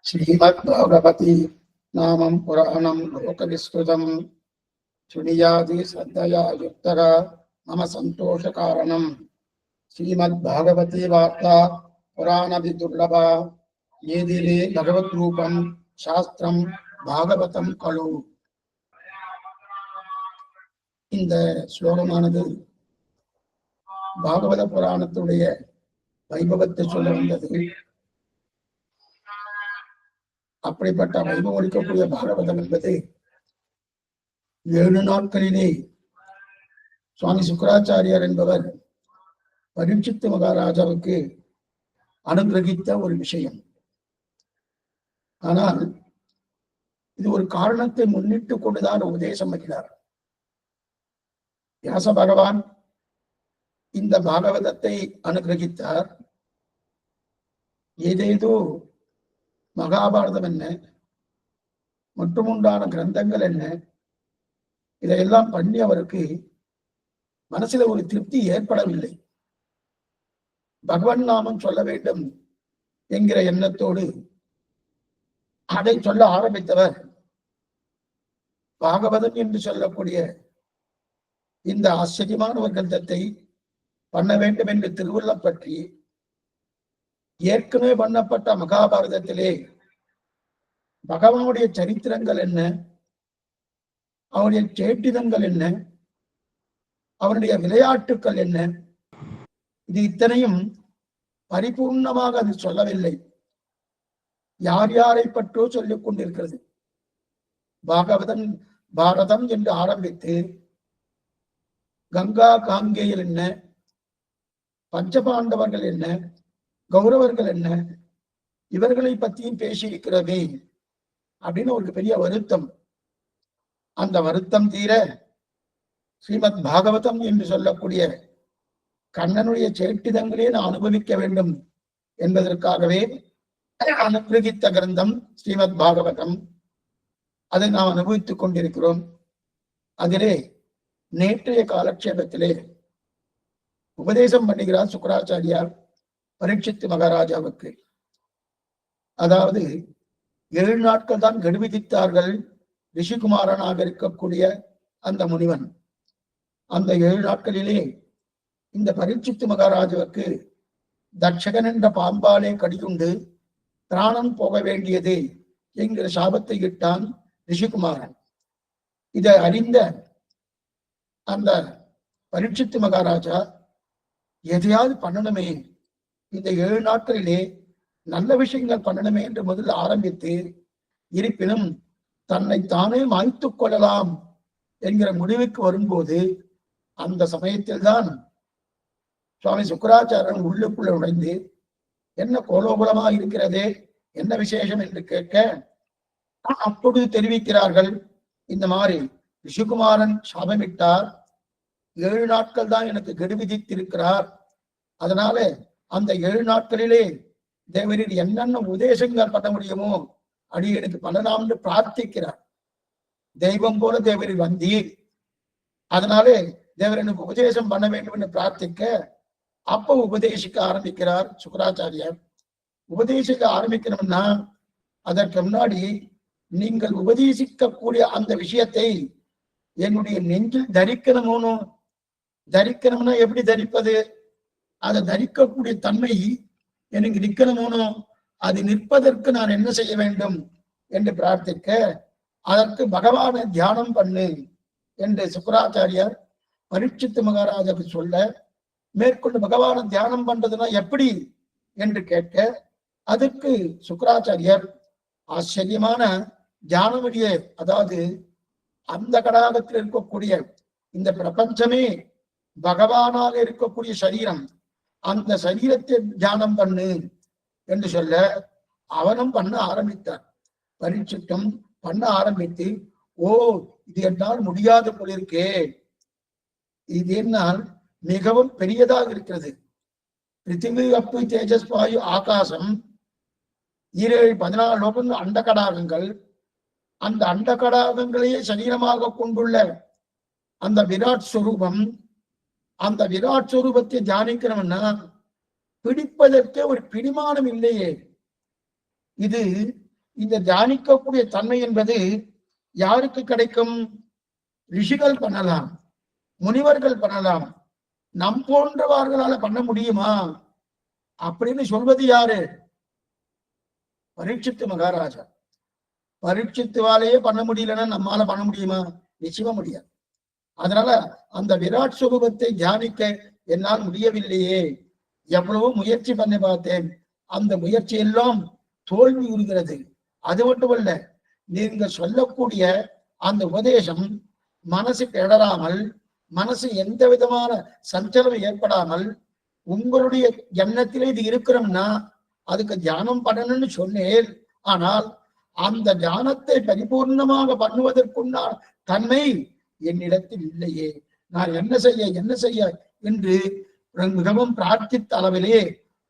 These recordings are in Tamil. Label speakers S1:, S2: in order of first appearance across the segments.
S1: श्रीमद्भगवती नामं पुराणं लोकविस्तृतं शृणुयादि श्रद्धया युक्तः मम सन्तोषकारणं श्रीमद्भागवती वार्ता पुराणविदुर्लभा येदिले भगवद्रूपं शास्त्रं பாகவதம் கலு. இந்த ஸ்லோகமானது பாகவத புராணத்துடைய வைபவத்தை சொல்ல வந்தது. அப்படிப்பட்ட வைபவம் அளிக்கக்கூடிய பாகவதம் என்பது 7 நாட்களிலே சுவாமி சுக்கராச்சாரியார் என்பவர் பரீட்சித்து மகாராஜாவுக்கு அனுகிரகித்த ஒரு விஷயம். ஆனால் இது ஒரு காரணத்தை முன்னிட்டு கொண்டுதான் உபதேசம் பண்ணினார். வியாச பகவான் இந்த பாகவதத்தை அனுகிரகித்தார். ஏதேதோ மகாபாரதம் என்ன, மட்டுமுண்டான கிரந்தங்கள் என்ன, இதையெல்லாம் பண்ணி அவருக்கு மனசுல ஒரு திருப்தி ஏற்படவில்லை. பகவான் நாமம் சொல்ல வேண்டும் என்கிற எண்ணத்தோடு அதை சொல்ல ஆரம்பித்தவர் பாகவதம் என்று சொல்லக்கூடிய இந்த ஆச்சரியமான ஒரு கிரந்தத்தை பண்ண வேண்டும் என்று திருவுள்ளம் பற்றி ஏற்கனவே பண்ணப்பட்ட மகாபாரதத்திலே பகவானுடைய சரித்திரங்கள் என்ன, அவருடைய சேட்டிதங்கள் என்ன, அவருடைய விளையாட்டுக்கள் என்ன, இது இத்தனையும் பரிபூர்ணமாக அது சொல்லவில்லை. யார் யாரை பற்றோ சொல்லிக் கொண்டிருக்கிறது. பாகவதம் பாரதம் என்று ஆரம்பித்து கங்கா காங்கேயர் என்ன, பஞ்சபாண்டவர்கள் என்ன, கௌரவர்கள் என்ன, இவர்களை பற்றியும் பேசியிருக்கிறதே அப்படின்னு ஒரு பெரிய வருத்தம். அந்த வருத்தம் தீர ஸ்ரீமத் பாகவதம் என்று சொல்லக்கூடிய கண்ணனுடைய சேட்டிதங்களே நான் அனுபவிக்க வேண்டும் என்பதற்காகவே அனுகிரகித்த கிரந்தம் ஸ்ரீமத் பாகவதம். அதை நாம் அனுபவித்துக் கொண்டிருக்கிறோம். அதிலே நேற்றைய காலக்ஷேபத்திலே உபதேசம் பண்ணுகிறார் சுக்கராச்சாரியார் பரீட்சித்து மகாராஜாவுக்கு. அதாவது 7 நாட்கள் தான் கெடு விதித்தார்கள் ரிஷிகுமாரனாக இருக்கக்கூடிய அந்த முனிவன். அந்த 7 நாட்களிலே இந்த பரீட்சித்து மகாராஜாவுக்கு தட்சகன் என்ற பாம்பாலே கடியுண்டு பிராணம் போக வேண்டியது என்கிற சாபத்தை இட்டான் ரிஷிகுமாரன். இதை அறிந்த அந்த பரீட்சித்து மகாராஜா எதையாவது பண்ணணுமே, இந்த 7 நாட்களிலே நல்ல விஷயங்கள் பண்ணணுமே என்று முதல் ஆரம்பித்து, இருப்பினும் தன்னை தானே மாய்த்துக் கொள்ளலாம் என்கிற முடிவுக்கு வரும்போது அந்த சமயத்தில் தான் சுவாமி சுக்கராச்சாரியன் உள்ளுக்குள்ள நுழைந்து என்ன கோலோபலமாக இருக்கிறதே, என்ன விசேஷம் என்று கேட்க அப்பொழுது தெரிவிக்கிறார்கள், இந்த மாதிரி ரிஷிகுமாரன் சாபமிட்டார், 7 நாட்கள் தான் எனக்கு கெடு விதித்திருக்கிறார். அதனால அந்த 7 நாட்களிலே தேவரில் என்னென்ன உபதேசங்கள் பண்ண முடியுமோ அடியனுக்கு பண்ணலாம் என்று பிரார்த்திக்கிறார். தெய்வம் போல தேவரில் வந்தீர், அதனாலே தேவர் எனக்கு உபதேசம் பண்ண வேண்டும் என்று பிரார்த்திக்க அப்ப உபதேசிக்க ஆரம்பிக்கிறார் சுக்கராச்சாரியார். உபதேசிக்க ஆரம்பிக்கணும்னா அதற்கு முன்னாடி நீங்கள் உபதேசிக்கக்கூடிய அந்த விஷயத்தை என்னுடைய நெஞ்சில் தரிக்கணுமோனோ. தரிக்கணும்னா எப்படி தரிப்பது? அதை தரிக்கக்கூடிய தன்மை எனக்கு நிற்கணுமோனோ. அது நிற்பதற்கு நான் என்ன செய்ய வேண்டும் என்று பிரார்த்திக்க அதற்கு பகவானை தியானம் பண்ணு என்று சுக்கராச்சாரியார் பரீட்சித்து மகாராஜாவுக்கு சொல்ல, மேற்கொண்டு பகவானை தியானம் பண்றதுன்னா எப்படி என்று கேட்க அதற்கு சுக்கராச்சாரியர் ஆச்சரியமான தியான வழியை, அதாவது அந்த கடாகத்தில் இருக்கக்கூடிய இந்த பிரபஞ்சமே பகவானாக இருக்கக்கூடிய சரீரம், அந்த சரீரத்தை தியானம் பண்ணு என்று சொல்ல அவனும் பண்ண ஆரம்பித்தார். பரீட்சித்தும் பண்ண ஆரம்பித்து, ஓ இது என்னால் முடியாது போலிருக்கே, இது என்னால் மிகவும் பெரியதாக இருக்கிறது. பிருத்திவி அப்பு தேஜஸ் வாயு ஆகாசம் 14 லோகங்கள் அண்டகடாகங்கள். அந்த அண்டகடாகங்களையே சரீரமாக கொண்டுள்ள அந்த விராட் ஸ்வரூபம், அந்த விராட் ஸ்வரூபத்தை தியானிக்கிறோம்னா பிடிப்பதற்கே ஒரு பிடிமானம் இல்லையே. இது இந்த தியானிக்கக்கூடிய தன்மை என்பது யாருக்கு கிடைக்கும்? ரிஷிகள் பண்ணலாம், முனிவர்கள் பண்ணலாம், நம் போன்றவர்களால பண்ண முடியுமா அப்படின்னு சொல்வது யாரு? பரீட்சித்து மகாராஜா. பரீட்சித்துவாலேயே பண்ண முடியலன்னா நம்மால பண்ண முடியுமா? நிச்சயமா முடியாது. அதனால அந்த விராட் சுரூபத்தை தியானிக்க என்னால் முடியவில்லையே, எவ்வளவோ முயற்சி பண்ணி பார்த்தேன், அந்த முயற்சி எல்லாம் தோல்வி உறுகிறது. அது மட்டுமல்ல, நீங்க சொல்லக்கூடிய அந்த உபதேசம் மனசுக்கு இடராமல், மனசு எந்த விதமான சஞ்சலம் ஏற்படாமல், உங்களுடைய எண்ணத்திலே இது இருக்கிறோம்னா அதுக்கு தியானம் பண்ணணும்னு சொன்னேன். ஆனால் அந்த தியானத்தை பரிபூர்ணமாக பண்ணுவதற்குண்டான தன்மை என்னிடத்தில் இல்லையே, நான் என்ன செய்ய என்று மிகவும் பிரார்த்தித்த அளவிலே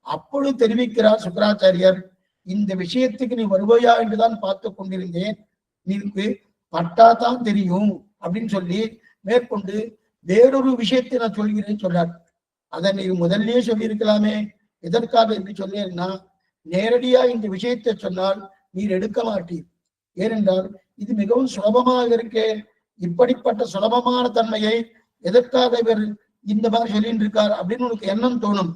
S1: அப்பொழுது தெரிவிக்கிறார் சுக்கராச்சாரியர், இந்த விஷயத்துக்கு நீ வருவாயா என்றுதான் பார்த்து கொண்டிருந்தேன், நீக்கு பட்டாதான் தெரியும் அப்படின்னு சொல்லி மேற்கொண்டு வேறொரு விஷயத்தை நான் சொல்கிறேன்னு சொல்றார். அதை நீ முதல்லயே சொல்லியிருக்கலாமே, எதற்காக என்று சொன்னேன்னா, நேரடியா இந்த விஷயத்தை சொன்னால் நீர் எடுக்க மாட்டீர். ஏனென்றால் இது மிகவும் சுலபமாக இருக்கே, இப்படிப்பட்ட சுலபமான தன்மையை எதற்காக இவர் இந்த மாதிரி சொல்லிட்டு இருக்கார் அப்படின்னு உனக்கு எண்ணம் தோணும்.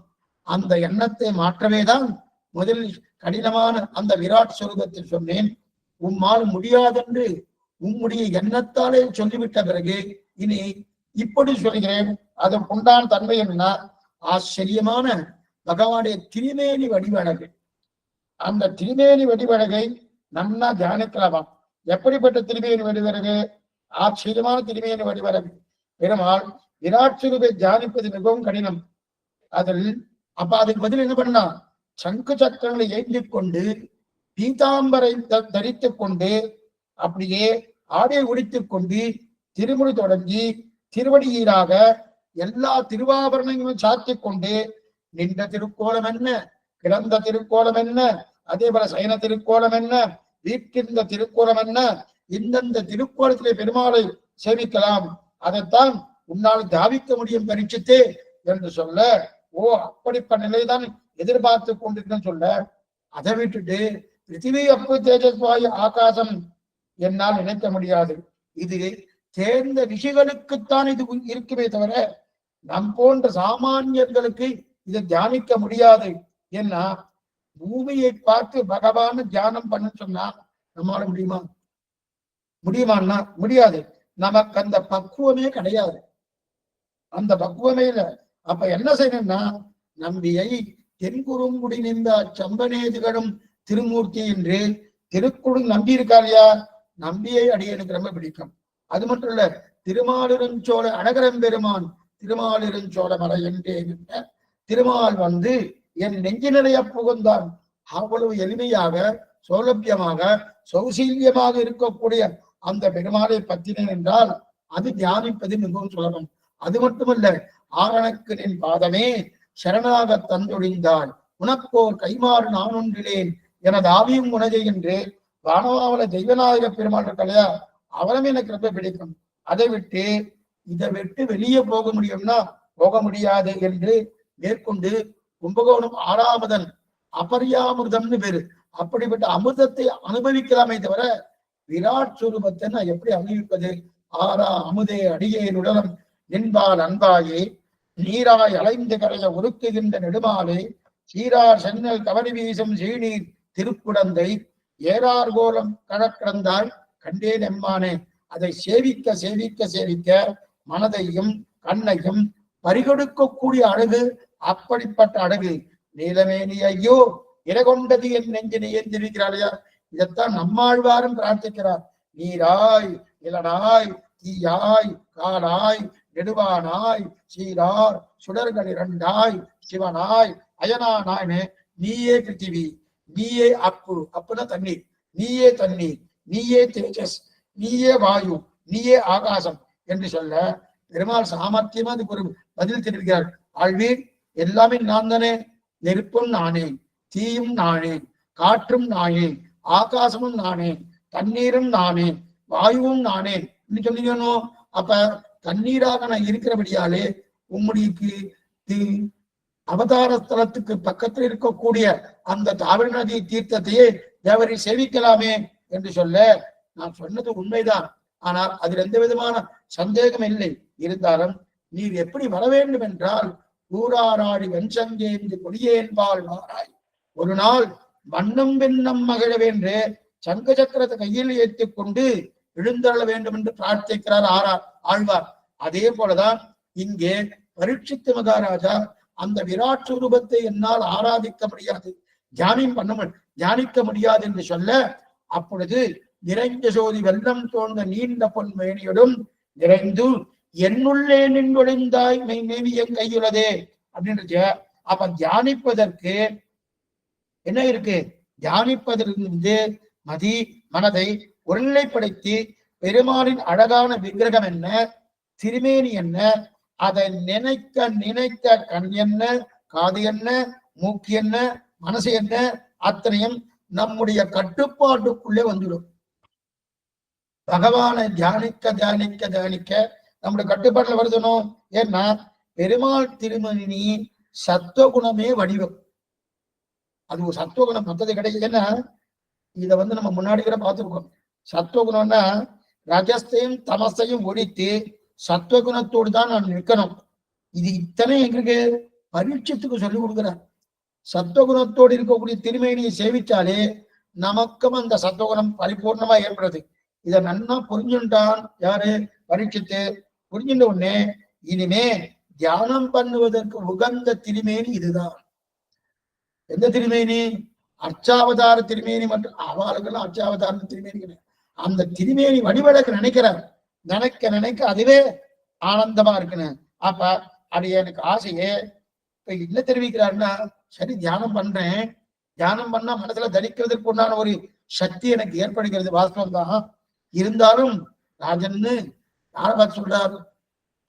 S1: அந்த எண்ணத்தை மாற்றவேதான் முதலில் கடினமான அந்த விராட் சுரூபத்தை சொன்னேன். உம்மால் முடியாதென்று உம்முடைய எண்ணத்தாலே சொல்லிவிட்ட பிறகு இனி இப்படி சொல்கிறேன். அதற்குண்டான தன்மை என்ன? ஆச்சரியமான பகவானுடைய திருமேனி வடிவழகு. அந்த திருமேனி வடிவழகை நன்னா தியானிக்கலாமா. எப்படிப்பட்ட திருமேனி வடிவழகு? ஆச்சரியமான திருமேனி வடிவழகு. பெருமாள் விராட் சுரூபை தியானிப்பது மிகவும் கடினம். அதில் அப்ப அதுக்கு பதில் என்ன பண்ணா, சங்கு சக்கரங்களை ஏந்திக் கொண்டு, பீதாம்பரை தரித்துக் கொண்டு, அப்படியே ஆடை உடித்துக் கொண்டு, திருமுடி தொடங்கி திருவடியீராக எல்லா திருவாபரணங்களும் சாத்திக் கொண்டு, நின்ற திருக்கோலம் என்ன, கிடந்த திருக்கோலம் என்ன, அதே போல சயன திருக்கோலம் என்ன, வீட்டிருந்த திருக்கோலம் என்ன, இந்தந்த திருக்கோலத்திலே பெருமாளை சேவிக்கலாம், அதைத்தான் உன்னால் தாவிக்க முடியும் பரீட்சித்தே என்று சொல்ல, ஓ அப்படிப்பட்ட நிலைதான் எதிர்பார்த்து கொண்டிருக்கேன்னு சொல்ல, அதை விட்டுட்டு பிருத்திவி அப்பு தேஜஸ்வாயு ஆகாசம் என்னால் நினைக்க முடியாது, இது தேர்ந்த ரிஷிகளுக்குத்தான் இது இருக்குமே தவிர நம் போன்ற சாமானியர்களுக்கு இதை தியானிக்க முடியாது. ஏன்னா பூமியை பார்த்து பகவான் தியானம் பண்ண சொன்னா நம்மளால முடியுமான்னா முடியாது. நமக்கு அந்த பக்குவமே கிடையாது, அந்த பக்குவமே இல்லை. அப்ப என்ன செய்யணும்னா, நம்பியை தென்குறுங்குடி நின்ற சம்பனேதுகளும் திருமூர்த்தி என்று திருக்குடு நம்பி இருக்கா இல்லையா, நம்பியை அடியனுக்கு ரொம்ப பிடிக்கும். அது மட்டும் இல்ல, திருமாலிருஞ்சோழ அழகரம்பெருமான் திருமாலிருஞ்சோழ மலை என்றே திருமால் வந்து என் நெஞ்சு நிறைய புகுந்தான். அவ்வளவு எளிமையாக சௌலபியமாக சௌசீல்யமாக இருக்கக்கூடிய அந்த பெருமாளை பற்றினேன் என்றால் அது தியானிப்பது மிகவும் சுலபம். அது மட்டுமல்ல, ஆரணக்கு நின் பாதமே சரணாக தந்தொழிந்தாள், உனக்கோர் கைமாறு நான் ஒன்றிலேன் எனது ஆவியும் உனதை என்று வானவாவல தெய்வநாயக பெருமாள் இருக்கலையா, அவரும் எனக்கு ரொம்ப பிடிக்கும். அதை விட்டு இதை விட்டு வெளியே போக முடியும்னா போக முடியாது என்று மேற்கொண்டு கும்பகோணம் 6ஆமதன் அபரியாமிருதம்னு பேரு, அப்படிப்பட்ட அமிர்தத்தை அனுபவிக்கலாமே தவிர விராட் சுரூபத்தை நான் எப்படி அனுபவிப்பது? ஆரா அமுதே அடியே நுடலம் நின்பால் அன்பாயே நீராய் அலைந்து கரைய உருக்குகின்ற நெடுமாலே சீரார் சென்னல் கவரி வீசும் சீநீர் திருக்குடந்தை ஏறார் கோலம் கழக்கிடந்தாய் கண்டேன் எம்மானே. அதை சேவிக்க சேவிக்க சேவிக்க மனதையும் கண்ணையும் பறிகொடுக்கக்கூடிய அழகு, அப்படிப்பட்ட அழகு. நீலமேனி ஐயோ இறகொண்டது என் நெஞ்சினை ஏந்திருக்கிறாளையா, இதைத்தான் நம்மாழ்வாரும் பிரார்த்திக்கிறார். நீராய் நிலனாய் தீயாய் காலாய் நெடுவானாய் சீரார் சுடர்கள் இரண்டாய் சிவனாய் அயனானாய், நீயே பிருத்திவி, நீயே அப்புனா தண்ணீர், நீயே தண்ணீர், நீயே தேஜஸ், நீயே வாயு, நீயே ஆகாசம் என்று சொல்ல பெருமாள் சாமர்த்தியமா அதுக்கு ஒரு பதில் தெரிவிக்கிறார். ஆழ்வீர் எல்லாமே நான் தானே, நெருப்பும் நானே, தீயும் நானே, காற்றும் நானே, ஆகாசமும் நானே, தண்ணீரும் நானே, வாயுவும் நானே சொன்னீங்கன்னு. அப்ப தண்ணீராக நான் இருக்கிறபடியாலே உம்முடைய அவதார ஸ்தலத்துக்கு பக்கத்தில் இருக்கக்கூடிய அந்த தாமிர நதி தீர்த்தத்தையே தேவரை சேவிக்கலாமே என்று சொல்ல, நான் சொன்னது உண்மைதான். ஆனால் அதில் எந்த விதமான சந்தேகம் இல்லை. இருந்தாலும் நீர் எப்படி வர வேண்டும் என்றால், ஊராராடி வெஞ்சங்கேந்து கொடியேன்பால் மாறாய் ஒரு நாள் வண்ணம் வெண்ணம் மகிழவென்று சங்க சக்கரத்தை கையில் ஏற்றிக் கொண்டு எழுந்தருள வேண்டும் என்று பிரார்த்திக்கிறார் ஆழ்வார். அதே போலதான் இங்கே பரீட்சித்து மகாராஜா அந்த விராட் சுரூபத்தை என்னால் ஆராதிக்க முடியாது, தியானிக்க முடியாது என்று சொல்ல, அப்பொழுது நிறைந்த சோதி வெள்ளம் தோன்ற நீண்ட பொன் மேனியோடும் நிறைந்து என்னுள்ளே நின்றொழிந்தாய் மெய் நேவியம் கையுள்ளதே அப்படின்றது. அப்ப தியானிப்பதற்கு என்ன இருக்கு? தியானிப்பதற்கு மதி மனதை ஒருநிலைப்படுத்தி பெருமாளின் அழகான விக்கிரகம் என்ன, திருமேனி என்ன, அதை நினைக்க நினைக்க கண் என்ன, காது என்ன, மூக்கு என்ன, மனசு என்ன, அத்தனையும் நம்முடைய கட்டுப்பாட்டுக்குள்ளே வந்துடும். பகவானை தியானிக்க தியானிக்க தியானிக்க நம்முடைய கட்டுப்பாட்டுல வருதணும். ஏன்னா பெருமாள் திருமணி சத்துவகுணமே வடிவம். அது ஒரு சத்துவகுணம், மற்றது கிடையாது. ஏன்னா இதை நம்ம முன்னாடி கூட பார்த்துருக்கோம். சத்துவகுணம்னா ரஜஸ்தையும் தமசையும் ஒழித்து சத்துவகுணத்தோடு தான் நான் நிற்கணும். இது இத்தனை எங்களுக்கு பரீட்சத்துக்கு சொல்லிக் கொடுக்குறேன். சத்துவகுணத்தோடு இருக்கக்கூடிய திருமேனியை சேவிச்சாலே நமக்கும் அந்த சத்துவகுணம் பரிபூர்ணமா ஏற்படுது. இதை நன்னா புரிஞ்சுட்டான் யாரு? பரீட்சித்து. புரிஞ்சுட்ட உடனே இனிமே தியானம் பண்ணுவதற்கு உகந்த திருமேனி இதுதான். எந்த திருமேனி? அர்ச்சாவதார திருமேனி. மற்றும் அவளுக்கெல்லாம் அர்ச்சாவதார திருமேனி கிடையாது. அந்த திருமேனி வடிவழக்கு நினைக்கிறார். நினைக்க நினைக்க அதுவே ஆனந்தமா இருக்குன்னு. அப்ப அது எனக்கு ஆசையே. இப்ப என்ன தெரிவிக்கிறாருன்னா, சரி தியானம் பண்றேன், தியானம் பண்ணா மனசுல தரிக்கிறதுக்கு உண்டான ஒரு சக்தி எனக்கு ஏற்படுகிறது, வாஸ்தவம் தான். இருந்தாலும் ராஜன்னு யாரை பார்த்து சொல்றாரு?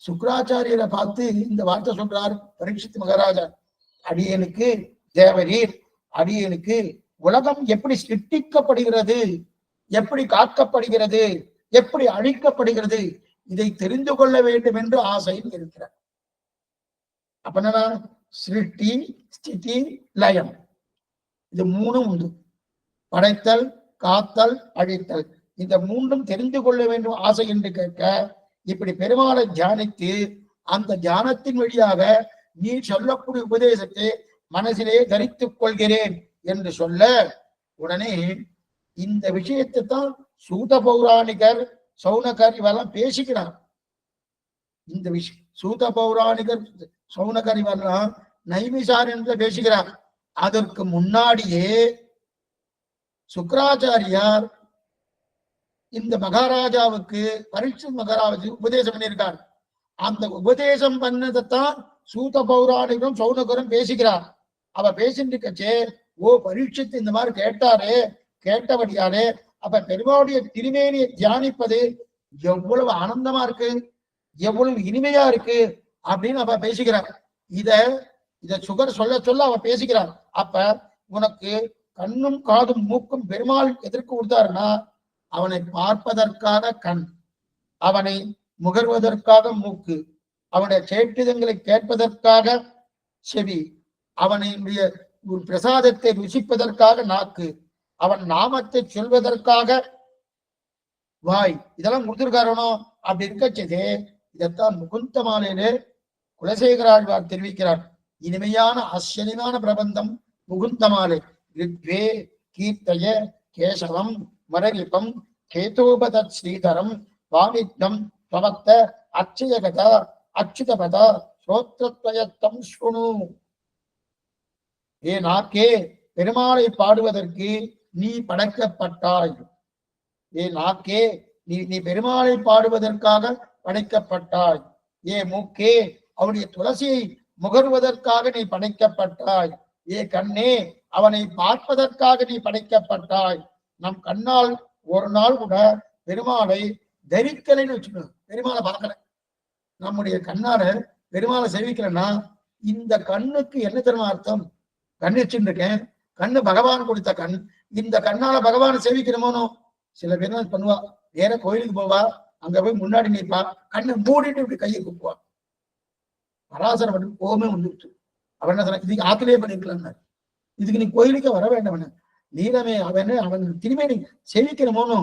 S1: சுக்கராச்சாரியரை பார்த்து இந்த வார்த்தை சொல்றாரு பரீட்சித் மகாராஜா. அடியனுக்கு தேவரீர், அடியனுக்கு உலகம் எப்படி சிருஷ்டிக்கப்படுகிறது, எப்படி காக்கப்படுகிறது, எப்படி அழிக்கப்படுகிறது, இதை தெரிந்து கொள்ள வேண்டும் என்று ஆசையில் இருக்கிறார். அப்ப என்னன்னா, சிருஷ்டி, ஸ்திதி, லயம், இது மூணும் உண்டு. படைத்தல், காத்தல், அழித்தல், இந்த மூன்றும் தெரிந்து கொள்ள வேண்டும் ஆசை என்று கேட்க, இப்படி பெருமாளை தியானித்து அந்த தியானத்தின் வழியாக நீ சொல்லக்கூடிய உபதேசத்தை மனசிலே தரித்துக் கொள்கிறேன் என்று சொல்ல, உடனே இந்த விஷயத்தை தான் சூத பௌராணிகர், சௌனகர் இவெல்லாம் பேசிக்கிறார். இந்த விஷயம் சூத பௌராணிகர், சௌனகர் இவெல்லாம் நைமிசார் என்று பேசுகிறார். அதற்கு முன்னாடியே சுக்கராச்சாரியார் இந்த மகாராஜாவுக்கு, பரீட்சித் மகாராஜாவுக்கு உபதேசம் பண்ணியிருக்கார். அந்த உபதேசம் பண்ணதைத்தான் சூத பௌராணிகரும் சௌனகரும் பேசுகிறார். அவ பேசிட்டு இருக்கச்சே, ஓ பரீட்சித் இந்த மாதிரி கேட்டாரே, கேட்டபடியாலே அப்ப பெருமாளுடைய திருமேனியை தியானிப்பது எவ்வளவு ஆனந்தமா இருக்கு, எவ்வளவு இனிமையா இருக்கு அப்படின்னு அவ பேசுகிறார். இத சுகர் சொல்ல சொல்ல அவ பேசுகிறார். அப்ப உனக்கு கண்ணும் காதும் மூக்கும் பெருமாள் எதற்கு கொடுத்தாருன்னா, அவனை பார்ப்பதற்காக கண், அவனை முகர்வதற்காக மூக்கு, அவனுடைய சேட்டுதங்களை கேட்பதற்காக செவி, அவனுடைய ஒரு பிரசாதத்தை ருசிப்பதற்காக நாக்கு, அவன் நாமத்தை சொல்வதற்காக வாய், இதெல்லாம் கொடுத்திருக்காரனோ. அப்படி இருக்கச்சதே, இதைத்தான் முகுந்த மாலையிலே குலசேகராழ்வார் தெரிவிக்கிறார். இனிமையான ஆச்சரியமான பிரபந்தம் முகுந்த மாலை. ரித்வே கீர்த்தய கேசவம் மரலிபம் கேதோபதத் ஸ்ரீதரம் வாணித்யம் பவக்த அச்சயகத அச்சுதபத ஸ்ரோத்ரத்வயத்தம் ஸ்ருணு. ஏ நாக்கே, பெருமாளை பாடுவதற்கு நீ படைக்கப்பட்டாய். ஏ நாக்கே, நீ பெருமாளை பாடுவதற்காக படைக்கப்பட்டாய். ஏ மூக்கே, அவருடைய துளசியை முகர்வதற்காக நீ படைக்கப்பட்டாய். ஏ கண்ணே, அவனை பார்ப்பதற்காக நீ படைக்கப்பட்டாய். நம் கண்ணால் ஒரு நாள் கூட பெருமாளை தரிக்கலைன்னு வச்சுக்கணும். பெருமாளை பார்க்கல, நம்முடைய கண்ணால பெருமாளை சேவிக்கலன்னா இந்த கண்ணுக்கு என்ன தெரியுமா அர்த்தம்? கண் வச்சுருக்கேன், கண்ணு பகவான் கொடுத்த கண். இந்த கண்ணால பகவானை சேவிக்கணுமோனோ. சில பேர் தான் பண்ணுவா, வேற கோயிலுக்கு போவா, அங்க போய் முன்னாடி நிற்பா, கண்ணை மூடிட்டு இப்படி கையை கூப்புவா. பராசர மட்டும் கோபமே வந்துருச்சு. அவன் என்ன சொன்ன, இதுக்கு ஆத்திலே பண்ணிருக்கலாம், இதுக்கு நீ கோயிலுக்கு வர வேண்டாம், நீளமே அவன் திருமேனி சேவிக்கணுமோனோ.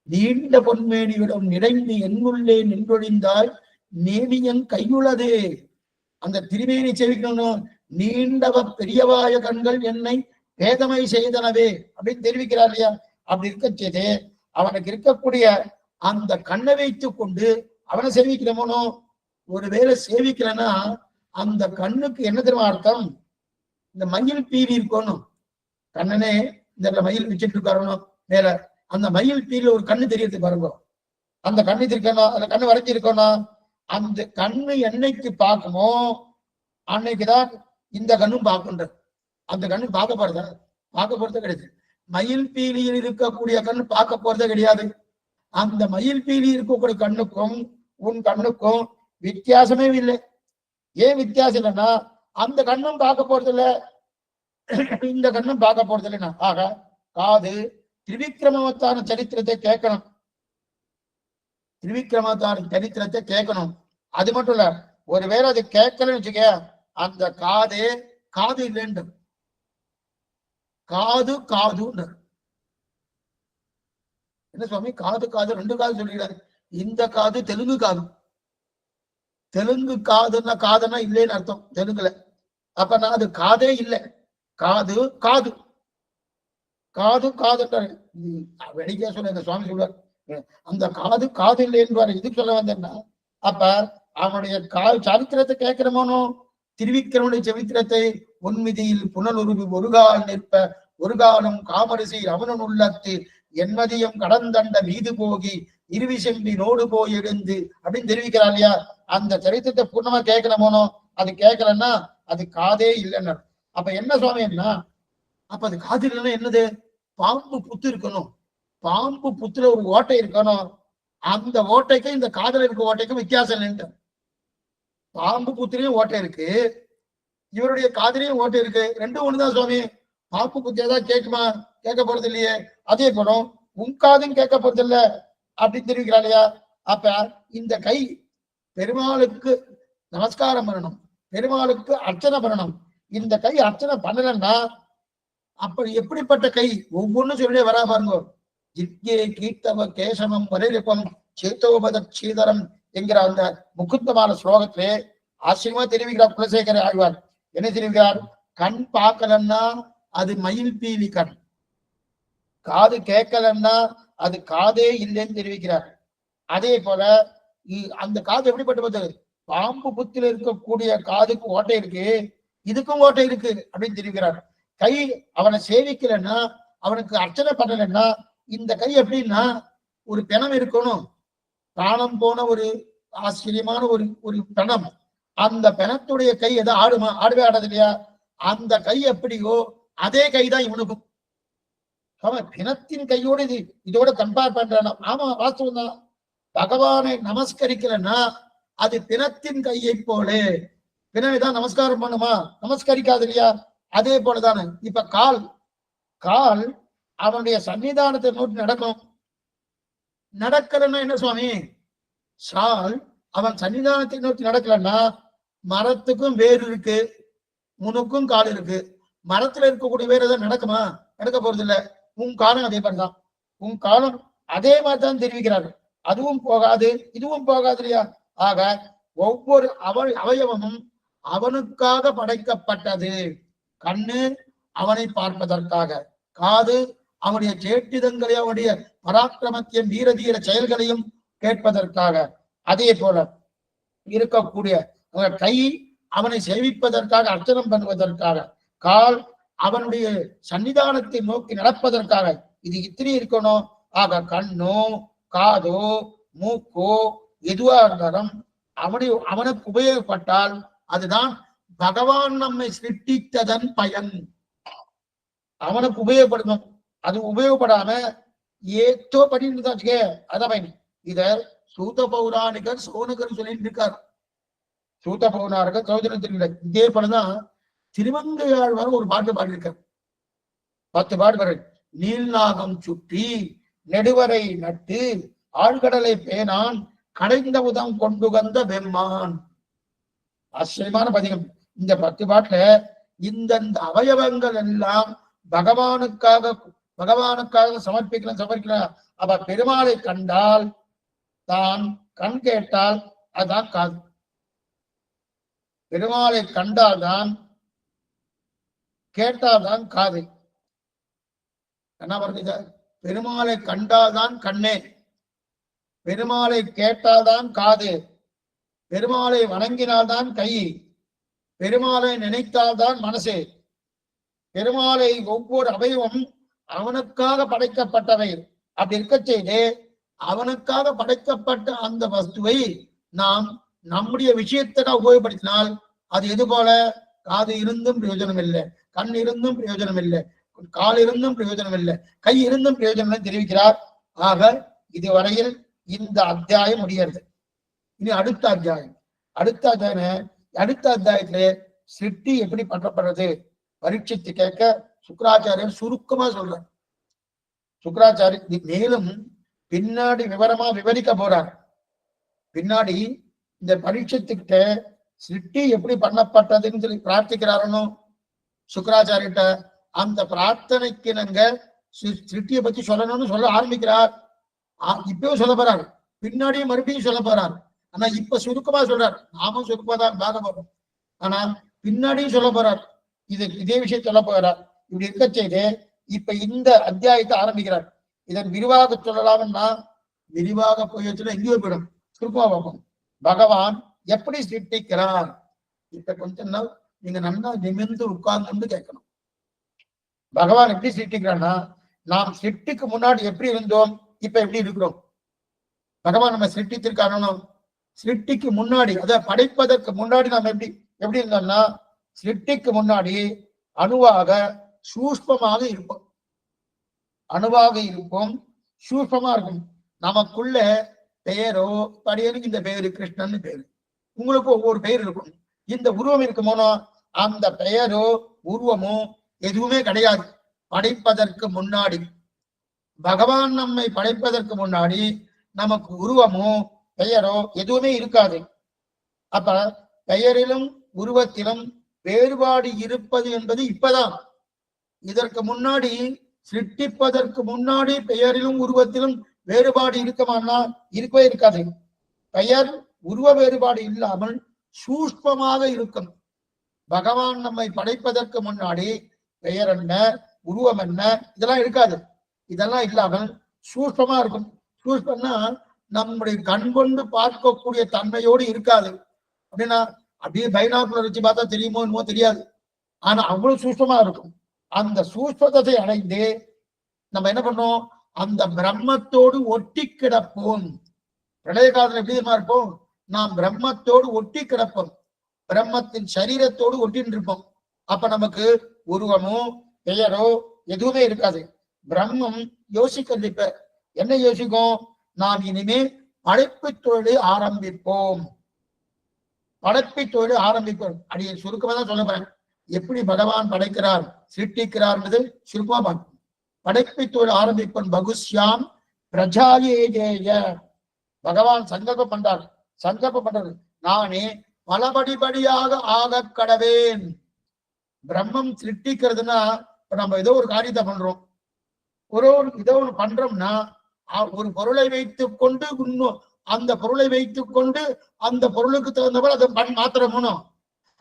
S1: நீண்ட பொன்மேனியிடம் நிறைந்து என்னுள்ளே நின்றொழிந்தாய் நேமியன் கையுள்ளது. அந்த திருமேனி சேவிக்கணும். நீண்டவ பெரியவாய கண்கள் என்னை வேதமை செய்தனவே அப்படின்னு தெரிவிக்கிறார் இல்லையா. அப்படி இருக்கச்சே அவனுக்கு இருக்கக்கூடிய அந்த கண்ணை வைத்து கொண்டு அவனை சேவிக்கிறமோனோ. ஒருவேளை சேவிக்கலன்னா அந்த கண்ணுக்கு என்ன தெரியுமா அர்த்தம்? இந்த மயில் பீலி இருக்கணும். கண்ணனே இந்த மயில் வச்சுட்டு இருக்காரணும் மேல, அந்த மயில் பீல ஒரு கண்ணு தெரியறது பாருங்க. அந்த கண்ணு இருக்கணும், அந்த கண்ணு வரைஞ்சி இருக்கணும். அந்த கண்ணு என்னைக்கு பார்க்குமோ அன்னைக்குதான் இந்த கண்ணும் பார்க்கின்றது. அந்த கண்ணு பார்க்க போறதே கிடையாது. மயில் பீலியில் இருக்கக்கூடிய கண்ணு பார்க்க போறதே கிடையாது. அந்த மயில் பீலி இருக்கக்கூடிய கண்ணுக்கும் உன் கண்ணுக்கும் வித்தியாசமே இல்லை. ஏன் வித்தியாசம் இல்லைன்னா அந்த கண்ணும் பார்க்க போறது இல்லை, இந்த கண்ணும் பார்க்க போறது இல்லைன்னா. ஆக காது திரிவிக்ரமவத்தான சரித்திரத்தை கேட்கணும், திரிவிக்ரமவத்தான சரித்திரத்தை கேட்கணும். அது மட்டும் இல்ல, ஒருவேளை அது கேட்கலன்னு வச்சுக்க, அந்த காது இல்லைன்ற காது என்ன சுவாமி காது ரெண்டு காது சொல்லிக்கிறாரு. இந்த காது தெலுங்கு காதுன்னா இல்லைன்னு அர்த்தம் தெலுங்குல. அப்ப நான் அது காதே இல்லை, காது வெடிக்க சொல்ல சுவாமி சொல்றாரு. அந்த காது இல்லைன்னு இதுக்கு சொல்ல வந்தேன்னா, அப்ப அவனுடைய சரித்திரத்தை கேட்கிறமோனோ. திருவிக்கிரமனுடைய சரித்திரத்தை உன்மிதியில் புனலுருவி ஒருகால் நிற்ப ஒரு காலம் காமரிசி அவனன் உள்ளத்து என்மதியம் கடந்தண்ட மீது போகி இருவி செம்பி நோடு போய் எழுந்து அப்படின்னு தெரிவிக்கிறான் இல்லையா. அந்த சரித்திரத்தை பூர்ணமா கேட்கணுமோனோ. அது கேட்கலன்னா அது காதே இல்லைன்னு. அப்ப என்ன சுவாமி என்ன, அப்ப அது காது இல்லைன்னா என்னது? பாம்பு புத்து இருக்கணும், பாம்பு புத்துல ஒரு ஓட்டை இருக்கணும். அந்த ஓட்டைக்கும் இந்த காதல இருக்க ஓட்டைக்கும் வித்தியாசம் இல்லைன்னு. பாம்பு புத்திலையும் ஓட்டை இருக்கு, இவருடைய காதலையும் ஓட்டை இருக்கு, ரெண்டும் ஒண்ணுதான் சுவாமி. பாம்பு புத்தி ஏதாவது கேட்குமா? கேட்க போறது இல்லையே. அதே போலும் உன் காதும் கேட்க போறது இல்லை அப்படின்னு தெரிவிக்கிறா இல்லையா. அப்ப இந்த கை பெருமாளுக்கு நமஸ்காரம் பண்ணணும், பெருமாளுக்கு அர்ச்சனை பண்ணணும். இந்த கை அர்ச்சனை பண்ணலன்னா அப்படி எப்படிப்பட்ட கை? ஒவ்வொன்றும் சொல்லியே வரா பாருங்க. ஜித்யே கீர்த்தவ கேசவம் வரைக்கும் சேத்தோபத சீதரம் என்கிற அந்த முகுந்தமான ஸ்லோகத்திலே ஆச்சரியமா தெரிவிக்கிறார் குலசேகர ஆழ்வார். என்ன தெரிவிக்கிறார்? கண் பார்க்கலன்னா அது மயில் பீலி கண், காது கேட்கலன்னா அது காதே இல்லைன்னு தெரிவிக்கிறார். அதே போல அந்த காது எப்படிப்பட்ட பாம்பு புத்தில இருக்கக்கூடிய காதுக்கு ஓட்டை இருக்கு, இதுக்கும் ஓட்டை இருக்கு அப்படின்னு தெரிவிக்கிறார். கை அவனை சேவிக்கலன்னா, அவனுக்கு அர்ச்சனை பண்ணலன்னா இந்த கை எப்படின்னா ஒரு பிணம் இருக்கணும், பிராணம் போன ஒரு ஆச்சரியமான ஒரு பிணம். அந்த பிணத்துடைய கை எதை ஆடுமா? ஆடவே ஆடாது இல்லையா. அந்த கை எப்படியோ அதே கைதான் இவனுக்கும். அவன் பிணத்தின் கையோடு இதோட கம்பேர் பண்றான். ஆமா வாஸ்தவம் தான். பகவானை நமஸ்கரிக்கலன்னா அது பிணத்தின் கையை போல. பிணவை தான் நமஸ்காரம் பண்ணுமா? நமஸ்கரிக்காது இல்லையா. அதே போலதானே இப்ப கால் அவனுடைய சன்னிதானத்தை நோக்கி நடக்கும். நடக்கலன்னா என்ன சுவாமி? சால் அவன் சன்னிதானத்தை நோக்கி நடக்கலன்னா மரத்துக்கும் வேறு இருக்கு, முனுக்கும் கால் இருக்கு. மரத்துல இருக்கக்கூடிய வேறு எதாவது நடக்குமா? நடக்க போறது இல்லை. உன் காலம் அதே மாதிரிதான், உன் காலம் அதே மாதிரிதான் தெரிவிக்கிறாரு. அதுவும் போகாது, இதுவும் போகாது இல்லையா. ஆக ஒவ்வொரு அவயவமும் அவனுக்காக படைக்கப்பட்டது. கண்ணு அவனை பார்ப்பதற்காக, காது அவனுடைய சேட்டிதங்களை அவனுடைய பராக்கிரமத்தையும் வீரதீர செயல்களையும் கேட்பதற்காக, அதே போல இருக்கக்கூடிய கை அவனை சேவிப்பதற்காக, அர்ச்சனம் பண்ணுவதற்காக, கால் அவனுடைய சன்னிதானத்தை நோக்கி நடப்பதற்காக. இது இத்தனை இருக்கணும். ஆக கண்ணோ காதோ மூக்கோ எதுவா இருந்தாலும் அவனுக்கு உபயோகப்பட்டால் அதுதான் பகவான் நம்மை சிருஷ்டித்ததன் பயன். அவனுக்கு உபயோகப்படணும். அது உபயோகப்படாம ஏதோ பண்ணிட்டு தான் வச்சுக்க, அதான் பயன். இத சூத பௌராணிகர் சோனகர் சொல்லிட்டு இருக்கார். சூத பௌராணிகர் சௌதரத்தில். இதே போலதான் திருமங்கையாழ்வார் ஒரு பாட்டு பாடியிருக்கார். 10 பாட்டு வரை. நீள்நாகம் சுற்றி நெடுவரை நட்டு ஆழ்கடலை பேனான் கடைந்த உதம் கொண்டு வந்த வெம்மான். ஆச்சரியமான பதிகம். இந்த 10 பாட்டுல இந்தந்த அவயவங்கள் எல்லாம் பகவானுக்காக சமர்ப்பிக்கலாம். அவ பெருமாளை கண்டால் தான் கண், கேட்டால் அதான் காது. பெருமாளை கண்டால்தான் கேட்டால்தான் காது. என்ன பண்ணுங்க? பெருமாளை கண்டால்தான் கண்ணே, பெருமாளை கேட்டால்தான் காது, பெருமாளை வணங்கினால்தான் கை, பெருமாளை நினைத்தால்தான் மனசு. பெருமாளை ஒவ்வொரு அவயவம் அவனுக்காக படைக்கப்பட்டவை. அப்படி இருக்க செய்து அவனுக்காக படைக்கப்பட்ட அந்த வஸ்துவை நாம் நம்முடைய விஷயத்தை உபயோகப்படுத்தினால் அது எது போல? காது இருந்தும் பிரயோஜனம் இல்லை, கண் இருந்தும் பிரயோஜனம் இல்லை, கால் இருந்தும் பிரயோஜனம் இல்லை, கை இருந்தும் பிரயோஜனம் தெரிவிக்கிறார். ஆக இதுவரையில் இந்த அத்தியாயம் முடிகிறது. இனி அடுத்த அத்தியாயத்திலே சிருஷ்டி எப்படி பண்றப்படுறது பரீட்சித்து கேட்க சுக்கராச்சாரியர் சுருக்கமா சொல்றார். சுக்கராச்சாரியர் மேலும் பின்னாடி விவரமா விவரிக்க போறார். பின்னாடி இந்த பரீட்சத்துக்கிட்ட சிருஷ்டி எப்படி பண்ணப்பட்டதுன்னு சொல்லி பிரார்த்திக்கிறாரோ சுக்கராச்சாரிட்ட, அந்த பிரார்த்தனைக்கு நாங்க சிருஷ்டியை பத்தி சொல்லணும்னு சொல்ல ஆரம்பிக்கிறார். இப்பவும் சொல்ல போறார், பின்னாடியும் மறுபடியும் சொல்ல போறார். ஆனா இப்ப சுருக்கமா சொல்றார். நாமும் சுருக்கமா தான் பார்க்க போறோம். ஆனா பின்னாடியும் சொல்ல போறார். இதே விஷயம் சொல்ல போகிறார். இப்படி இருக்க செய்து இப்ப இந்த அத்தியாயத்தை ஆரம்பிக்கிறார். இதன் விரிவாக சொல்லலாம்னா விரிவாக போய் வச்சுன்னா எங்கேயோ போயிடும். சுருக்கமா பார்ப்போம். பகவான் எப்படி சிருஷ்டிக்கிறார்? இப்ப கொஞ்ச நாள் நீங்க நல்லா நிமிர்ந்து உட்கார்ந்து கேட்கணும். பகவான் எப்படி சிருஷ்டிக்கிறான்னா, நாம் சிருஷ்டிக்கு முன்னாடி எப்படி இருந்தோம், இப்ப எப்படி இருக்கிறோம்? பகவான் நம்ம சிருஷ்டித்திருக்கானோ, சிருஷ்டிக்கு முன்னாடி, அத படைப்பதற்கு முன்னாடி நாம் எப்படி இருந்தோம்னா, சிருஷ்டிக்கு முன்னாடி அணுவாக சூஷ்மமாக இருப்போம். சூஷ்மமா இருக்கும். நமக்குள்ள பெயரோ, படியனுக்கு இந்த பெயரு கிருஷ்ணன் பேரு, உங்களுக்கு ஒவ்வொரு பெயர் இருக்கும். இந்த உருவம் இருக்குமோனோ அந்த பெயரோ உருவமோ எதுவுமே கிடையாது. படைப்பதற்கு முன்னாடி, பகவான் நம்மை படைப்பதற்கு முன்னாடி நமக்கு உருவமோ பெயரோ எதுவுமே இருக்காது. அப்ப பெயரிலும் உருவத்திலும் வேறுபாடு இருப்பது என்பது இப்பதான். இதற்கு முன்னாடி சிருஷ்டிப்பதற்கு முன்னாடி பெயரிலும் உருவத்திலும் வேறுபாடு இருக்குமானா இருக்கவே இருக்காது. பெயர் உருவ வேறுபாடு இல்லாமல் சூஷ்மமாக இருக்கும். பகவான் நம்மை படைப்பதற்கு முன்னாடி பெயர் என்ன, உருவம் என்ன, இதெல்லாம் இருக்காது. இதெல்லாம் இல்லாமல் சூஷ்மமா இருக்கும். சூஷ்மம்னா நம்முடைய கண் கொண்டு பார்க்கக்கூடிய தன்மையோடு இருக்காது. அப்படின்னா அப்படியே பைனாக்குலர் வச்சு பார்த்தா தெரியுமோ என்னமோ தெரியாது. ஆனா அவ்வளவு சூஷ்மமா இருக்கும். அந்த சூஷ்மத்தை அடைந்து நம்ம என்ன பண்ணோம், அந்த பிரம்மத்தோடு ஒட்டி கிடப்போம். பிரளய காலத்துல எப்படி இருப்போம், நாம் பிரம்மத்தோடு ஒட்டி கிடப்போம். பிரம்மத்தின் சரீரத்தோடு ஒட்டின்னு இருப்போம். அப்ப நமக்கு உருவமோ பெயரோ எதுவுமே இருக்காது. பிரம்மம் யோசிக்கிறது. இப்ப என்ன யோசிக்கும், நாம் இனிமே படைப்பு தொழிலை ஆரம்பிப்போம். அப்படியே சுருக்கமா தான் சொல்ல போறேன். எப்படி பகவான் படைக்கிறார், சிருஷ்டிக்கிறார் என்பது சுருக்கமா பார்க்கணும். படைப்பு தொழில் ஆரம்பிப்போம். பகுஷ்யாம் பிரஜாயேய. பகவான் சங்கல்பம் பண்றாரு. நானே பலபடிபடியாக ஆக கடவேன். பிரம்மம் சிருஷ்டிக்கிறதுனா, இப்ப நம்ம ஏதோ ஒரு காரியத்தை பண்றோம், ஏதோ ஒன்று பண்றோம்னா ஒரு பொருளை வைத்துக் கொண்டு அந்த பொருளை வைத்துக் கொண்டு அந்த பொருளுக்கு தகுந்தவரை அதை மாத்திரமும்.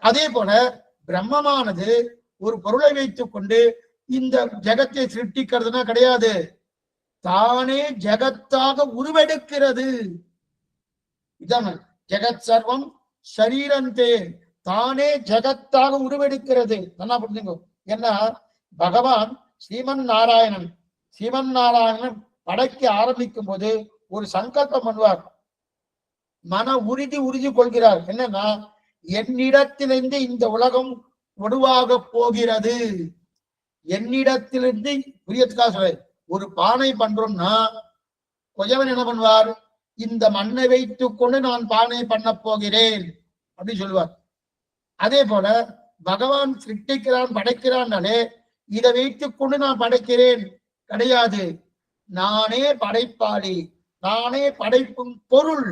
S1: அதே போல பிரம்மமானது ஒரு பொருளை வைத்துக் கொண்டு இந்த ஜெகத்தை சிருஷ்டிக்கிறதுனா கிடையாது, தானே ஜெகத்தாக உருவெடுக்கிறது. இதான் ஜெகத் சர்வம் ஷரீரந்தே, தானே ஜெகத்தாக உருவெடுக்கிறது. நல்லா புரிஞ்சுங்க. ஏன்னா பகவான் ஸ்ரீமன் நாராயணன் படைக்க ஆரம்பிக்கும் போது ஒரு சங்கல்பம் பண்ணுவார். மன உறுதி கொள்கிறார். என்னன்னா, என்னிடத்திலிருந்து இந்த உலகம் உருவாக போகிறது. என்னிடத்திலிருந்து புரியத்துக்காக சொல்ல, ஒரு பானை பண்றோம்னா கொஞ்சவன் என்ன பண்ணுவார், இந்த மண்ணை வைத்துக் கொண்டு நான் பானை பண்ண போகிறேன் அப்படின்னு சொல்லுவார். அதே போல பகவான் சிருஷ்டிக்கிறான், படைக்கிறான்னாலே இதை வைத்துக் கொண்டு நான் படைக்கிறேன் கிடையாது. நானே படைப்பாளி, நானே படைப்பும் பொருள்.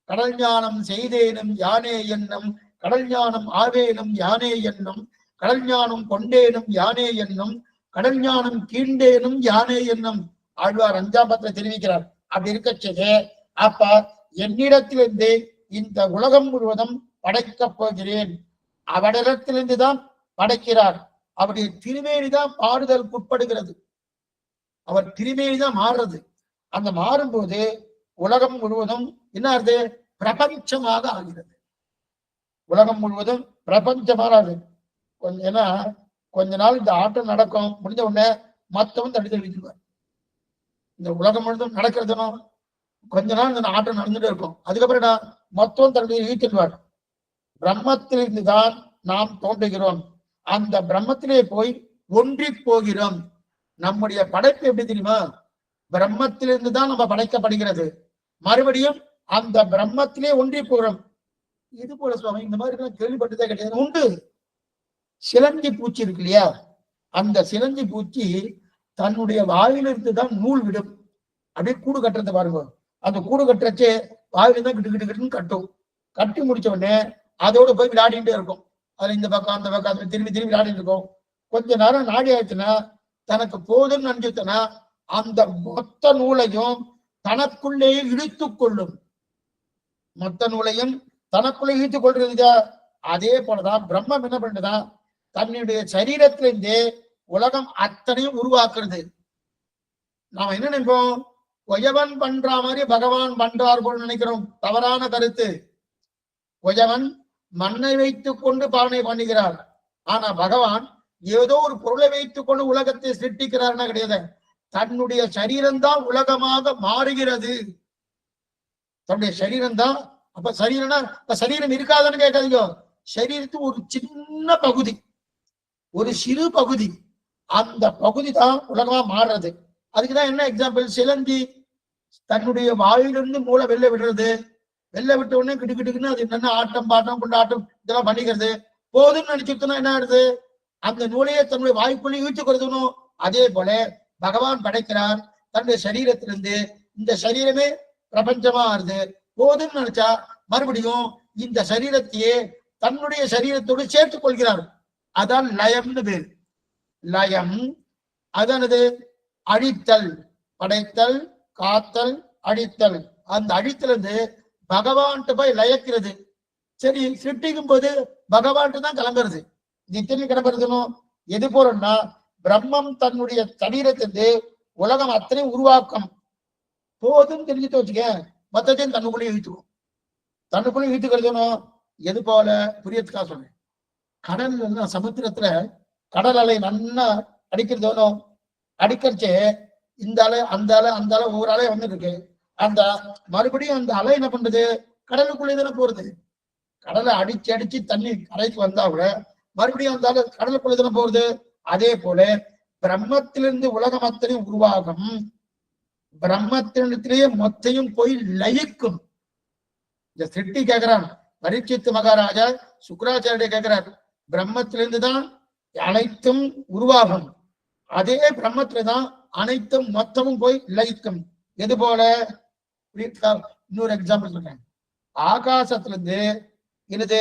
S1: கடல் ஞானம் செய்தேனும் யானே என்னும், கடல் ஞானம் ஆவேனும் யானே என்னும், கடல் ஞானம் கொண்டேனும் யானே என்னும், கடல் ஞானம் கீண்டேனும் யானே என்னும். ஆழ்வார் 5ஆம் பத்தில தெரிவிக்கிறார். அப்படி இருக்கச்சது அப்ப என்னிடத்திலிருந்து இந்த உலகம் முழுவதும் படைக்கப் போகிறேன். அவரிடத்திலிருந்து தான் படைக்கிறார். அவருடைய திருமேனிதான் பாடுதலுக்கு உட்படுகிறது. அவர் திருமேனிதான் மாறுறது. அந்த மாறும்போது உலகம் முழுவதும் என்ன ஆகுது? பிரபஞ்சமாக ஆகிறது. உலகம் முழுவதும் பிரபஞ்சமாக ஆகுது. ஏன்னா கொஞ்ச நாள் இந்த ஆட்டம் நடக்கும், முடிஞ்ச உடனே மொத்தமும் தடுத்து வைத்துருவார். இந்த உலகம் முழுவதும் நடக்கிறதுனோ கொஞ்ச நாள் இந்த ஆட்டம் நடந்துட்டு இருக்கும். அதுக்கப்புறம் நான் மொத்தம் தடுத்து ஈர்த்திடுவார். பிரம்மத்திலிருந்து தான் நாம் தோன்றுகிறோம். அந்த பிரம்மத்திலே போய் ஒன்றி போகிறோம். நம்முடைய படைப்பு எப்படி தெரியுமா? பிரம்மத்திலிருந்து தான் நம்ம படைக்கப்படுகிறது. மறுபடியும் அந்த பிரம்மத்திலே ஒன்றி போகிறோம். இது போல சுவாமி இந்த மாதிரி கேள்விப்பட்டதே கிடையாது. உண்டு. சிலந்தி பூச்சி இருக்கு இல்லையா? அந்த சிலந்தி பூச்சி தன்னுடைய வாயிலிருந்து தான் நூல் விடும். அப்படியே கூடு கட்டுறது பாருங்க. அந்த கூடு கட்டுறச்சே வாயிலிருந்து தான் கிட்டு கிட்டு கிட்டுன்னு கட்டும். கட்டி முடிச்ச உடனே அதோட போய் விளையாடிட்டே இருக்கும். அதுல இந்த பக்கம் அந்த பக்கம் அதுல திரும்பி திரும்பி விளையாடிட்டு இருக்கும். கொஞ்ச நேரம் நாடி ஆயிடுச்சுன்னா தனக்கு போதும்னு நினைச்சுனா அந்த மொத்த நூலையும் தனக்குள்ளேயே இழுத்துக் கொள்ளும். மொத்த நூலையும் தனக்குள்ளே இழுத்துக் கொள்றது. அதே போலதான் பிரம்மம் என்ன பண்ணுதான்? தன்னுடைய சரீரத்திலிருந்தே உலகம் அத்தனையும் உருவாக்குறது. நாம என்ன நினைப்போம்? கொயவன் பண்ற மாதிரி பகவான் பண்றார் போல் நினைக்கிறோம். தவறான கருத்து. கொயவன் மண்ணை வைத்துக் கொண்டு பாவனை பண்ணுகிறார். ஆனா பகவான் ஏதோ ஒரு பொருளை வைத்துக் கொண்டு உலகத்தை சிருஷ்டிக்கிறார்னா கிடையாது. தன்னுடைய சரீரம்தான் உலகமாக மாறுகிறது. தன்னுடைய சரீரம் தான். அப்ப சரீரம்னா இப்ப சரீரம் இருக்காதுன்னு கேட்காதீங்க. சரீரத்துக்கு ஒரு சின்ன பகுதி, ஒரு சிறு பகுதி, அந்த பகுதி தான் உலகமா மாறுறது. அதுக்குதான் என்ன எக்ஸாம்பிள்? சிலந்தி தன்னுடைய வாயிலிருந்து மூளை வெளில விடுறது. வெளில விட்ட உடனே கிட்டு கிட்டுக்குன்னு அது என்னென்ன ஆட்டம் பாட்டம் கொண்டாட்டம் இதெல்லாம் பண்ணிக்கிறது. போதும்னு நினைச்சுட்டுனா என்ன ஆகுது? அந்த நூலையை தன்னுடைய வாய்ப்புள்ளி ஈழ்த்துக்கிறதுனும். அதே போல பகவான் படைக்கிறார் தன்னுடைய சரீரத்திலிருந்து. இந்த சரீரமே பிரபஞ்சமா ஆறுது. போதும்னு நினைச்சா மறுபடியும் இந்த சரீரத்தையே தன்னுடைய சரீரத்தோடு சேர்த்துக் கொள்கிறார். அதான் லயம்னு பேர். லயம் அதானது அழித்தல், படைத்தல், காத்தல், அழித்தல். அந்த அழித்தலிருந்து பகவான்கிட்ட போய் லயக்கிறது. சரி, சிருஷ்டிக்கும் போது பகவான்ட்டு தான் கிளம்புறது. நித்தியம் கிளம்புறதுனும் எது போறோம்னா பிரம்மம் தன்னுடைய சரீரத்திலிருந்து உலகம் அத்தனை உருவாக்கம். போதும் தெரிஞ்சுட்டு வச்சுக்க, மொத்தத்தையும் தன்னுக்குள்ளே இழுத்துக்கும். தன்னுக்குள்ளே இழுத்துக்கிறதுனும் எது போல புரியத்துக்காக சொல்றேன். கடல்ல சமுத்திரத்துல கடல் அலை நன்னா அடிக்கிறதோனும் அடிக்கிறச்சே இந்த அலை அந்த அலை அந்த அலை ஒவ்வொரு அலை வந்துட்டு இருக்கு. அந்த மறுபடியும் அந்த அலை என்ன பண்றது? கடலுக்குள்ளே தானே போறது. கடலை அடிச்சு அடிச்சு தண்ணி கரைக்கு வந்தா கூட மறுபடியும் அந்த அலை கடலுக்குள்ளே தானே போறது. அதே போல பிரம்மத்திலிருந்து உலகம் அத்தனையும் உருவாகும். பிரம்மத்தினிடத்திலேயே மொத்தையும் போய் லயிக்கும். இந்த சிருஷ்டி கேட்கிறான் பரீட்சித் மகாராஜா சுக்கராச்சாரிய கேட்கிறார். பிரம்மத்திலிருந்து தான் அனைத்தும் உருவாகும். அதே பிரம்மத்தில்தான் அனைத்தும் மொத்தமும் போய் லயிக்கும். எது போல? இன்னொரு எக்ஸாம்பிள் சொல்றேன். ஆகாசத்திலிருந்து இது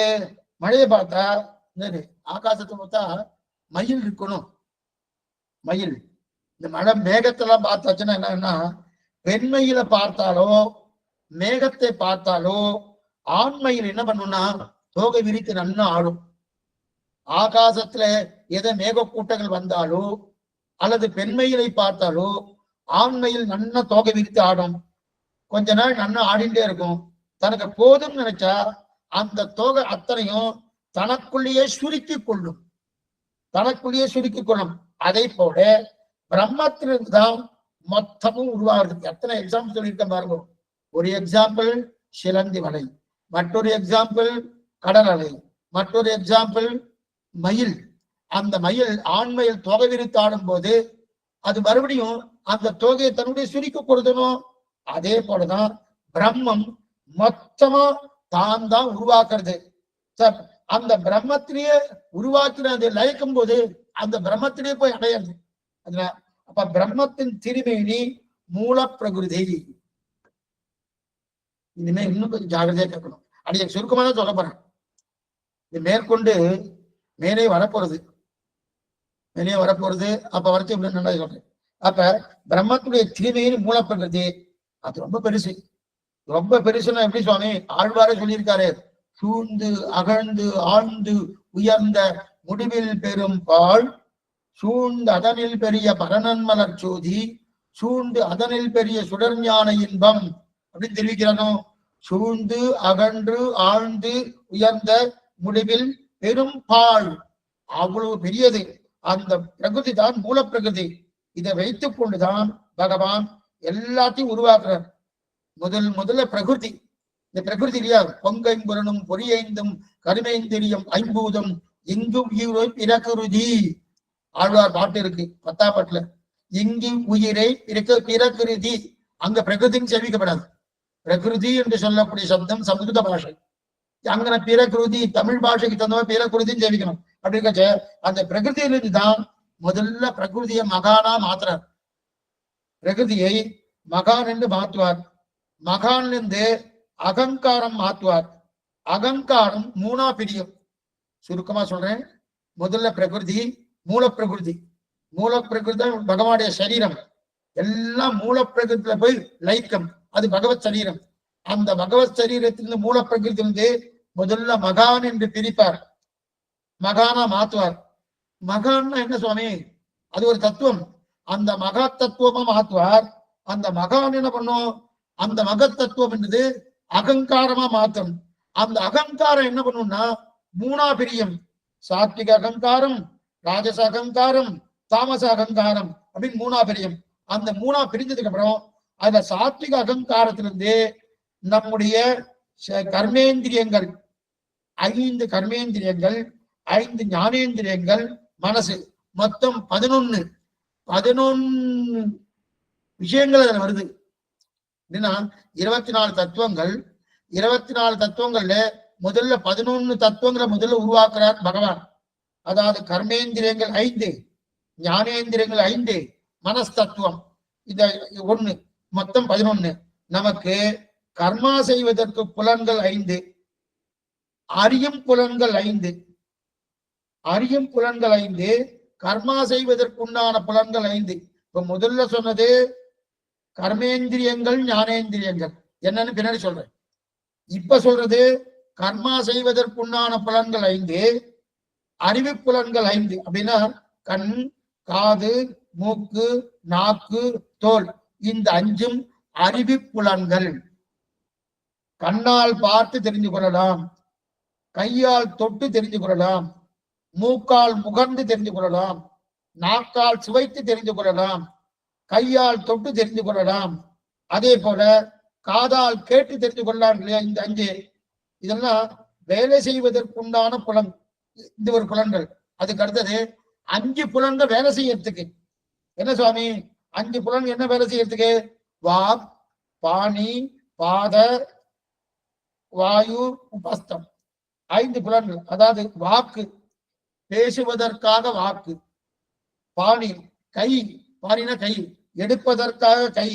S1: மழையை பார்த்தா ஆகாசத்தை பார்த்தா மயில் இருக்கணும். மயில் இந்த மழை மேகத்தெல்லாம் பார்த்தாச்சுன்னா என்னன்னா, வெண்மையில பார்த்தாலோ மேகத்தை பார்த்தாலோ ஆண்மையில் என்ன பண்ணும்னா தோகை விரித்து நன்னா ஆடும். ஆகாசத்துல எதை மேக கூட்டங்கள் வந்தாலோ அல்லது பெண்மையிலை பார்த்தாலோ ஆண்மையில் நன்னா தோகை விரித்து ஆடும். கொஞ்ச நாள் நன்னா ஆடிண்டே இருக்கும். தனக்கு போதும் நினைச்சா அந்த தோகை அத்தனையும் தனக்குள்ளேயே சுருக்கி கொள்ளும். தனக்குள்ளேயே சுருக்கி கொள்ளும். அதை போல பிரம்மத்திலிருந்து தான் மொத்தமும் உருவாகிறது. எத்தனை எக்ஸாம்பிள் சொல்லியிருக்க பாருங்க. ஒரு எக்ஸாம்பிள் சிலந்தி வலை, மற்றொரு எக்ஸாம்பிள் கடல் அலை, மற்றொரு எக்ஸாம்பிள் மயில். அந்த மயில் ஆண்மையில் தொகை விரித்து ஆடும் போது அது மறுபடியும் அந்த தொகையை தன்னுடைய சுருக்க கொடுத்தனும். அதே போலதான் பிரம்மம் மொத்தமா தான் தான் உருவாக்குறது. அந்த பிரம்மத்திலேயே உருவாக்கின அதை லயிக்கும் போது அந்த பிரம்மத்திலே போய் அடையாது. அதனால அப்ப பிரம்மத்தின் திருமேனி மூல பிரகிருதி. இனிமே இன்னும் கொஞ்சம் ஜாகிரதையா கேட்கணும். அடைய சுருக்கமா தான் சொல்ல போறேன். இது மேற்கொண்டு மேலே வரப்போறது, மேலே வரப்போறது. அப்ப வரைக்கும் இப்படி நல்லா சொல்றேன். அப்ப பிரம்மத்துடைய திருமேனி மூல பிரகிருதி அது ரொம்ப பெருசு. ரொம்ப பெருசுன்னா எப்படி சுவாமி? ஆழ்வாரே சொல்லியிருக்காரு, சூழ்ந்து அகழ்ந்து ஆழ்ந்து உயர்ந்த முடிவில் பெரும் பால், சூழ்ந்து அதனில் பெரிய பரநன்மலர் சோதி, சூழ்ந்து அதனில் பெரிய சுடர்ஞான இன்பம் அப்படின்னு தெரிவிக்கிறானோ. சூழ்ந்து அகன்று ஆழ்ந்து உயர்ந்த முடிவில் பெரும் பால், அவ்வளவு பெரியது அந்த பிரகிருதி தான் மூல பிரகிருதி. இதை வைத்துக் கொண்டுதான் பகவான் எல்லாத்தையும் உருவாக்குறார். முதல்ல பிரகிருதி. இந்த பிரகிருதி இல்லையா, பொங்கைம்புரனும் பொறியைந்தும் கருமைந்தெரியும் ஐம்பூதம் எங்கும் உயிரை பிறகுருதி. ஆழ்வார் பாட்டு இருக்கு 10ஆம் பாட்டுல, இங்கு உயிரை பிறகுருதி. அங்க பிரகிருதின்னு சேவிக்கப்படாது. பிரகிருதி என்று சொல்லக்கூடிய சப்தம் சம்ஸ்கிருத பாஷை. அங்கன பிறகுருதி தமிழ் பாஷைக்கு தந்தவா பிறகுருதின்னு சேவிக்கணும். அப்படி அந்த பிரகிருதியிலிருந்து தான் முதல்ல பிரகிருதியை மகானா மாத்துறார். பிரகிருதியை மகான் என்று மாற்றுவார். மகான்ல இருந்து அகங்காரம் மாற்றுவார். அகங்காரம் மூணா பிரியும். சுருக்கமா சொல்றேன். முதல்ல பிரகிருதி, மூல பிரகிருதி. மூல பிரகிருதி பகவானுடைய சரீரம். எல்லாம் மூல பிரகிருதியில போய் லைக்கம், அது பகவத் சரீரம். அந்த பகவத் சரீரத்திலிருந்து மூல பிரகிருதியிலிருந்து முதல்ல மகான் என்று பிரிப்பார். மகானா மாத்துவார். மகான்னா என்ன சுவாமி? அது ஒரு தத்துவம். அந்த மகா தத்துவமா மாத்துவார். அந்த மகான் என்ன பண்ணும்? அந்த மகத் தத்துவம் என்றது அகங்காரமா மாற்றும். அந்த அகங்காரம் என்ன பண்ணும்னா மூணா பிரியம். சாத்விக அகங்காரம், ராஜச அகங்காரம், தாமச அகங்காரம் அப்படின்னு மூணா பிரியம். அந்த மூணா பிரிஞ்சதுக்கு அப்புறம் அந்த சாத்விக அகங்காரத்திலிருந்து நம்முடைய கர்மேந்திரியங்கள், 5 கர்மேந்திரியங்கள், 5 ஞானேந்திரியங்கள், மனசு, மொத்தம் 11 விஷயங்கள் அதுல வருது. என்னன்னா 24 தத்துவங்கள். 24 தத்துவங்கள்ல முதல்ல 11 தத்துவங்களை முதல்ல உருவாக்குறார் பகவான். அதாவது கர்மேந்திரியங்கள் 5, ஞானேந்திரியங்கள் 5, மனஸ்தத்துவம் இந்த 1, மொத்தம் 11. நமக்கு கர்மா செய்வதற்கு புலன்கள் 5, அறியும் புலன்கள் 5, அறியும் புலன்கள் 5, கர்மா செய்வதற்குண்டான புலன்கள் 5. இப்ப முதல்ல சொன்னது கர்மேந்திரியங்கள், ஞானேந்திரியங்கள் என்னன்னு பின்னாடி சொல்றேன். இப்ப சொல்றது கர்மா செய்வதற்குண்டான புலன்கள் 5, அறிவு புலன்கள் 5. அப்படின்னா கண், காது, மூக்கு, நாக்கு, தோல், இந்த 5ம் அறிவு புலன்கள். கண்ணால் பார்த்து தெரிந்து கொள்ளலாம், கையால் தொட்டு தெரிந்து கொள்ளலாம், மூக்கால் முகர்ந்து தெரிந்து கொள்ளலாம், நாக்கால் சுவைத்து தெரிந்து கொள்ளலாம், கையால் தொட்டு தெரிந்து கொள்ளலாம், அதே போல காதால் கேட்டு தெரிந்து கொள்ளலாம் இல்லையா? இந்த 5 இதெல்லாம் வேலை செய்வதற்குண்டான புலன். இந்த ஒரு புலன்கள். அதுக்கு அடுத்தது 5 புலன்கள் வேலை செய்யறதுக்கு. என்ன சுவாமி 5 புலன் என்ன வேலை செய்யறதுக்கு? வாக், பாணி, பாத, வாயு, உபஸ்தம், 5 புலன்கள். அதாவது வாக்கு, பேசுவதற்காக வாக்கு. பாணி, கை, பாணினா கை, எடுப்பதற்காக கை.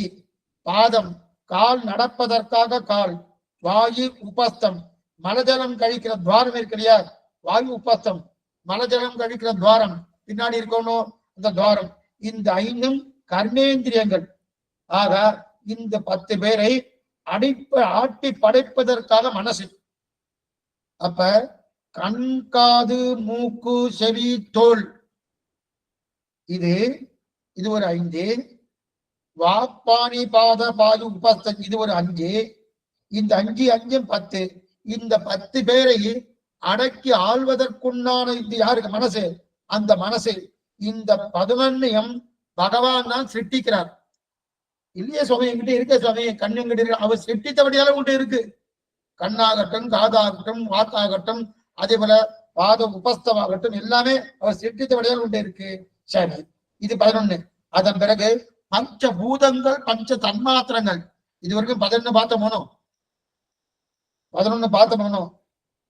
S1: பாதம், கால், நடப்பதற்காக கால். வாயு, உபஸ்தம், மலஜலம் கழிக்கிற துவாரம் இருக்கு இல்லையா? வாயு உபஸ்தம், மலஜலம் கழிக்கிற துவாரம், பின்னாடி இருக்கணும் அந்த துவாரம். இந்த 5ம் கர்மேந்திரியங்கள். ஆக இந்த 10 பேரை ஆட்டி படைப்பதற்காக மனசு. அப்ப கண், காது, மூக்கு, செவி, தோல், இது ஒரு 5. வாப்பாணி, பாத, பாது, உபஸ்தம், இது ஒரு 5. இந்த 5 10. இந்த 10 பேரை அடக்கி ஆள்வதற்குண்டான இது யாருக்கு? மனசு. அந்த மனசு இந்த 11 பகவான் தான் சிருஷ்டிக்கிறார். இல்லையே சுவாமி என்கிட்ட இருக்க சுவாமி, கண் எங்கிட்ட இருக்கு. அவர் சிருஷ்டித்தபடியால உங்கள்கிட்ட இருக்கு. கண்ணாகட்டும், காதாகட்டும், வாத்தாகட்டும், அதே போல பாத உபஸ்தமாகட்டும், எல்லாமே அவர் சிருஷ்டித்தபடியால் உங்கள்கிட்ட இருக்கு. சரி, இது 11. அதன் பிறகு பஞ்ச பூதங்கள், பஞ்ச தன்மாத்திரங்கள். இது வரைக்கும் 11 பார்த்த போனோம். 11 பார்த்த போனோம்.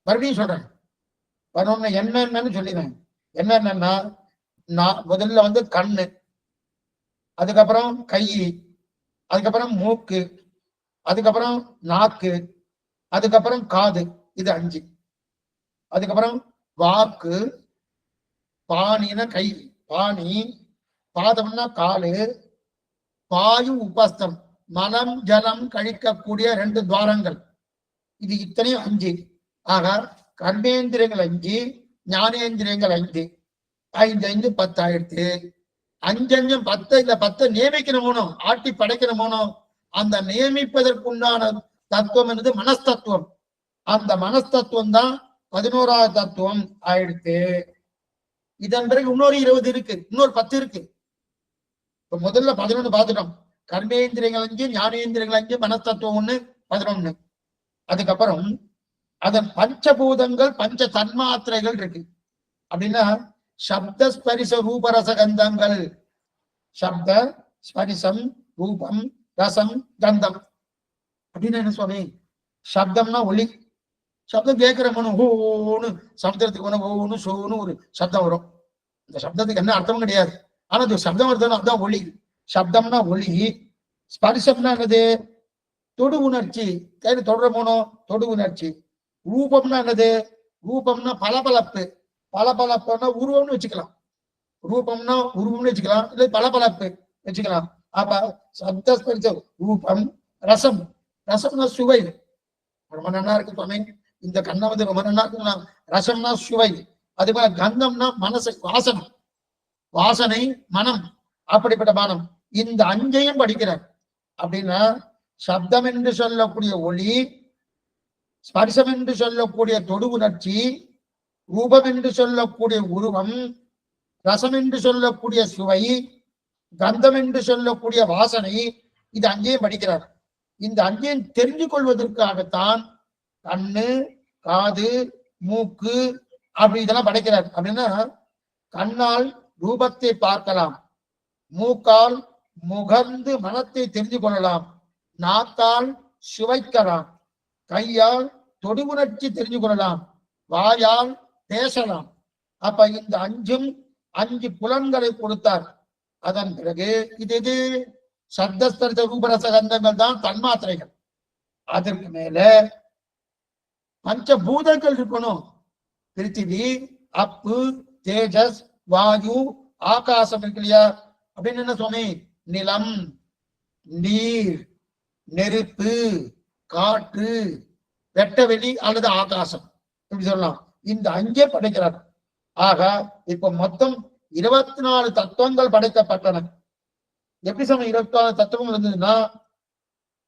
S1: மறுபடியும் சொல்றேன் 11 என்னன்னு சொல்லிடுறேன். என்னன்னா முதல்ல வந்து கண்ணு, அதுக்கப்புறம் கை, அதுக்கப்புறம் மூக்கு, அதுக்கப்புறம் நாக்கு, அதுக்கப்புறம் காது, இது 5. அதுக்கப்புறம் வாக்கு, பாணின கை, பாணி, பாதம்னா காலு, வாயு உபஸ்தம், மலம் ஜலம் கழிக்கக்கூடிய 2 துவாரங்கள், இது இத்தனையும் 5. ஆக கர்மேந்திரியங்கள் 5, ஞானேந்திரியங்கள் 5, 5 5 10 ஆயிடுத்து. 5 5 10, இந்த 10 நியமிக்கணுமோ, ஆட்டி படைக்கணுமோ, அந்த நியமிப்பதற்குண்டான தத்துவம் என்பது மனஸ்தத்துவம். அந்த மனஸ்தத்துவம் தான் 11வது தத்துவம் ஆயிடுத்து. இதன் பிறகு இன்னொரு 20 இருக்கு, இன்னொரு 10 இருக்கு. இப்ப முதல்ல 11 பார்த்துட்டோம். கர்மேந்திரியங்கள் 5, ஞானேந்திரியங்கள் 5, மனஸ்தத்துவம் 1, 11. அதுக்கப்புறம் அதன் பஞ்சபூதங்கள், பஞ்ச தன்மாத்திரைகள் இருக்கு. அப்படின்னா சப்த ஸ்பரிச ரூபரச கந்தங்கள், சப்த ஸ்பரிசம் ரூபம் ரசம் கந்தம் அப்படின்னு என்ன சுவாமி? சப்தம்னா ஒளி, சப்தம் கேட்கிற மனு ஓன்னு சப்தத்துக்கு வேணும், ஓன்னு சோன்னு ஒரு சப்தம் வரும். இந்த சப்தத்துக்கு என்ன அர்த்தமும் கிடையாது, ஆனா அது சப்தம் வருதுன்னா அதுதான் ஒளி. சப்தம்னா ஒளி. ஸ்பரிசம்னா என்னது? தொடு உணர்ச்சி, கையில தொடர போனோம், தொடு உணர்ச்சி. ரூபம்னா என்னது? ரூபம்னா பளபளப்பு, பளபளப்புன்னா உருவம்னு வச்சுக்கலாம். ரூபம்னா உருவம்னு வச்சுக்கலாம், இல்லை பளபளப்பு வச்சுக்கலாம். அப்ப சப்த ஸ்பரிச ரூபம். ரசம், ரசம்னா சுவை, ரொம்ப நல்லா இருக்கு சுவாமி, இந்த கண்ணை வந்து ரொம்ப நல்லா இருக்குங்களா. ரசம்னா சுவை. அதே போல கந்தம்னா மனசு, வாசனை, வாசனை மனம், அப்படிப்பட்ட மனம். இந்த 5ஐயும் படிக்கிறார். அப்படின்னா சப்தம் என்று சொல்லக்கூடிய ஒளி, ஸ்பர்சம் என்று சொல்லக்கூடிய தொடு உணர்ச்சி, ரூபம் என்று சொல்லக்கூடிய உருவம், ரசம் என்று சொல்லக்கூடிய சுவை, கந்தம் என்று சொல்லக்கூடிய வாசனை, இது 5ஐயும் படிக்கிறார். இந்த 5ஐயும் தெரிந்து கொள்வதற்காகத்தான் கண்ணு, காது, மூக்கு அப்படி இதெல்லாம் படைக்கிறார். அப்படின்னா கண்ணால் ரூபத்தை பார்க்கலாம், மூக்கால் முகர்ந்து மனத்தை தெரிந்து கொள்ளலாம், நாக்கால் சுவைக்கலாம், கையால் தொடு உணர்ச்சி தெரிந்து கொள்ளலாம், வாயால் பேசலாம். அப்ப இந்த 5ம் 5 புலன்களை கொடுத்தார். அதன் பிறகு இது சப்தஸ்பரிச ரூபரச கந்தங்கள் தான் தன்மாத்திரைகள். அதற்கு மேல பஞ்சபூதங்கள் இருக்கணும். பிருத்திவி, அப்பு, தேஜஸ், வாயு, ஆகாசம் இருக்கு இல்லையா? அப்படின்னு என்ன சுவாமி? நிலம், நீர், நெருப்பு, காற்று, வெட்டவெளி அல்லது ஆகாசம் இப்படி சொல்லலாம். இந்த 5 படைக்கிறார். ஆக இப்ப மொத்தம் 24 தத்துவங்கள் படைக்கப்பட்டன. எப்படி சொன்ன 24 தத்துவங்கள் இருந்ததுன்னா,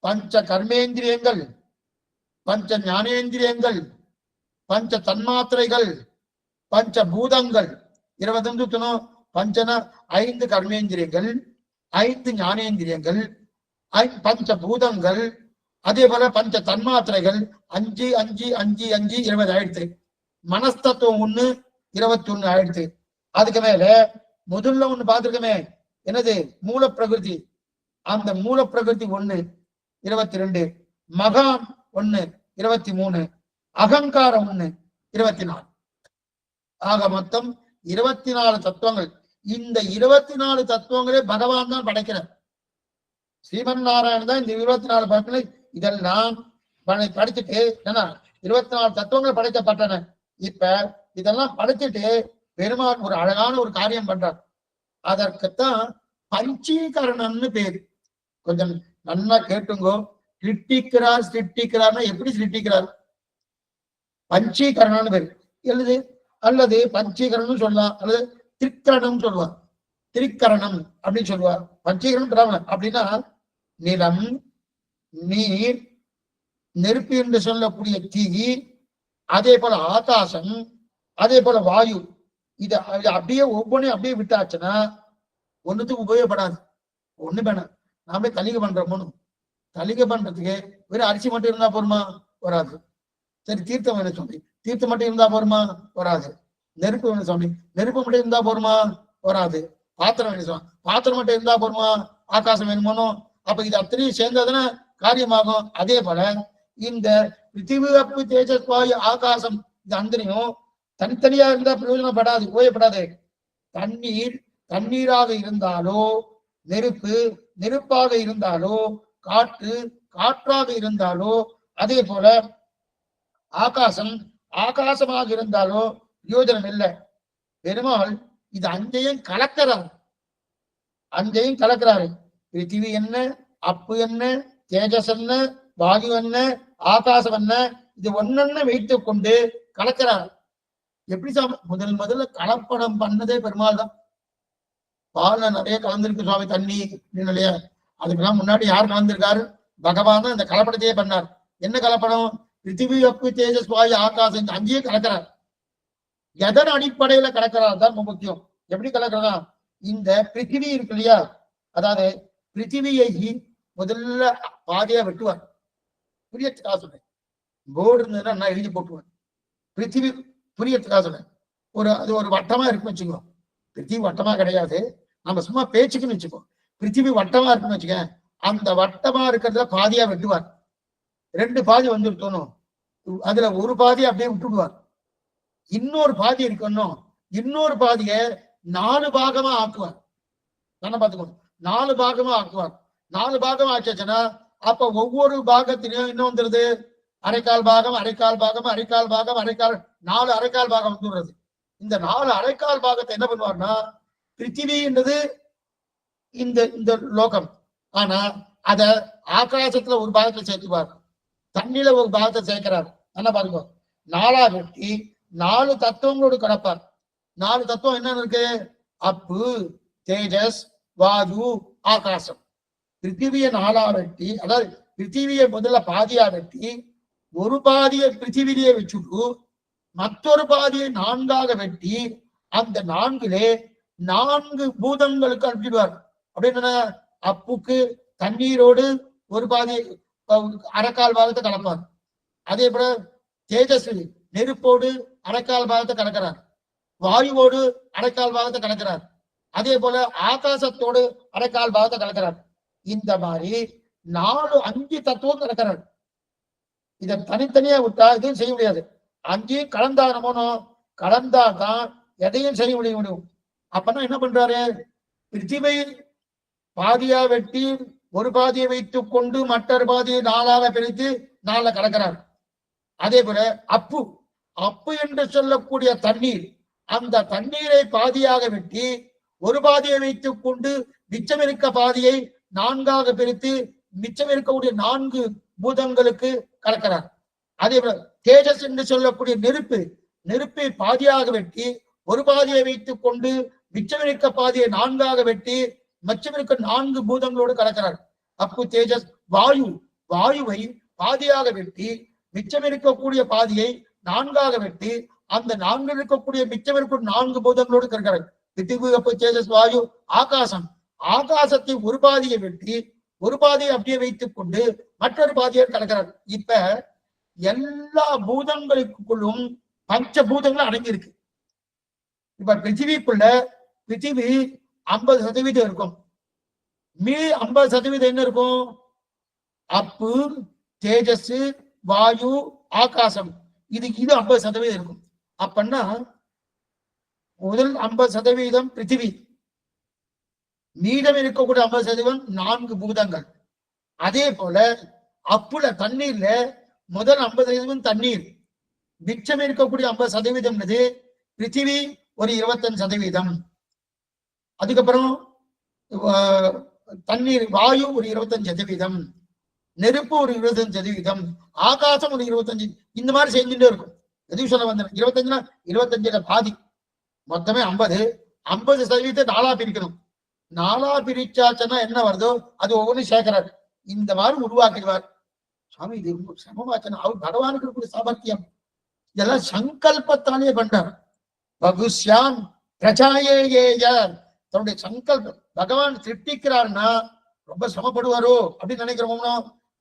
S1: பஞ்ச கர்மேந்திரியங்கள், பஞ்ச ஞானேந்திரியங்கள், பஞ்ச தன்மாத்திரைகள், பஞ்ச பூதங்கள் 25 பஞ்சன 5 கர்மேந்திரியங்கள், 5 ஞானேந்திரியங்கள், பஞ்ச பூதங்கள், அதே போல பஞ்ச தன்மாத்திரைகள் 5 5 5 5 20 ஆயிடுச்சு. மனஸ்தத்துவம் 1 21 ஆயிடுச்சு. அதுக்கு மேல முதல்ல ஒண்ணு பார்த்திருக்கமே, என்னது? மூல பிரகிருதி. அந்த மூல பிரகிருதி 1 22, மகான் 1 23, அகங்காரம் 1 24. ஆக மொத்தம் 24 தத்துவங்கள். இந்த 24 தத்துவங்களே பகவான் தான் படைக்கிறார். ஸ்ரீமன் நாராயணன் தான் இந்த 24 படைப்புகளை இதெல்லாம் படிச்சுட்டு, ஏன்னா 24 தத்துவங்கள் படைக்கப்பட்டன. இப்ப இதெல்லாம் படிச்சுட்டு பெருமான் ஒரு அழகான ஒரு காரியம் பண்றார். அதற்குத்தான் பஞ்சீகரணம்னு பேரு. கொஞ்சம் நல்லா கேட்டுங்கோ. சிருஷ்டிக்கிறார், சிருஷ்டிக்கிறார்னா எப்படி சிருஷ்டிக்கிறார்? பஞ்சீகரணம்னு பேரு எழுது. அல்லது பஞ்சீகரணம் சொல்லலாம், அல்லது திரிக்கரணம் சொல்லுவார். திரிக்கரணம் அப்படின்னு சொல்லுவார். பஞ்சீகரணம் பிராமணன் அப்படின்னா நிலம், நீர், நெருப்பு என்று சொல்லக்கூடிய தீ, அதே போல ஆகாசம், அதே போல வாயு. இது அப்படியே ஒவ்வொன்றையும் அப்படியே விட்டாச்சுன்னா ஒண்ணுத்துக்கு உபயோகப்படாது. ஒண்ணு வேணாம். நாம தலிகை பண்றோம். தலிகை பண்றதுக்கு வெறும் அரிசி மட்டும் இருந்தா போருமா? வராது. சரி, தீர்த்தம் வேணும் சொல்லி தீர்த்தம் மட்டும் இருந்தா போருமா? வராது. நெருப்பு வேணும் சொல்லி நெருப்பு மட்டும் இருந்தா போருமா? வராது. பாத்திரம் வேணும் சொல்லி பாத்திரம் மட்டும் இருந்தா போருமா? ஆகாசம் வேணுமோ? அப்ப இது அத்தனையும் சேர்ந்ததுன்னா காரியமாகும். அதே போல இந்த பிருத்திவி, அப்பு, தேஜஸ், வாயு, ஆகாசம், இது அந்தனையும் தனித்தனியா இருந்தா பிரயோஜனப்படாது, உபயோகப்படாது. தண்ணீர் தண்ணீராக இருந்தாலோ, நெருப்பு நெருப்பாக இருந்தாலோ, காற்று காற்றாக இருந்தாலோ, அதே போல ஆகாசம் ஆகாசமாக இருந்தாலோ பிரயோஜனம் இல்லை. பெருமாள் இது அஞ்சையும் கலக்கிறார். அஞ்சையும் கலக்கிறாரு. பிருத்திவி என்ன, அப்பு என்ன, தேஜஸ் என்ன, வாயு என்ன, ஆகாசம் என்ன, இது ஒன்னொன்னு வைத்துக் கொண்டு கலக்கிறார். எப்படி முதல்ல கலப்படம் பண்ணதே பெருமாள் தான். பால்ல நிறைய கலந்திருக்கு சுவாமி தண்ணி இல்லையா? அதுக்கெல்லாம் முன்னாடி யார் கலந்திருக்காரு? பகவான் தான் இந்த கலப்படத்தையே பண்ணார். என்ன கலப்படம்? பிருத்திவி, அப்பு, தேஜஸ், வாயு, ஆகாசம் அங்கேயே கலக்கிறார். எதன் அடிப்படையில கலக்கிறார் தான் முக்கியம். எப்படி கலக்கிறதா? இந்த பிருத்திவி இருக்கு இல்லையா, அதாவது பிருத்திவியை முதல்ல பாதியா வெட்டுவார். புரியத்துக்காக சொன்னேன். போர்டு இருந்ததுன்னா நான் எழுதி போட்டுவேன். பிருத்திவி புரியத்துக்காக சொன்னேன். அது ஒரு வட்டமா இருக்குன்னு வச்சுக்கோ. பிருத்திவி வட்டமா கிடையாது, நம்ம சும்மா பேச்சுக்குன்னு வச்சுக்கோ. பிருத்திவி வட்டமா இருக்குன்னு வச்சுக்க, அந்த வட்டமா இருக்கிறதுல பாதியா வெட்டுவார். 2 பாதி வந்துருக்கணும், அதுல ஒரு பாதியை அப்படியே விட்டுடுவார். இன்னொரு பாதி இருக்கணும், இன்னொரு பாதிய 4 பாகமா ஆக்குவார். தானே பார்த்துக்கணும். 4 பாகமா ஆக்குவார். 4 பாகமா ஆச்சுன்னா அப்ப ஒவ்வொரு பாகத்திலையும் இன்னும் வந்துருது அரைக்கால் பாகம், அரைக்கால் பாகம், அரைக்கால் பாகம், அரைக்கால் 4 அரைக்கால் பாகம் வந்துடுறது. இந்த 4 அரைக்கால் பாகத்தை என்ன பண்ணுவார்னா, பிருத்திவின்றது இந்த இந்த லோகம், ஆனா அத ஆகாசத்துல ஒரு பாகத்தை சேர்த்துவார், தண்ணியில ஒரு பாகத்தை சேர்க்கிறார். என்ன பாருங்க, 4ஆ வெட்டி 4 தத்துவங்களோடு கலப்பார். 4 தத்துவம் என்னன்னு இருக்கு? அப்பு, தேஜஸ், வாயு, ஆகாசம். பிருத்திவியை 4ஆ வெட்டி, அதாவது பிருத்திவியை முதல்ல பாதியா வெட்டி ஒரு பாதியை பிருத்திவிலேயே வச்சுட்டு மற்றொரு பாதியை 4ஆக வெட்டி அந்த 4லே 4 பூதங்களுக்கு அனுப்பிடுவார். அப்படின்னு அப்புக்கு தண்ணீரோடு ஒரு பாதி அரைக்கால் பாகத்தை கலப்பார். அதே போல தேஜஸ் நெருப்போடு அரைக்கால் பாகத்தை கலக்கிறார், வாயுவோடு அரைக்கால் பாகத்தை கலக்கிறார், அதே போல ஆகாசத்தோடு அரைக்கால் பாகத்தை கலக்கிறார். இந்த மாதிரி 4 5 தத்துவம் கலக்கிறார். இதை தனித்தனியா விட்டா எதையும் செய்ய முடியாது. அங்கேயும் கலந்தானமோனோ, கலந்தாதான் எதையும் செய்ய முடியும். அப்பனா என்ன பண்றாரு? பிருத்திவை பாதியா வெட்டி ஒரு பாதியை வைத்துக் கொண்டு மற்றொரு பாதியை 4ஆக பிரித்து 4 கலக்கிறார். அதே போல அப்பு அப்பு என்று சொல்லக்கூடிய தண்ணீர், அந்த தண்ணீரை பாதியாக வெட்டி ஒரு பாதியை வைத்துக் கொண்டு மிச்சம் இருக்க பாதியை 4ஆக பிரித்து மிச்சம் இருக்கக்கூடிய 4 பூதங்களுக்கு கலக்கிறார். அதே போல தேஜஸ் என்று சொல்லக்கூடிய நெருப்பை பாதியாக வெட்டி ஒரு பாதியை வைத்துக் கொண்டு மிச்சம் இருக்க பாதியை 4ஆக வெட்டி மிச்சம் இருக்க 4 பூதங்களோடு கலக்கிறார். அப்பு, தேஜஸ், வாயுவை பாதியாக வெட்டி மிச்சம் இருக்கக்கூடிய பாதியை 4ஆக வெட்டி அந்த 4 இருக்கக்கூடிய மிச்சம் இருக்கும் 4 பூதங்களோடு கலக்கிறார். பிருத்திவி, அப்பு, தேஜஸ், வாயு, ஆகாசத்தை ஒரு பாதியை வெட்டி ஒரு பாதியை அப்படியே வைத்துக் கொண்டு மற்றொரு பாதியை கலக்கிறார். இப்ப எல்லா பூதங்களுக்குள்ளும் பஞ்ச பூதங்கள் அடங்கி இருக்கு. இப்ப பிருத்திவிக்குள்ள பிருத்திவி 50% இருக்கும், மீ 50% என்ன இருக்கும்? அப்பு, தேஜஸ், வாயு, ஆகாசம், இது 50% இருக்கும். அப்பன்னா முதல் 50% பிருத்திவி, மீதம் இருக்கக்கூடிய 50% 4 பூதங்கள். அதே போல அப்புல தண்ணீர்ல முதல் 50% தண்ணீர், மிச்சம் இருக்கக்கூடிய 50% பிருத்திவி ஒரு 25%, அதுக்கப்புறம் தண்ணீர் வாயு ஒரு 25%, நெருப்பு ஒரு 25%, ஆகாசம் ஒரு 25%. இந்த மாதிரி செஞ்சுட்டே இருக்கும். எதுவும் சொல்ல வந்தேன், 25னா 25 பாதி, மொத்தமே 50% 4ஆ பிரிக்கணும். 4ஆ பிரிச்சாச்சுன்னா என்ன வருதோ அது ஒவ்வொன்றும் சேர்க்கிறார். இந்த மாதிரி உருவாக்கிடுவார். சுவாமி இது சமமாச்சுன்னா அவர் பகவானுக்கு இருக்கக்கூடிய சாமர்த்தியம். இதெல்லாம் சங்கல்பத்தாலே பண்றார். பகுஷ்யாம் பிரஜாயேய, தன்னுடைய சங்கல்பம். பகவான் சிருஷ்டிக்கிறார்னா ரொம்ப சிரமப்படுவாரோ அப்படின்னு நினைக்கிறோம்னா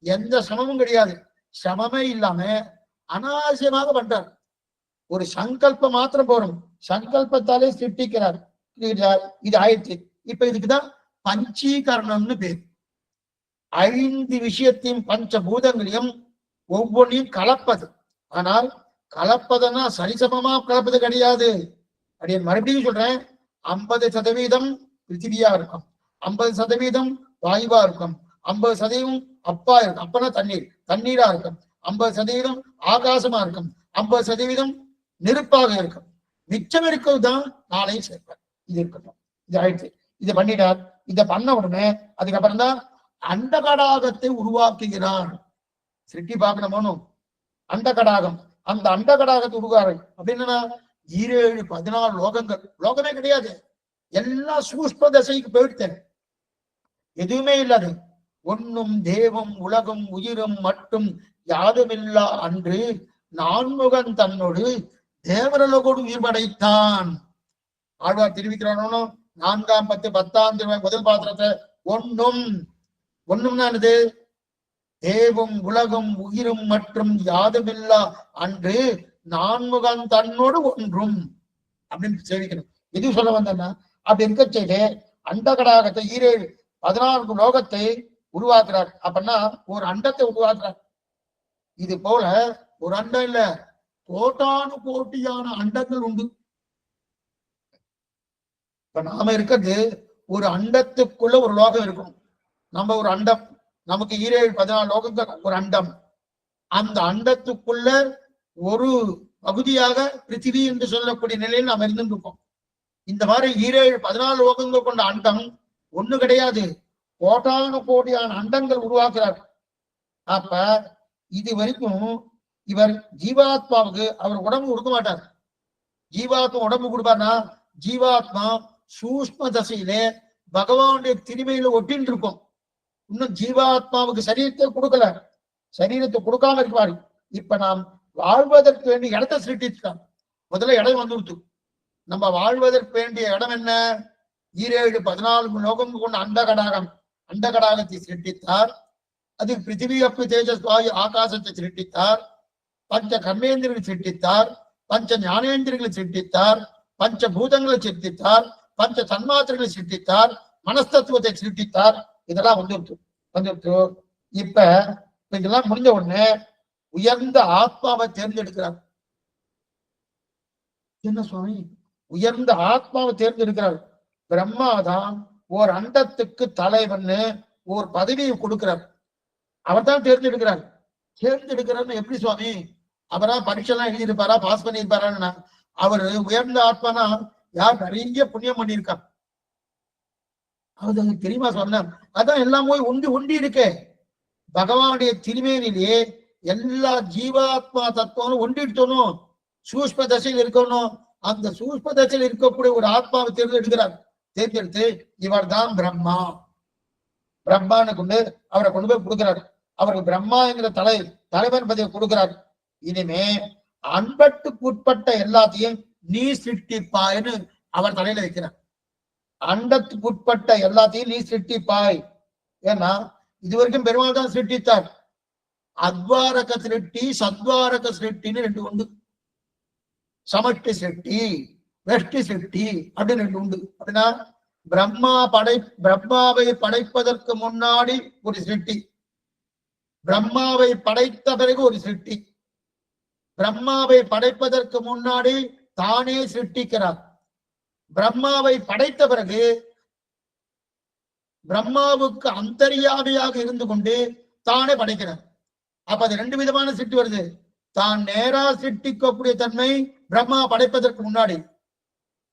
S1: எந்த சிரமமும் கிடையாது. சிரமமே இல்லாம அனாவசியமாக பண்றார். ஒரு சங்கல்பம் மாத்திரம் போறோம், சங்கல்பத்தாலே சிருஷ்டிக்கிறார். இது ஆயிடுச்சு. இப்ப இதுக்குதான் பஞ்சீகரணம்னு பேர். 5 விஷயத்தையும் பஞ்ச பூதங்களையும் ஒவ்வொன்றையும் கலப்பது. ஆனால் கலப்பதுன்னா சரிசமமா கலப்பது கிடையாது. அப்படியே மறுபடியும் சொல்றேன், 50% பிருத்திவியா இருக்கும், 50% வாயுவா இருக்கும், 50% அப்பா இருக்கும், அப்பனா தண்ணீரா இருக்கும், 50% ஆகாசமா இருக்கும், 50% நெருப்பாக இருக்கும். மிச்சம் இருக்கிறது தான் நாளை சேர்ப்பார். இது இருக்கட்டும், இது ஆயிடுச்சு. இதை பண்ணிட்டார். இதை பண்ண உடனே அதுக்கப்புறம் தான் அண்டகடாகத்தை உருவாக்குகிறார். சிருஷ்டி பார்க்கணுமோனு அண்டகடாகம், அந்த அண்டகடாகத்தை உருவாரு அப்படின்னா 17 14 லோகங்கள், லோகமே கிடையாது, எல்லாம் சூஷ்ம தசைக்கு போயிட்டேன், எதுவுமே இல்லாது. ஒன்னும் தேவம் உலகம் உயிரும் மட்டும் யாதுமில்லா அன்று நான்முகன் தன்னோடு தேவரலோகோடு உயிர் படைத்தான். ஆழ்வார் தெரிவிக்கிறானோ 4ஆம் 10 10ஆம் திருவாய் முதல் பாத்திரத்தை ஒன்னும்னா என்னது? தேவம் உலகம் உயிரும் மற்றும் யாதுமில்லா அன்று நான்முகன் தன்னோடு ஒன்றும் அப்படின்னு சேவிக்கணும். எது சொல்ல வந்தேன்னா, அப்படி இருக்க செய்து அண்டகடாகத்தை 14 லோகத்தை உருவாக்குறார். அப்படின்னா ஒரு அண்டத்தை உருவாக்குறார். இது போல ஒரு அண்டம் இல்ல, கோட்டானு கோட்டியான அண்டங்கள் உண்டு. இப்ப நாம இருக்கிறது ஒரு அண்டத்துக்குள்ள ஒரு லோகம் இருக்கும். நம்ம ஒரு அண்டம், நமக்கு 14 லோகங்கள் ஒரு அண்டம். அந்த அண்டத்துக்குள்ள ஒரு பகுதியாக பிருத்திவி என்று சொல்லக்கூடிய நிலையில் நாம் இருந்துருக்கோம். இந்த மாதிரி 14 லோகங்கள் கொண்ட அண்டம் ஒண்ணு கிடையாது, கோட்டானு கோடியான அண்டங்கள் உருவாக்குறார். அப்ப இது வரைக்கும் இவர் ஜீவாத்மாவுக்கு அவர் உடம்பு கொடுக்க மாட்டார். ஜீவாத்மா உடம்பு கொடுப்பார்னா ஜீவாத்மா சூஷ்ம தசையிலே பகவானுடைய திருமையில ஒட்டின்னு இருக்கும். இன்னும் ஜீவாத்மாவுக்கு சரீரத்தை கொடுக்கல, சரீரத்தை கொடுக்காம இருப்பாரு. இப்ப நாம் வாழ்வதற்கு வேண்டிய இடத்தை சிருஷ்டிச்சான். முதல்ல இடம் வந்துடுத்து. நம்ம வாழ்வதற்கு வேண்டிய இடம் என்ன? 14 லோகம் கொண்ட அண்டகடாகத்தை சிருஷ்டித்தார். அது பிருத்திவி அப்பு தேஜஸ் வாயு ஆகாசத்தை சிருஷ்டித்தார். பஞ்ச கர்மேந்திரங்களை சிருஷ்டித்தார், பஞ்ச ஞானேந்திரங்களை சிருஷ்டித்தார், பஞ்ச பூதங்களை சிருஷ்டித்தார், பஞ்ச தன்மாத்திரங்களை சிருஷ்டித்தார், மனஸ்தத்துவத்தை சிருஷ்டித்தார். இதெல்லாம் வந்துடுத்து. இப்ப இதெல்லாம் முடிஞ்ச உடனே உயர்ந்த ஆத்மாவை தேர்ந்தெடுக்கிறார். என்ன சுவாமி? உயர்ந்த ஆத்மாவை தேர்ந்தெடுக்கிறார். பிரம்மாதான் ஓர் அண்டத்துக்கு தலைவன்னு ஒரு பதவியை கொடுக்கிறார். அவர் தான் தேர்ந்தெடுக்கிறார். தேர்ந்தெடுக்கிறார்னு எப்படி சுவாமி? அவரா பரீட்சை எல்லாம் எழுதியிருப்பாரா, பாஸ் பண்ணியிருப்பாரான்னா? அவரு உயர்ந்த ஆத்மானா யார் நிறைய புண்ணியம் பண்ணியிருக்கார், அது தெரியுமா சொன்னார். அதான் எல்லாம் போய் ஒண்டி இருக்கே. பகவானுடைய திருமேனிலேயே எல்லா ஜீவாத்மா தத்துவம் ஒண்டிட்டணும், சூஷ்ம தசையில் இருக்கணும். அந்த சூஷ்ம தசையில் இருக்கக்கூடிய ஒரு ஆத்மாவை தேர்ந்தெடுக்கிறார். தேர்ந்தெடுத்து இவர் தான் பிரம்மா, பிரம்மான்னு கொண்டு அவரை கொண்டு போய் கொடுக்கிறார். அவருக்கு பிரம்மா என்கிற தலைவர் பதவியை கொடுக்கிறார். இனிமே அன்பட்டுக்கு உட்பட்ட எல்லாத்தையும் நீ சிருஷ்டிப்பாய்னு அவர் தலையில வைக்கிறார். அண்டத்துக்கு உட்பட்ட எல்லாத்தையும் நீ சிருஷ்டிப்பாய். ஏன்னா இதுவரைக்கும் பெருமாள் தான் சிருஷ்டித்தார். அத்வாரக சிருஷ்டி, சத்வாரக சிருஷ்டின்னு 2 உண்டு. சமஷ்டி சிருஷ்டி, வெஷ்டி சிருஷ்டி அப்படின்னு 2 உண்டு. அப்படின்னா பிரம்மாவை படைப்பதற்கு முன்னாடி ஒரு சிருஷ்டி, பிரம்மாவை படைத்த பிறகு ஒரு சிருஷ்டி, பிரம்மாவை படைப்பதற்கு முன்னாடி தானே சிருஷ்டிக்கிறார், பிரம்மாவை படைத்த பிறகு பிரம்மாவுக்கு அந்தர்யாமியாக இருந்து கொண்டு தானே படைக்கிறார். அப்ப அது 2 விதமான சிருஷ்டி வருது. தான் நேரா சிருஷ்டிக்கக்கூடிய தன்மை பிரம்மா படைப்பதற்கு முன்னாடி,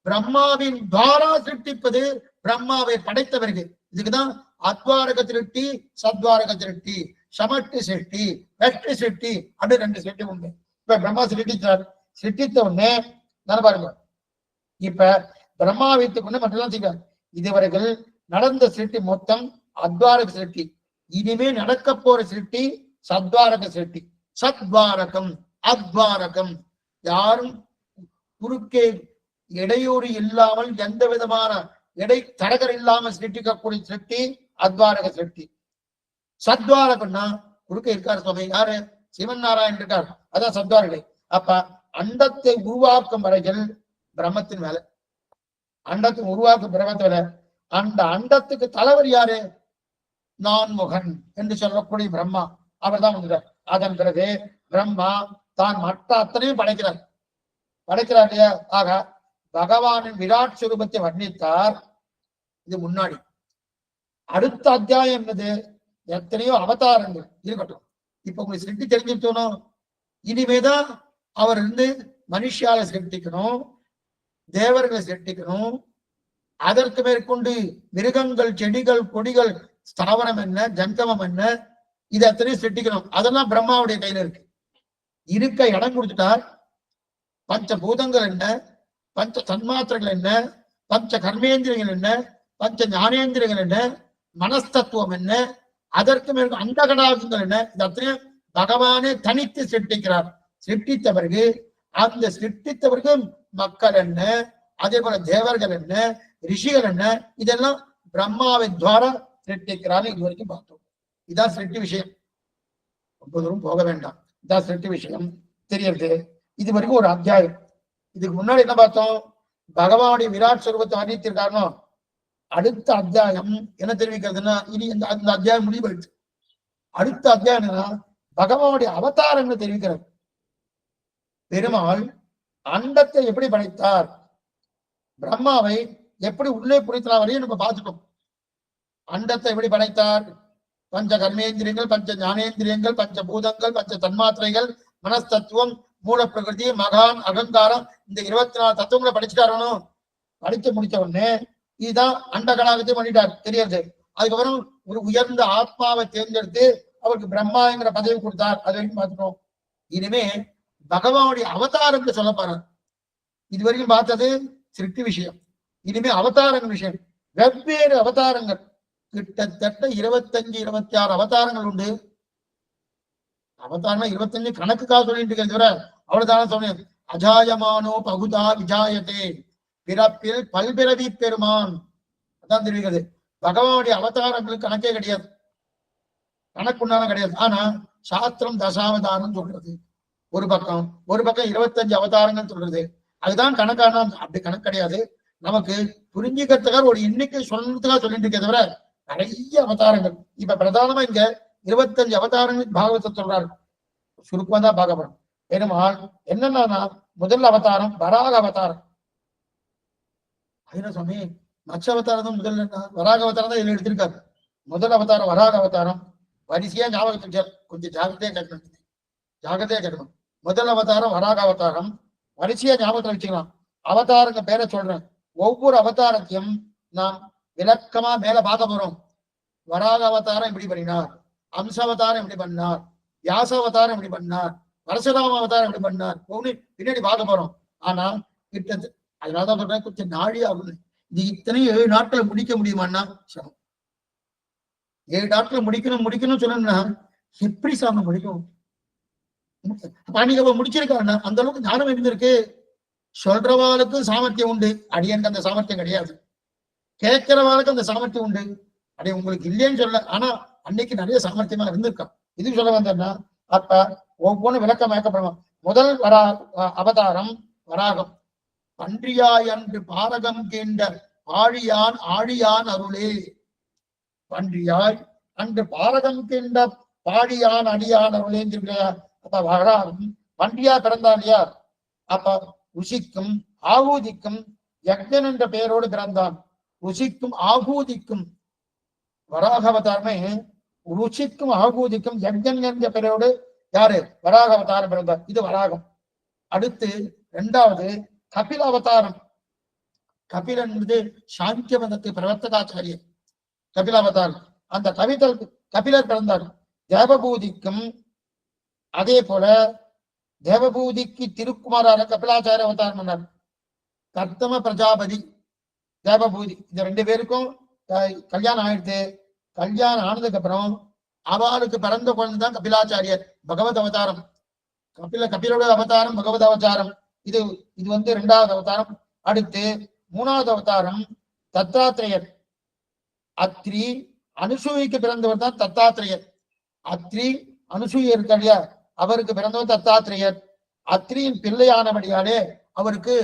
S1: பிரம்மாவின் துவாரா சிருஷ்டிப்பது பிரம்மாவை படைத்த பிறகு. இதுக்குதான் அத்வாரக சிருஷ்டி, சத்வாரக சிருஷ்டி, சமஷ்டி சிருஷ்டி, வெஷ்டி சிருஷ்டி அப்படி 2 சிருஷ்டி உண்டு. இப்ப பிரம்மா சிருஷ்டிச்சார். சிருஷ்டித்த உடனே தானே பாருங்க, இப்ப பிரம்மா வைத்துக் கொண்டு மட்டும்தான் செய்வார். இதுவரைகள் நடந்த சிருஷ்டி மொத்தம் அத்வாரக சிருஷ்டி. இனிமே நடக்க போற சிருஷ்டி சத்வாரக சிருஷ்டி. சத்வாரகம் அத்வாரகம், யாரும் குறுக்கே இடையூறு இல்லாமல் எந்த விதமான தடகர் இல்லாமல் சிருஷ்டிக்கக்கூடிய சிருஷ்டி அத்வாரக சிருஷ்டி. சத்வாரகம்னா குறுக்க இருக்காரு சுவாமி, யாரு? சிவன் நாராயணன் இருக்கார், அதான் சத்வாரகை. அப்ப அண்டத்தை உருவாக்கும் வரைகள் பிரம்மத்தின் மேல, அண்டத்தை உருவாக்கும் பிரம்மத்தின் மேல. அந்த அண்டத்துக்கு தலைவர் யாரு? நான்முகன் என்று சொல்லக்கூடிய பிரம்மா, அவர் தான் வந்துட்டார். அதன் பிறகு பிரம்மா தான் மற்ற அத்தனையும் படைக்கிறார் இல்லையா? ஆக பகவானின் விராட் சுரூபத்தை வர்ணித்தார். இது முன்னாடி. அடுத்த அத்தியாயம் என்னது? எத்தனையோ அவதாரங்கள் இருக்கட்டும். இப்ப உங்களுக்கு சிருஷ்டி தெரிஞ்சுட்டோம். இனிமேதான் அவர் மனுஷால சிருஷ்டிக்கணும், தேவர்களை சிருஷ்டிக்கணும். அதற்கு மேற்கொண்டு மிருகங்கள், செடிகள், கொடிகள், ஸ்தாவரம் என்ன, ஜங்கமம் என்ன, இது அத்தனையும் சிருஷ்டிக்கணும். அதெல்லாம் பிரம்மாவுடைய கையில இருக்கு. இருக்க இடம் கொடுத்துட்டார். பஞ்ச பூதங்கள் என்ன, பஞ்ச தன்மாத்திரங்கள் என்ன, பஞ்ச கர்மேந்திரியங்கள் என்ன, பஞ்ச ஞானேந்திரியங்கள் என்ன, மனஸ்தத்துவம் என்ன, அதற்கு மேற்கு அந்த கடாகங்கள் என்ன, இது அத்தனையும் பகவானே தனித்து சிருஷ்டிக்கிறார். சிருஷ்டித்த பிறகு அந்த சிருஷ்டித்தவருக்கு மக்கள் என்ன, அதே போல தேவர்கள் என்ன, ரிஷிகள் என்ன, இதெல்லாம் பிரம்மாவின் துவாரா சிருஷ்டிக்கிறார். இது வரைக்கும் பார்த்தோம். இதான் சிருஷ்டி விஷயம். ரொம்ப தூரம் போக வேண்டாம். இதான் சிருஷ்டி விஷயம் தெரியறது. இது வரைக்கும் ஒரு அத்தியாயம். இதுக்கு முன்னாடி என்ன பார்த்தோம்? பகவானுடைய விராட் சுரூபத்தை வர்ணித்திருக்காரோ. அடுத்த அத்தியாயம் என்ன தெரிவிக்கிறதுன்னா, இனி அந்த அத்தியாயம் முடிவெடுத்து அடுத்த அத்தியாயம் பகவானுடைய அவதாரங்களை தெரிவிக்கிறது. பெருமாள் அண்டத்தை எப்படி படைத்தார், பிரம்மாவை எப்படி உள்ளே புரித்தலாம் வரையும் நம்ம பார்த்துட்டோம். அண்டத்தை எப்படி படைத்தார்? பஞ்ச கர்மேந்திரியங்கள், பஞ்ச ஞானேந்திரியங்கள், பஞ்ச பூதங்கள், பஞ்ச தன்மாத்திரைகள், மனஸ்தத்துவம், மூல பிரகிருதி, மகான், அகங்காரம், இந்த 24 தத்துவங்களை படிச்சுட்டாரோ. படித்து முடிச்ச உடனே இதுதான் அண்ட கடாகத்தை பண்ணிட்டார் தெரியாது. அதுக்கப்புறம் ஒரு உயர்ந்த ஆத்மாவை தேர்ந்தெடுத்து அவருக்கு பிரம்மாங்கிற பதவி கொடுத்தார். அது வரைக்கும் பார்த்துட்டோம். இனிமே பகவானுடைய அவதாரத்தை சொல்ல போறார். இது வரைக்கும் பார்த்தது சிருஷ்டி விஷயம். இனிமே அவதாரங்கள் விஷயம். வெவ்வேறு அவதாரங்கள் கிட்டத்தட்ட 25, 26 அவதாரங்கள் உண்டு. அவதாரம் 25 கணக்குக்காக சொல்லிட்டு இருக்கிற அவ்வளவுதான சொன்னேன். அஜாயமானோ பகுதா விஜாயத்தே, பிறப்பில் பல்பிறவி பெருமான். அதான் தெரிவிக்கிறது. பகவானுடைய அவதாரங்களுக்கு கணக்கே கிடையாது, கணக்குண்டான கிடையாது. ஆனா சாஸ்திரம் தசாவதாரம் சொல்றது ஒரு பக்கம், ஒரு பக்கம் 25 அவதாரங்கள் சொல்றது. அதுதான் கணக்கான. அப்படி கணக்கு கிடையாது. நமக்கு புரிஞ்சுக்கிறதுக்காக ஒரு எண்ணிக்கை சொல்றதுக்காக சொல்லிட்டு இருக்க தவிர நிறைய அவதாரங்கள். இப்ப பிரதானமா இங்க 25 அவதாரங்கள் பாகவத்தை சொல்றாரு. சுருக்கமா தான் பார்க்க போறோம். பெருமாள் என்னன்னா, முதல் அவதாரம் வராக அவதாரம். ஐயா சுவாமி, மச்ச அவதாரம் தான் முதல்ல, வராக அவதாரம் தான் இதுல எடுத்திருக்காரு. முதல் அவதாரம் வராக அவதாரம். வரிசையா ஞாபகத்துக்கு கொஞ்சம் ஜாகிரதையா கேட்கணும், ஜாகிரதையா கேட்கணும். முதல் அவதாரம் வராக அவதாரம். வரிசையா ஞாபகத்துல வச்சுக்கலாம். அவதாரங்க பேரை சொல்றேன். ஒவ்வொரு அவதாரத்தையும் நாம் விளக்கமா மேல பார்க்க போறோம். வராக அவதாரம் எப்படி பண்ணினார், அம்ச அவதாரம் எப்படி பண்ணார், வியாச அவதாரம் எப்படி பண்ணார், பரசுராம அவதாரம் எப்படி பண்ணார், பின்னாடி பார்க்க போறோம். ஆனா கிட்டத்தட்ட அதனாலதான் சொல்றேன், கொஞ்சம் நாழி ஆகுது. இது இத்தனையும் 7 நாட்களை முடிக்க முடியுமான்னா சிரமம். 7 நாட்களை முடிக்கணும் சொல்லணும்னா எப்படி சாமி முடிக்கும்? நீங்க முடிச்சிருக்காருன்னா அந்த அளவுக்கு ஞானம் இருந்திருக்கு. சொல்றவாளுக்கும் சாமர்த்தியம் உண்டு, அடியனுக்கு அந்த சாமர்த்தியம் கிடையாது. கேட்கிறவாளுக்கு அந்த சாமர்த்தியம் உண்டு, அடி உங்களுக்கு இல்லைன்னு சொல்ல. ஆனா அன்னைக்கு நிறைய சாமர்த்தியமா இருந்திருக்கான். இது சொல்ல வந்தேன்னா, அப்ப ஒவ்வொன்றும் விளக்கம் மேற்கப்படும். முதல் அவதாரம் வராகம். பன்றியாய் அன்று பாரகம் கேண்ட ஆழியான் ஆழியான் அருளே. பன்றியாய் அன்று பாரகம் கேண்ட பாழியான் அடியான் அருளேன்னு. அப்ப வராகம் பன்றியா பிறந்தான் இல்லையா? அப்ப ருசிக்கும் ஆகூதிக்கும் யக்ஞன் என்ற பெயரோடு பிறந்தான். ருசிக்கும் ஆகூதிக்கும் வராக அவதாரமே ருச்சிக்கும் ஆகூதிக்கும் யக்ஞன் என்ற பெயரோடு யாரு? வராக அவதாரம் பிறந்தார். இது வராகம். அடுத்து 2வது கபில அவதாரம். கபிலன் என்பது சாங்கிய மதத்தை பிரவர்த்தகாச்சாரியர். கபில அவதாரம். அந்த கபிலர் பிறந்தார். தேவபூதிக்கும் அதே போல தேவபூதிக்கு திருக்குமாரான கபிலாச்சாரிய அவதாரம் பண்ணார். கர்த்தம பிரஜாபதி, தேவபூதி, இந்த 2 பேருக்கும் கல்யாணம் ஆயிடுத்து. கல்யாணம் ஆனதுக்கு அப்புறம் அவளுக்கு பிறந்த குழந்தை தான் கபிலாச்சாரியர். பகவத் அவதாரம். கபிலோட அவதாரம் பகவத் அவதாரம். இது 2வது அவதாரம். அடுத்து 3வது அவதாரம் தத்தாத்திரேயர். அத்ரி அனுசூயிக்கு பிறந்தவர் தான் தத்தாத்திரேயர். அத்ரி அனுசூய இருக்க இல்லையா, அவருக்கு பிறந்தவர் தத்தாத்திரேயர். அத்ரியின் பிள்ளையானபடியாலே அவருக்கு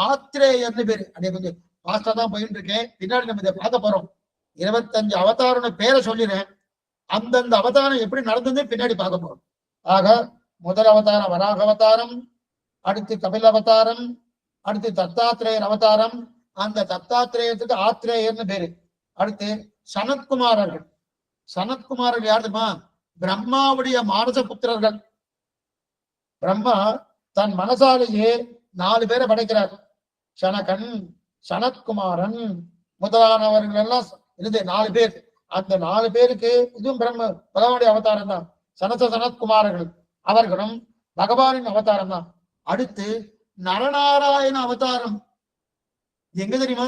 S1: ஆத்திரேயர்னு பேரு. அப்படியே கொஞ்சம் பாஸ்டா தான் போயிட்டு இருக்கேன், பின்னாடி நம்ம இதை பார்க்க போறோம். 25 அவதாரம் பேரை சொல்லிடுறேன். அந்தந்த அவதாரம் எப்படி நடந்ததுன்னு பின்னாடி பார்க்க போறோம். ஆக முதல் அவதாரம் வராக அவதாரம், அடுத்து கபில அவதாரம், அடுத்து தத்தாத்திரேயர் அவதாரம், அந்த தத்தாத்திரேயத்துக்கு ஆத்திரேயர்னு பேரு. அடுத்து சனத்குமாரர்கள். சனத்குமாரர்கள் யாருமா? பிரம்மாவுடைய மானச புத்திரர்கள். பிரம்மா தன் மனசாலேயே 4 பேரை படைக்கிறார். சனகன், சனத்குமாரன் முதலானவர்கள் எல்லாம் இருந்து 4 பேர். அந்த 4 பேருக்கு இதுவும் பிரம்ம பகவானுடைய அவதாரம் தான். சனத்குமாரர்கள் அவர்களும் பகவானின் அவதாரம் தான். அடுத்து நரநாராயண அவதாரம் எங்க தெரியுமா?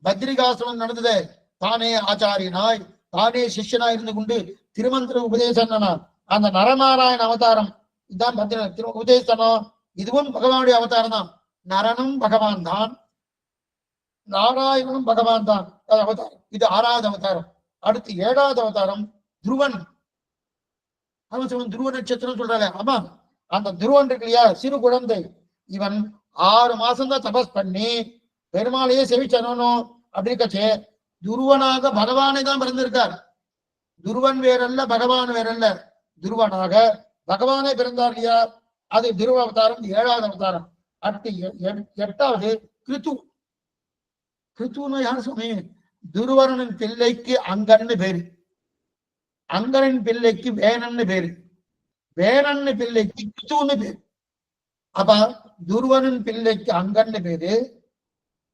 S1: பத்ரிகாசிரமம் நடந்தது. தானே ஆச்சாரியனாய் தானே சிஷ்யனாய் இருந்து கொண்டு திருமந்திர உபதேசம். அந்த நரநாராயண அவதாரம் இதுதான் உபதேசனம். இதுவும் பகவானுடைய அவதாரம் தான். நரனும் பகவான் தான், நாராயணனும் பகவான் தான் அவதாரம். இது 6வது அவதாரம். அடுத்து 7வது அவதாரம் துருவன். அவன் சொல்லுவான் துருவ நட்சத்திரம் சொல்றாங்க. ஆமா, அந்த துருவன் இருக்கு இல்லையா, சிறு குழந்தை. இவன் 6 மாசம் தான் தபஸ் பண்ணி பெருமாளையே செவிச்சனும் அப்படிக்கச்சே துருவனாக பகவானை தான் பிறந்திருக்கார். துருவன் வேறல்ல, பகவான் வேறல்ல. துருவனாக பகவானே பிறந்தார் இல்லையா, அது துருவ அவதாரம். 7வது அவதாரம். அடுத்து 8வது கிருத்து. கிருத்துன்னு யார் சுவாமி? துருவரனின் பிள்ளைக்கு அங்கன்னு பேரு, அங்கனின் பிள்ளைக்கு வேணன்னு பேரு, வேணன்னு பிள்ளைக்கு கிருத்துன்னு பேரு. அப்ப துருவனின் பிள்ளைக்கு அங்கன்னு பேரு,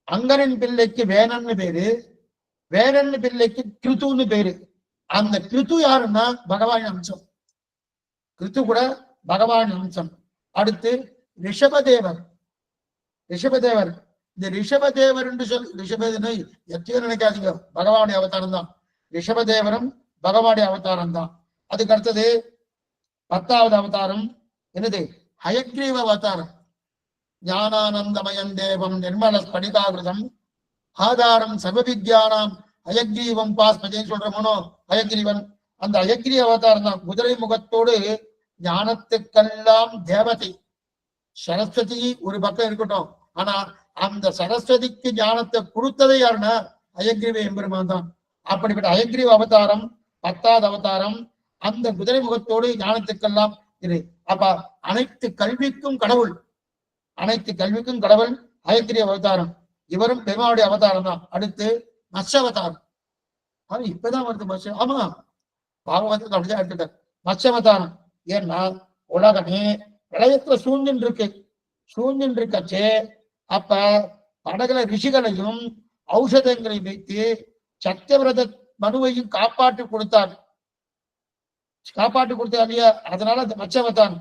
S1: அங்கனின் பிள்ளைக்கு வேணன்னு பேரு, வேணன்னு பிள்ளைக்கு கிருத்துன்னு பேரு. அந்த கிருத்து யாருன்னா பகவானின் அம்சம். கிருத்து கூட பகவானின் அம்சம். அடுத்து ரிஷபதேவர். ரிஷபதேவர், இந்த ரிஷபதேவர் என்று சொல், ரிஷபதேவனை எத்தையோ நினைக்காதீங்க, பகவானுடைய அவதாரம் தான். ரிஷபதேவரும் பகவானுடைய அவதாரம் தான். அதுக்கு அடுத்தது 10வது அவதாரம் என்னது? ஹயக்ரீவ அவதாரம். ஞானானந்தமயம் தேவம் நிர்மல ஸ்படிகாகிருதம் ஆதாரம் சர்வவித்யானாம் ஹயக்ரீவம் பாஸ்மஜேன்னு சொல்றமோனோ ஹயக்ரீவன். அந்த ஹயக்ரீவ அவதாரம் தான். குதிரை முகத்தோடு ஞானத்துக்கெல்லாம் தேவதை சரஸ்வதி ஒரு பக்கம் இருக்கட்டும், ஆனா அந்த சரஸ்வதிக்கு ஞானத்தை கொடுத்ததே யாருன்னா ஹயக்ரீவ எம்பெருமான் தான். அப்படிப்பட்ட ஹயக்ரீவ அவதாரம் 10வது அவதாரம். அந்த குதிரை முகத்தோடு ஞானத்துக்கெல்லாம் இரு. அப்ப அனைத்து கல்விக்கும் கடவுள், அனைத்து கல்விக்கும் கடவுள் ஹயக்ரீவ அவதாரம். இவரும் பெருமாளுடைய அவதாரம் தான். அடுத்து மத்ஸ்ய அவதாரம். அது இப்பதான் வருது மத்ஸ்ய. ஆமா, பாகவதத்துக்கு அப்படிதான் எடுத்துட்டார் மத்ஸ்ய அவதாரம். ஏன்னா உலகமே பிரளயத்துல சூழ்நின்று இருக்கு, சூழ்நின்று இருக்கச்சே அப்ப படகுல ரிஷிகளையும் ஔஷதங்களை வைத்து சத்தியவிரத மனுவையும் காப்பாற்றி கொடுத்தார், காப்பாற்றி கொடுத்தார் இல்லையா? அதனால அந்த மத்ஸ்யவதான்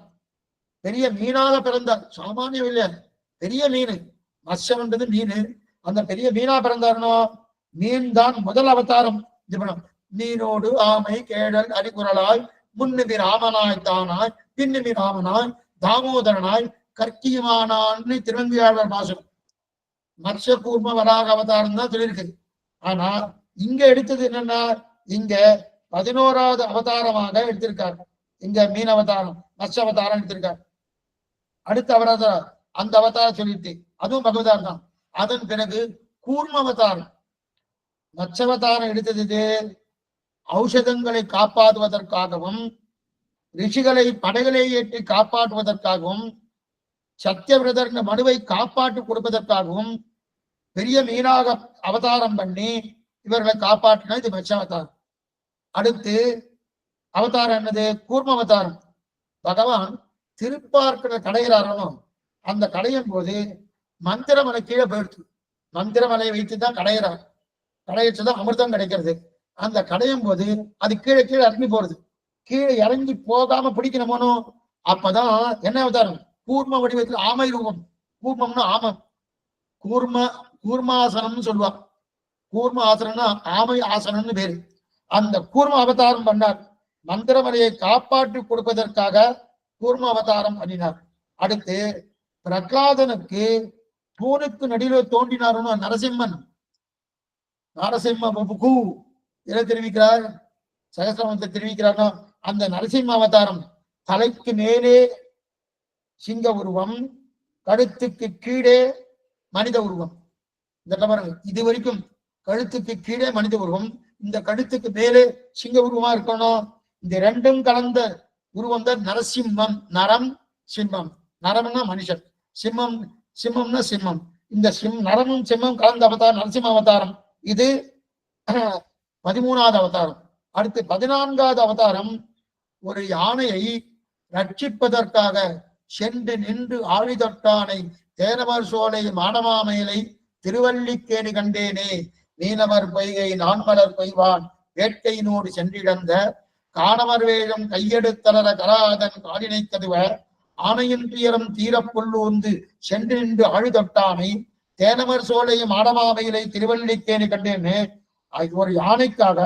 S1: பெரிய மீனாக பிறந்தார். சாமானியம் இல்லையா, பெரிய மீன். மத்ஸ்யம்ன்றது மீன். அந்த பெரிய மீனா பிறந்தாருனோ, மீன் தான் முதல் அவதாரம். மீனோடு ஆமை கேடல் அரிகுரலாய் முன்னுமி ராமனாய் தானாய் பின்னுமி ராமனாய் தாமோதரனாய் கற்கியமானான்னு திருவங்கியாளர் பாசனம். மத்ஸ்ய கூர்ம வராக அவதாரம் தான் சொல்லியிருக்கு. ஆனா இங்க எடுத்தது என்னன்னா, இங்க 11வது அவதாரமாக எடுத்திருக்காரு. இங்க மீன் அவதாரம் மத்ஸ்ய அவதாரம் எடுத்திருக்காரு. அடுத்த அவதாரம் அந்த அவதாரம் சொல்லிட்டு அதுவும் பகவதாரம் தான். அதன் பிறகு கூர்ம அவதாரம். மத்ஸ்யவதாரம் எடுத்தது ஔஷதங்களை காப்பாற்றுவதற்காகவும் ரிஷிகளை படைகளை ஏற்றி காப்பாற்றுவதற்காகவும் சத்தியவிரதர் மனுவை காப்பாற்றி கொடுப்பதற்காகவும் பெரிய மீனாக அவதாரம் பண்ணி இவர்களை காப்பாற்றினா இது மத்ஸ்ய அவதாரம். அடுத்து அவதாரம் என்னது? கூர்ம அவதாரம். பகவான் திருப்பார்க்கிற கடையிறாரோ, அந்த கடையும் போது மந்திரமலை கீழே போயிடுச்சு. மந்திரமலையை வைத்துதான் கடையிறார். கடையிச்சுதான் அமிர்தம் கிடைக்கிறது. அந்த கடையும் போது அது கீழே கீழே இறங்கி போறது. கீழே இறங்கி போகாம பிடிக்கணுமோனோ, அப்பதான் என்ன அவதாரம்? கூர்ம வடிவத்தில் ஆமை ரூபம். கூர்மம்னா ஆமம். கூர்மாசனம்னு சொல்லுவாங்க. கூர்ம ஆசனம்னா ஆமை ஆசனம்னு பேரு. அந்த கூர்ம அவதாரம் பண்ணார். மந்திரமலையை காப்பாற்றி கொடுப்பதற்காக கூர்ம அவதாரம் பண்ணினார். அடுத்து பிரகலாதனுக்கு தூணுக்கு நடுவில் தோன்றினாருன்னு நரசிம்மன். நரசிம்ம பூ எதை தெரிவிக்கிறார்? சகசிரமத்தை தெரிவிக்கிறார். அந்த நரசிம்ம அவதாரம் தலைக்கு மேலே சிங்க உருவம், கழுத்துக்கு கீழே மனித உருவம். இந்த பாருங்க, இது வரைக்கும் கழுத்துக்கு கீழே மனித உருவம், இந்த கழுத்துக்கு மேலே சிங்க உருவமா இருக்கணும். இந்த ரெண்டும் கலந்த உருவம் தான் நரசிம்மம். நரம் சிம்மம். நரம்னா மனுஷன், சிம்மம் சிம்மம்னா சிம்மம். இந்த நரமும் சிம்மம் கலந்த அவதாரம் நரசிம்ம அவதாரம். இது 13வது அவதாரம். அடுத்து 14வது அவதாரம் ஒரு யானையை ரட்சிப்பதற்காக சென்று நின்று ஆழிதொட்டானை தேனவர் சோலை மாடமாமயிலை திருவல்லிக்கேணி கண்டேனே மீனவர் பொய்கை நான்மலர் பொய்வான் வேட்கையினோடு சென்றிழந்த காணவர் வேகம் கையெடுத்தலர கராதன் காலினை கதுவ ஆணையின் துயரம் தீரப்புள்ளூந்து சென்று நின்று ஆழிதொட்டானை தேனவர் சோலை மாடமாமயிலை திருவல்லிக்கேணி கண்டேனே. ஒரு யானைக்காக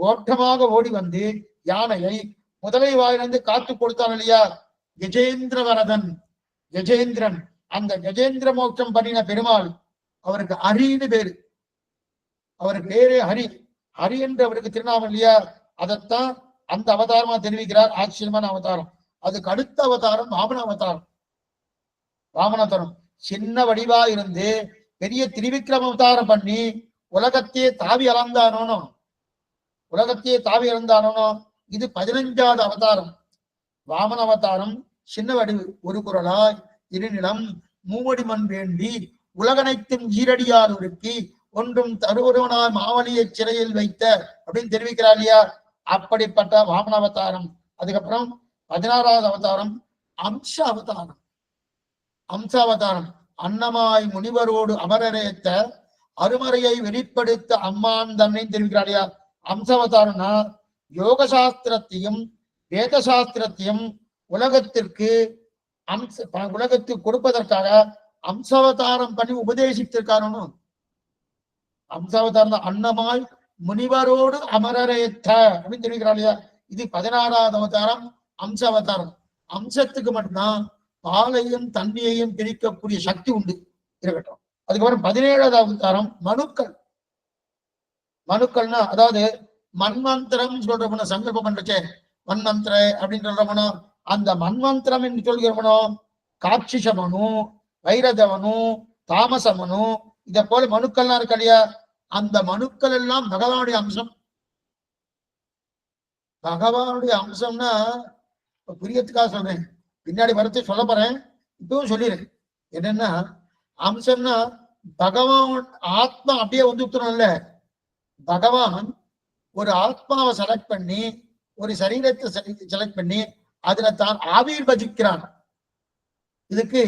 S1: ஓட்டமாக ஓடி வந்து யானையை முதலை வாயிலிருந்து காத்து கொடுத்தான் இல்லையா கஜேந்திரவரதன், கஜேந்திரன். அந்த கஜேந்திர மோட்சம் பண்ணின பெருமாள் அவருக்கு ஹரின்னு பேரு. அவருக்கு பேரே ஹரி. ஹரி என்று அவருக்கு திருநாமம் இல்லையா, அதைத்தான் அந்த அவதாரமா தெரிவிக்கிறார். ஆச்சரியமான அவதாரம். அதுக்கு அடுத்த அவதாரம் வாமன அவதாரம். வாமனவதாரம் சின்ன வடிவா இருந்து பெரிய திரிவிக்ரம அவதாரம் பண்ணி உலகத்தையே தாவி அளந்தானோ, உலகத்தையே தாவி அளந்தானோ. இது 15வது அவதாரம். வாமன அவதாரம் சின்ன வடிவு, ஒரு குரலாய் இருநிலம் மூவடி மண் வேண்டி உலகனைத்தும் ஈரடியால் உருக்கி ஒன்றும் தருவனாய் மாவலியை சிறையில் வைத்த அப்படின்னு தெரிவிக்கிறார் இல்லையா. அப்படிப்பட்ட வாமன அவதாரம். அதுக்கப்புறம் 16வது அவதாரம் அம்ச அவதாரம். அம்ச அவதாரம் அன்னமாய் முனிவரோடு அமரரேத்த அருமறையை வெளிப்படுத்த அம்மான் தன்னை தெரிவிக்கிறார் இல்லையா. அம்ச அவதாரம்னா யோக சாஸ்திரத்தையும் வேத சாஸ்திரத்தையும் உலகத்திற்கு உலகத்துக்கு கொடுப்பதற்காக அம்சாவதாரம் பண்ணி உபதேசித்திருக்காரு. அம்சாவதாரம் அன்னமாய் முனிவரோடு அமரரேத்த அப்படின்னு தெரிவிக்கிறார் இல்லையா. இது 16வது அவதாரம் அம்ச அவதாரம். அம்சத்துக்கு மட்டும்தான் பாலையும் தண்ணியையும் பிரிக்கக்கூடிய சக்தி உண்டு, இருக்கட்டும். அதுக்கப்புறம் 17வது அவதாரம் மனுக்கள். மனுக்கள்னா அதாவது மன்மந்திரம் சொல்றோம்னா சங்கல்பம் பண்றச்சே மன்மந்திர அப்படின்னு சொல்றோம்னா அந்த மன்மந்திரம் என்று சொல்கிறோம்னோ காட்சிஷமனு வைரதவனு தாமசமனு இதை போல மனுக்கள்லாம் இருக்கு இல்லையா. அந்த மனுக்கள் எல்லாம் பகவானுடைய அம்சம். பகவானுடைய அம்சம்னா புரியத்துக்காக சொல்றேன், பின்னாடி வரத்தை சொல்ல போறேன், இப்பவும் சொல்லிடுறேன். என்னன்னா அம்சம்னா பகவான் ஆத்மா அப்படியே வந்துட்டோம்ல. பகவான் ஒரு ஆத்மாவை செலக்ட் பண்ணி ஒரு சரீரத்தை செலக்ட் பண்ணி அதுல தான் ஆவிர்வதிக்கிறான். இதுக்கு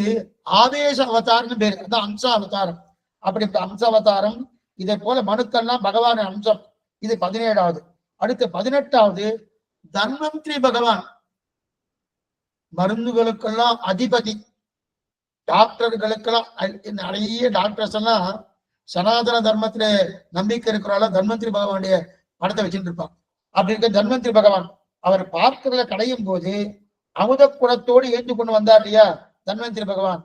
S1: ஆவேச அவதாரம்னு பேரு, அதான் அம்ச அவதாரம். அப்படிப்பட்ட அம்ச அவதாரம். இதை போல மனுக்கள்லாம் பகவான் அம்சம். இது 17வது. அடுத்து 18வது தன்வந்திரி பகவான். மருந்துகளுக்கெல்லாம் அதிபதி, டாக்டர்களுக்கெல்லாம் நிறைய டாக்டர்ஸ் எல்லாம் சனாதன தர்மத்துல நம்பிக்கை இருக்கிறால தன்வந்திரி பகவானுடைய படத்தை வச்சுட்டு இருப்பான். அப்படி இருக்க தன்வந்திரி பகவான் அவர் பார்க்கிறத கடையும் போது அமுத குணத்தோடு ஏந்து கொண்டு வந்தார் இல்லையா தன்வந்திரி பகவான்.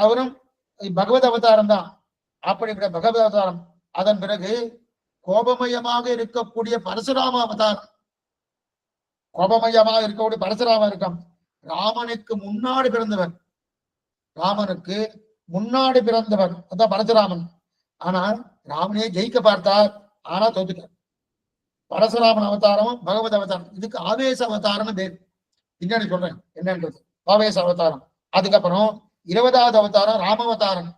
S1: அவரும் பகவத் அவதாரம் தான். அப்படிப்பட்ட பகவத் அவதாரம். அதன் பிறகு கோபமயமாக இருக்கக்கூடிய பரசுராம அவதாரம். கோபமயமாக இருக்கக்கூடிய பரசுராம இருக்கம். ராமனுக்கு முன்னாடி பிறந்தவர், ராமனுக்கு முன்னாடி பிறந்தவர் அதான் பரசுராமன். ஆனால் ராமனே ஜெயிக்க பார்த்தார், ஆனா தோத்துட்டார். பரசுராமன் அவதாரம் பகவத் அவதாரம். இதுக்கு ஆவேச அவதாரம் பேர், பின்னாடி சொல்றேன் என்னன்றது. ஆவேச அவதாரம். அதுக்கப்புறம் 20வது அவதாரம் ராமவதாரம்.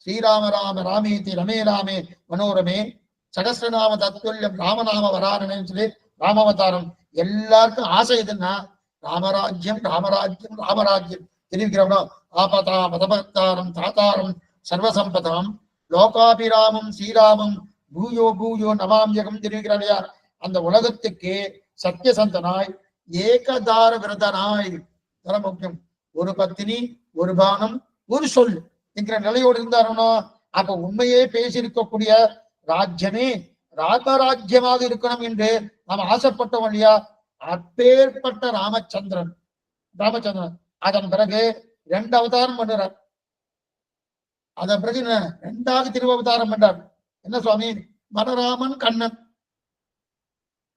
S1: ஸ்ரீராம ராம ராமேதி ரமே ராமே மனோரமே சகஸ்ரநாம தத்துல்யம் ராமநாம வராரணன்னு சொல்லி ராமவதாரம். எல்லாருக்கும் ஆசை எதுன்னா ராமராஜ்யம் ராமராஜ்யம் ராமராஜ்யம் தெரிவிக்கிறோம். ஆபதா பதபக்தாரம் தாத்தாரம் சர்வசம்பதாம் லோகாபிராமம் ஸ்ரீராமம் பூயோ பூயோ நமாம்யகம் தெரிவிக்கிறார் யார். அந்த உலகத்துக்கு சத்தியசந்தனாய் ஏகதார விரதனாய் தர முக்கியம். ஒரு பத்தினி ஒரு பானம் ஒரு சொல் என்கிற நிலையோடு இருந்தாருனோ அப்ப உண்மையே பேசியிருக்கக்கூடிய ராஜ்யமே ராமராஜ்யமாக இருக்கணும் என்று நாம் ஆசைப்பட்டோம் இல்லையா. அப்பேற்பட்ட ராமச்சந்திரன். அதன் பிறகு 2 அவதாரம் பண்ணுறார். அதன் பிறகு 2வது திருவவதாரம் பண்றார். என்ன சுவாமி? பலராமன் கண்ணன்.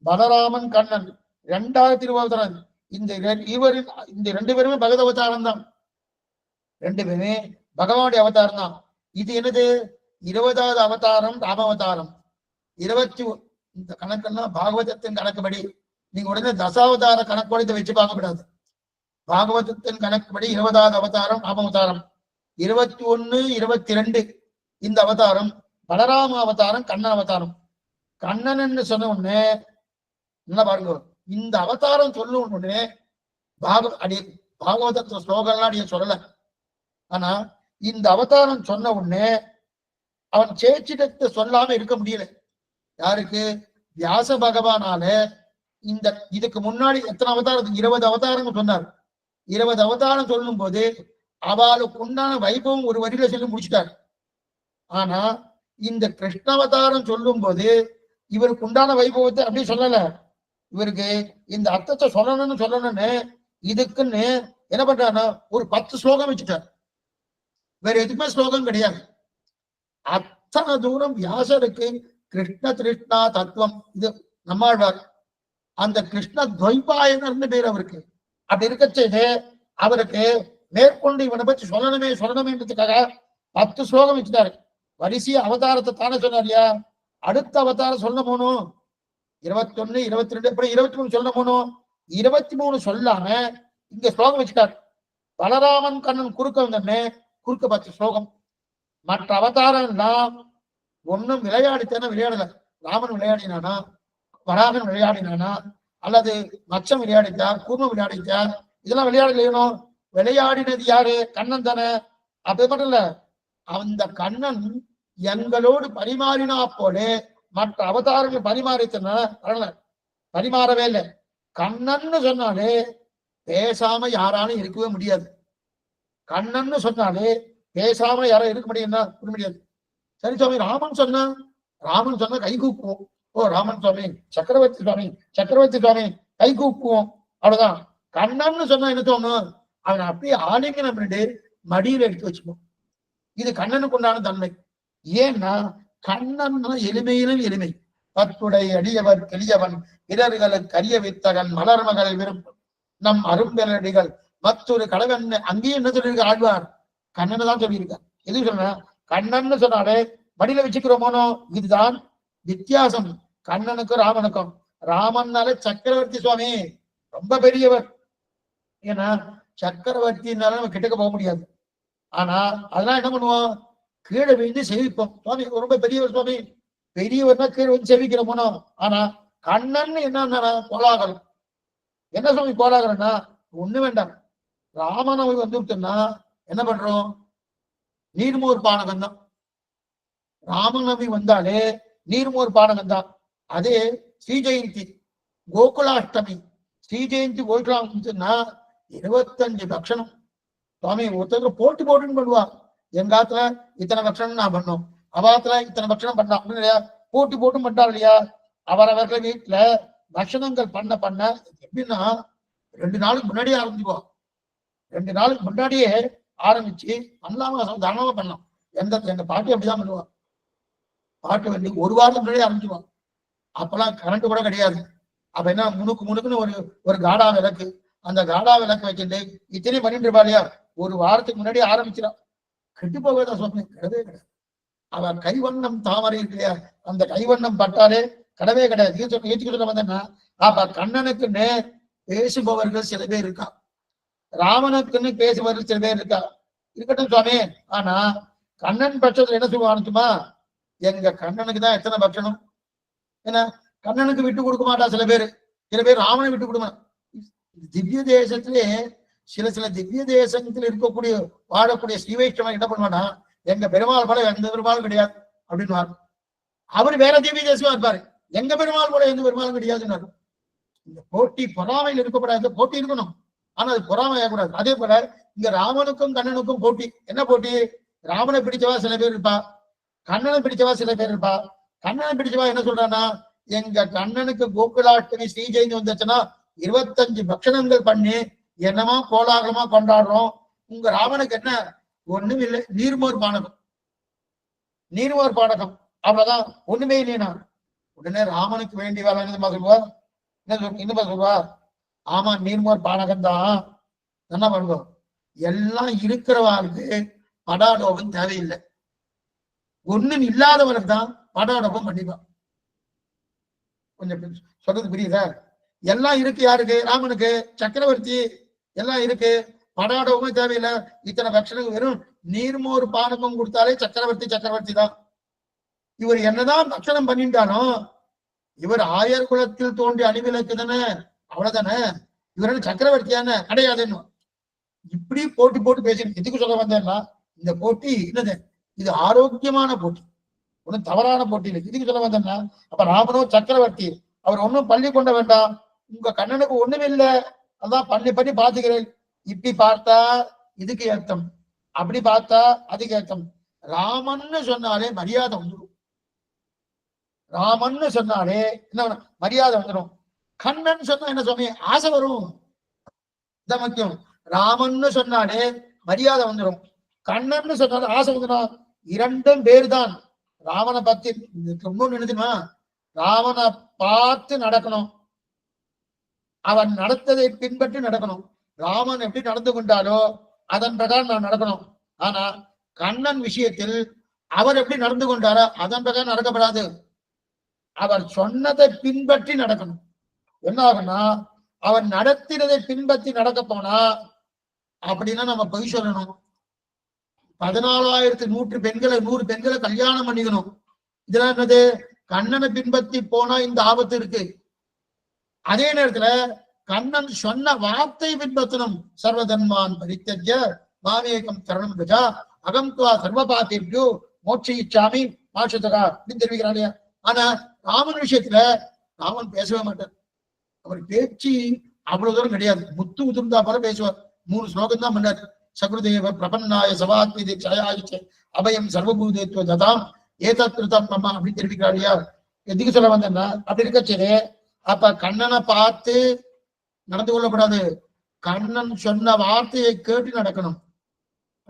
S1: பலராமன் கண்ணன் 2வது திருவவதாரம். இந்த 2 பேருமே பகவத் அவதாரம் தான். 2 பேருமே பகவானுடைய அவதாரம் தான். இது என்னது? 20வது அவதாரம் ராமவதாரம். 20 இந்த கணக்கெல்லாம் பாகவதத்தின் கணக்குப்படி நீங்க உடனே தசாவதார கணக்கோடு இதை வச்சு பார்க்கக்கூடாது. பாகவதத்தின் கணக்குப்படி 20வது அவதாரம் ராமவதாரம். 21, 22 இந்த அவதாரம் பலராம அவதாரம், கண்ண அவதாரம். கண்ணன் சொன்ன உடனே நல்லா பாருங்க, இந்த அவதாரம் சொல்ல உடனே பாகவத ஸ்லோகம்லாம் அடிய சொல்லல. ஆனா இந்த அவதாரம் சொன்ன உடனே அவன் சேச்சிடத்தை சொல்லாம இருக்க முடியல. யாருக்கு? வியாச பகவானால. இந்த இதுக்கு முன்னாடி எத்தனை அவதாரம்? 20 அவதாரம் சொன்னார். 20 அவதாரம் சொல்லும் போது அவளுக்கு உண்டான வைபவம் ஒரு வரியில சொல்லி முடிச்சிட்டார். ஆனா இந்த கிருஷ்ணாவதாரம் சொல்லும் போது இவருக்கு உண்டான வைபவத்தை அப்படி சொல்லல. இவருக்கு இந்த அர்த்தத்தை சொல்லணும்னு இதுக்குன்னு என்ன பண்றாருன்னா ஒரு 10 ஸ்லோகம் வச்சுட்டார். வேற எதுவுமே ஸ்லோகம் கிடையாது. அத்தனை தூரம் வியாசருக்கு கிருஷ்ண திருஷ்ணா தத்துவம். இது நம்மாழ்வார் அந்த கிருஷ்ண துவைபாயனர்னு பேர் அவருக்கு. அப்படி இருக்கச்சே அவருக்கு மேற்கொண்டு இவனை பற்றி சொல்லணுமேன்றதுக்காக 10 ஸ்லோகம் வச்சுட்டாரு. வரிசைய அவதாரத்தை தானே சொன்னார் இல்லையா? அடுத்த அவதாரம் சொல்ல போனோம் 21, 22 எப்படி 23 சொல்ல போனோம். 23 சொல்லாம இங்க ஸ்லோகம் வச்சுட்டார். பலராமன் கண்ணன் குறுக்க வந்தோடனே குறுக்க 10 ஸ்லோகம். மற்ற அவதாரம் எல்லாம் ஒன்னும் விளையாடித்தானே விளையாடல. ராமன் விளையாடினானா, வராகன் விளையாடினானா, அல்லது மச்சம் விளையாடித்தா, கூர்மம் விளையாடித்தா, இதெல்லாம் விளையாடலையணும். விளையாடினது யாரு? கண்ணன் தானே. அப்படி மட்டும் இல்ல, அந்த கண்ணன் எங்களோடு பரிமாறினா போல மற்ற அவதாரங்கள் பரிமாறவே இல்லை. கண்ணன்னு சொன்னாலே பேசாம யாராலும் இருக்கவே முடியாது. கண்ணன்னு சொன்னாலே பேசாம யாரும் இருக்க முடியாது. சரி சுவாமி, ராமன் சொன்னா கை கூப்புவோம். ஓ ராமன் சுவாமி, சக்கரவர்த்தி சுவாமி கை கூப்புவோம், அவ்வளவுதான். கண்ணன்னு சொன்னா என்ன தோணும்? அவனை அப்படியே ஆலிங்கனம் பண்ணிட்டு மடியில எடுத்து வச்சுப்போம். இது கண்ணனுக்கு உண்டான தன்மை. ஏன்னா கண்ணன் எளிமையிலும் எளிமை. பத்துடை அடியவர் எளியவன், இடர்களுக்கு அரிய வித்தகன், மலர்மகள் விரும்பும் நம் அரும்பெறடிகள் மற்றொரு கடவன். அங்கேயும் என்ன சொல்லியிருக்க ஆழ்வார்? கண்ணனை தான் சொல்லியிருக்கார். எது சொன்ன? கண்ணன்னு சொன்னாலே மடியில வச்சுக்கிறோமோனோ. இதுதான் வித்தியாசம் கண்ணனுக்கும் ராமனுக்கும். ராமன்னாலே சக்கரவர்த்தி சுவாமி, ரொம்ப பெரியவர். ஏன்னா சக்கரவர்த்தினால நம்ம கிட்டக்க போக முடியாது. ஆனா அதெல்லாம் என்ன பண்ணுவோம்? கீழே விழுந்து சேவிப்போம். சுவாமி ரொம்ப பெரியவர் சுவாமி, பெரியவர்னா கீழே வந்து சேவிக்கிறோமோனோ. ஆனா கண்ணன் என்ன கோலாகலம். என்ன சுவாமி கோலாகலம்னா ஒண்ணு வேண்டாம். ராமநவமி வந்துட்டுன்னா என்ன பண்றோம்? நீர்மோர் பானகம் தான். ராமநவமி வந்தாலே நீர்மோர் பானகம் தான். அதே ஸ்ரீ ஜெயந்தி, கோகுலாஷ்டமி, ஸ்ரீ ஜெயந்தி கோகுலாஷ்டமின்னா 25 பக்ஷணம். சுவாமி ஒருத்தர் போட்டுன்னு பண்ணுவா. எங்காத்துல இத்தனை பக்ஷணம் நான் பண்ணோம், அவாத்துல இத்தனை பக்ஷணம் பண்ணலாம் அப்படின்னு இல்லையா? போட்டு பண்றாரு இல்லையா? அவரவர்கள் வீட்டுல பக்ஷணங்கள் பண்ண எப்படின்னா 2 நாளுக்கு முன்னாடியே ஆரம்பிச்சுக்குவோம். 2 நாளுக்கு முன்னாடியே ஆரம்பிச்சு பண்ணலாமா? தானமா பண்ணலாம். எங்க பாட்டி அப்படிதான் பண்ணுவான். பாட்டு வண்டி 1 வாரத்துக்கு முன்னாடியே ஆரம்பிச்சுவான். அப்பெல்லாம் கரண்ட் கூட கிடையாது. அப்ப என்ன முணுக்குன்னு ஒரு காடா விளக்கு, அந்த காடா விளக்கு வச்சுட்டு இத்தனையும் பண்ணிட்டு இருப்பா இல்லையா? 1 வாரத்துக்கு முன்னாடி ஆரம்பிச்சிடான். கெட்டு போகதான் சொன்னேன், கிடையவே கிடையாது. அவன் கைவண்ணம் தாமரை இருக்கு இல்லையா? அந்த கைவண்ணம் பட்டாலே கிடையவே கிடையாது. ஏற்றுக்கிட்டு சொல்ல வந்தேன்னா, அப்ப கண்ணனுக்குன்னு பேசுபவர்கள் சில பேர் இருக்கா, ராமனுக்குன்னு பேசுபவர்கள் சில பேர் இருக்கா. இருக்கட்டும் சுவாமி. ஆனா கண்ணன் பட்சத்துல என்ன சொல்லுவானுமா? எங்க கண்ணனுக்கு தான் எத்தனை பட்சணம். ஏன்னா கண்ணனுக்கு விட்டு கொடுக்க மாட்டா சில பேர் ராமனை விட்டு கொடுமா. திவ்ய தேசத்திலே சில திவ்ய தேசத்துல இருக்கக்கூடிய வாழக்கூடிய ஸ்ரீ வைஷ்ணவன் என்ன பண்ணுவானா, எங்க பெருமாள் போல எந்த பெருமாளும் கிடையாது அப்படின்னு. அவர் வேற திவ்ய தேசமா இருப்பாரு, எங்க பெருமாள் போல எந்த பெருமாளும் கிடையாதுன்னு. இந்த போட்டி பொறாமையில் இருக்கக்கூடாது. போட்டி இருக்கணும், ஆனா அது பொறாமையாகக்கூடாது. அதே போல இங்க ராமனுக்கும் கண்ணனுக்கும் போட்டி. என்ன போட்டி? ராமனை பிடிச்சவா சில பேர் இருப்பா, கண்ணனை பிடிச்சவா சில பேர் இருப்பா. கண்ணனை பிடிச்சவா என்ன சொல்றான்னா, எங்க கண்ணனுக்கு கோகுலாஷ்டமி ஸ்ரீ ஜெயந்தி வந்துச்சுன்னா 25 பக்ஷணங்கள் பண்ணி என்னமா கோலாகலமா கொண்டாடுறோம். உங்க ராமனுக்கு என்ன? ஒண்ணும் இல்லை, நீர்மோர் பானகம் அவ்வளவுதான், ஒண்ணுமே இல்லைனா. உடனே ராமனுக்கு வேண்டி வேலை சொல்லுவா, என்ன சொல்லுவா? ஆமா நீர்மோர் பானகம் தான். என்ன பண்ணுவோம்? எல்லாம் இருக்கிறவாருக்கு படாடோபம் தேவையில்லை. ஒண்ணும் இல்லாதவனுக்கு தான் படாடோபம் பண்ணிப்பான். கொஞ்சம் சொல்றது புரியுதா? எல்லாம் இருக்கு யாருக்கு? ராமனுக்கு, சக்கரவர்த்தி எல்லாம் இருக்கு, படாடோபமே தேவையில்லை. இத்தனை பக்ஷனுக்கு வெறும் நீர்மோர் பானகம் கொடுத்தாலே சக்கரவர்த்தி தான். இவர் என்னதான் பட்சணம் பண்ணிட்டாலும் இவர் ஆயர் குலத்தில் தோன்றி அணிவிலக்கு தானே, அவ்வளவுதானே. இவர் சக்கரவர்த்தியான கிடையாதுன்னு இப்படி போட்டி போட்டு பேசணும். எதுக்கு சொல்ல வந்தேன்னா, இந்த போட்டி என்னது, இது ஆரோக்கியமான போட்டி, ஒன்னும் தவறான போட்டி இல்லை. இதுக்கு சொல்ல வந்தேன்னா, அப்ப ராமனோ சக்கரவர்த்தி, அவர் ஒன்னும் பள்ளி கொண்ட வேண்டாம், உங்க கண்ணனுக்கு ஒண்ணுமே இல்லை, அதான் பண்ணி பாத்துக்கிறேன். இப்படி பார்த்தா இதுக்கு ஏத்தம், அப்படி பார்த்தா அதுக்கு ஏத்தம். ராமன்னு சொன்னாலே மரியாதை வந்துடும். ராமன்னு சொன்னாலே என்ன மரியாதை வந்துடும். கண்ணன் சொன்னா என்ன சுவாமி, ஆசை வரும். இதான் முக்கியம். ராமன்னு சொன்னாலே மரியாதை வந்துடும், கண்ணன்னு சொன்னாலே ஆசை வந்துடும். இரண்டும் பேர் தான். ராமனை பத்தி ரொம்ப நினைச்சுமா, ராமனை பார்த்து நடக்கணும், அவன் நடத்ததை பின்பற்றி நடக்கணும். ராமன் எப்படி நடந்து கொண்டாலோ அதன் பிரகாரம் நான் நடக்கணும். ஆனா கண்ணன் விஷயத்தில் அவர் எப்படி நடந்து கொண்டாரோ அதன் பிரகாரம் நடக்கப்படாது. அவர் சொன்னதை பின்பற்றி நடக்கணும். என்ன ஆகும்னா, அவர் நடத்தினதை பின்பற்றி நடக்க போனா அப்படின்னா நம்ம பொய் சொல்லணும். 14,100 பெண்களை 100 பெண்களை கல்யாணம் பண்ணிக்கணும். இதெல்லாம் என்னது, கண்ணனை பின்பற்றி போனா இந்த ஆபத்து இருக்கு. அதே நேரத்துல கண்ணன் சொன்ன வார்த்தை பின்பற்றணும். சர்வதன்மான் பரித்தஜ்ய மாமேகம் சரணம் கஜா அகம் துவா சர்வபாத்தியோ மோட்சயிச்சாமி மாஷதகா அப்படின்னு தெரிவிக்கிறாங்க. ஆனா ராமன் விஷயத்துல ராமன் பேசவே மாட்டார். அவர் பேச்சு அவ்வளவு தூரம் கிடையாது. முத்து உதிர்ந்தா போல பேசுவார். 3 ஸ்லோகம் தான் பண்ணார். சகுருதேவ பிரபன்னாய சவாத்மி சயாயிச்ச அபயம் சர்வபூதேத்வ ததாம் ஏதத்ருதம் மம்மா அப்படின்னு தெரிவிக்கிறாரியா. எதுக்கு சொல்ல வந்தேன்னா, அப்படி இருக்கச்சே அப்ப கண்ணனை பார்த்து நடந்து கொள்ளக்கூடாது. கண்ணன் சொன்ன வார்த்தையை கேட்டு நடக்கணும்.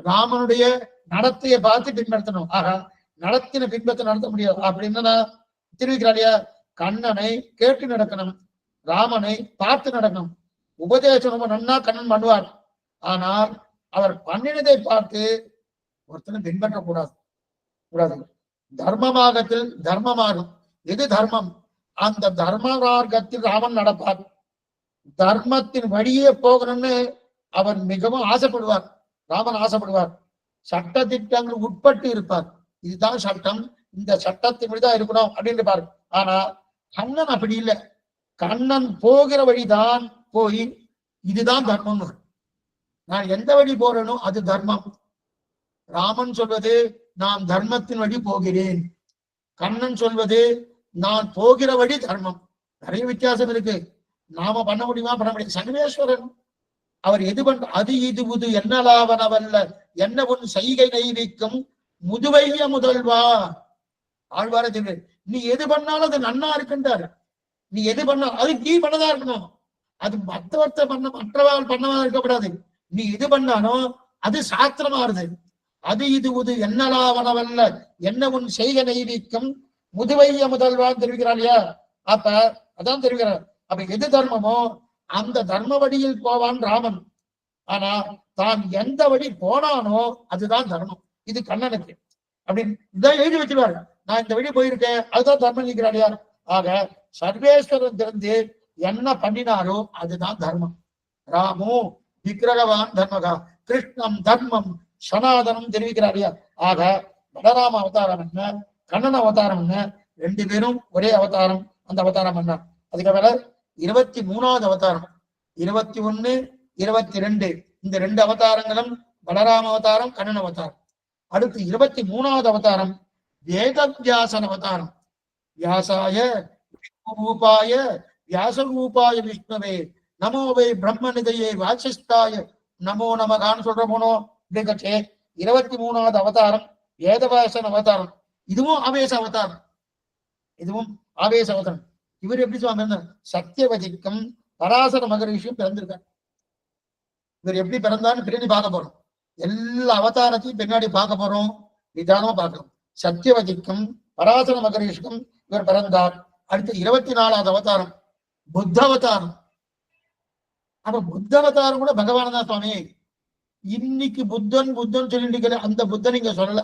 S1: ராமனுடைய நடத்தையை பார்த்து பின்பற்றணும். ஆகா, நடத்தின பின்பற்ற நடத்த முடியாது அப்படின்னு தெரிவிக்கிறாரியா. கண்ணனை கேட்டு நடக்கணும், ராமனை பார்த்து நடக்கணும். உபதேசம் ரொம்ப நன்னா கண்ணன் பண்ணுவார். ஆனால் அவர் பண்ணினதை பார்த்து ஒருத்தனை பின்பற்றக்கூடாது கூடாது. தர்ம மார்க்கத்தில் தர்மமாகும். எது தர்மம், அந்த தர்ம மார்க்கத்தில் ராமன் நடப்பார். தர்மத்தின் வழியே போகணும்னு அவர் மிகவும் ஆசைப்படுவார். ராமன் ஆசைப்படுவார். சட்ட திட்டங்கள் உட்பட்டு இருப்பார். இதுதான் சட்டம், இந்த சட்டத்தின் வழிதான் இருக்கணும் அப்படின்னு பாரு. ஆனா கண்ணன் அப்படி இல்லை. கண்ணன் போகிற வழிதான் போய் இதுதான் தர்மம், நான் எந்த வழி போறேனோ அது தர்மம். ராமன் சொல்வது நான் தர்மத்தின் வழி போகிறேன், கண்ணன் சொல்வது நான் போகிற வழி தர்மம். நிறைய வித்தியாசம் இருக்கு. நாம பண்ண முடியுமா, பண்ண முடியும். சர்வேஸ்வரன் அவர் எது பண்ற அது இது புது என்னலாவனவல்ல என்ன உன் செய்கை நெய்விக்கும் முதுவைய முதல்வா. ஆழ்வார சொல்லு, நீ எது பண்ணாலும் அது நன்னா இருக்குன்றாரு. நீ எது பண்ணாலும் அது நீ பண்ணதா இருக்கணும், அது மற்றவர்த்த மற்றவாள் பண்ணவா இருக்கக்கூடாது. நீ எது பண்ணாலும் அது சாஸ்திரமாறுது. அது இது உது என்னலாவனவல்ல என்ன உன் செய்கை நெய்விக்கும் முதுவைய முதல்வான்னு தெரிவிக்கிறாள் இல்லையா. அப்ப அதான் தெரிவிக்கிறார். அப்ப எது தர்மமோ அந்த தர்ம வழியில் போவான் ராமன். ஆனா தான் எந்த வழி போனானோ அதுதான் தர்மம். இது கண்ணனுக்கு அப்படின்னு இதான் எழுதி வச்சிருவாரு. நான் இந்த வழி போயிருக்கேன், அதுதான் தர்மம் நிற்கிறார் யார். ஆக சர்வேஸ்வரன் தெரிந்து என்ன பண்ணினாரோ அதுதான் தர்மம். ராமோ விக்கிரகவான் தர்மகா கிருஷ்ணம் தர்மம் சனாதனம் தெரிவிக்கிறார் யார். ஆக பலராம அவதாரம் என்ன, கண்ணன் அவதாரம் என்ன, 2 பேரும் ஒரே அவதாரம். அந்த அவதாரம் என்ன, அதுக்கு மேல 23வது அவதாரம் 21, 22 இந்த 2 அவதாரங்களும் பலராம அவதாரம், கண்ணன் அவதாரம். அடுத்து 23வது அவதாரம் வேதவியாசன் அவதாரம். வியாசாய ரூபாய வியாசரூபாய விஷ்ணுவே நமோவை பிரம்மநிதையே வாசிஷ்டாய நமோ நமகான்னு சொல்ற போனோம். அப்படிங்கச்சே 23வது அவதாரம் வேதவியாசன் அவதாரம். இதுவும் ஆவேச அவதாரம், இதுவும் ஆவேச அவதாரம். இவர் எப்படி சொல்லுவாங்க, சத்தியவதிக்கும் பராசர மகரிஷியும் பிறந்திருக்கார். இவர் எப்படி பிறந்தான்னு பின்னாடி பார்க்க போறோம். எல்லா அவதாரத்தையும் பின்னாடி பார்க்க போறோம், நிதானமா பார்க்கணும். சத்தியவதிக்கும் பராசர மகரிஷிக்கும் இவர் பிறந்தார். அடுத்து 24வது அவதாரம் புத்த அவதாரம். அப்ப புத்த அவதாரம் கூட பகவான் தான் சுவாமி. இன்னைக்கு புத்தன் புத்தன் சொல்லிட்டு அந்த புத்தன் இங்க சொல்லல,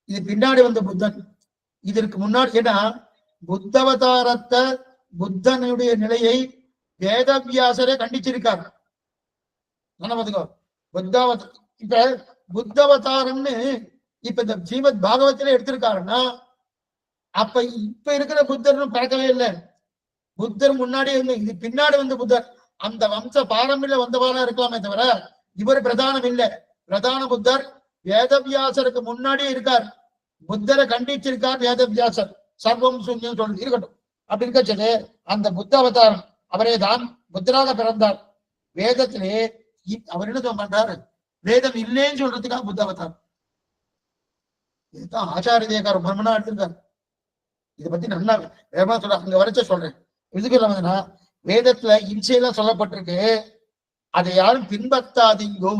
S1: இது பின்னாடி வந்த புத்தன். இதற்கு முன்னாடி ஏன்னா புத்தவதாரத்தை புத்தனுடைய நிலையை வேதவியாசரே கண்டிச்சிருக்காங்க. புத்தாவத இப்ப புத்தவதாரம்னு இப்ப இந்த ஸ்ரீமத் பாகவத்திலே எடுத்திருக்காருன்னா அப்ப இப்ப இருக்கிற புத்தர்னு பார்க்கவே இல்லை. புத்தர் முன்னாடி வந்து இது பின்னாடி வந்து புத்தர் அந்த வம்ச பாரம்பரிய வந்தவாளா இருக்கலாமே தவிர இவர் பிரதானம் இல்லை. பிரதான புத்தர் வேதவியாசருக்கு முன்னாடியே இருக்கார். புத்தரை கண்டிச்சிருக்கார் வேதவியாசர். சர்வம் சூன்யம் சொல்லி இருக்கட்டும். அப்படி இருக்கச்சது அந்த புத்த அவதாரம் அவரே தான் புத்தராக பிறந்தார். வேதத்திலே அவர் என்ன பண்றாரு? வேதம் இல்லைன்னு சொல்றதுக்காக புத்த அவதாரம். இதுதான் ஆச்சாரிய தேகாரம் பிரம்மனா எடுத்திருக்காரு. இதை பத்தி நல்லா வேகமா சொல்ற அங்க வரைச்ச சொல்றேன். இதுக்கு இல்லாம வேதத்துல இம்சையெல்லாம் சொல்லப்பட்டிருக்கு. அதை யாரும் பின்பற்றாதீங்கோ.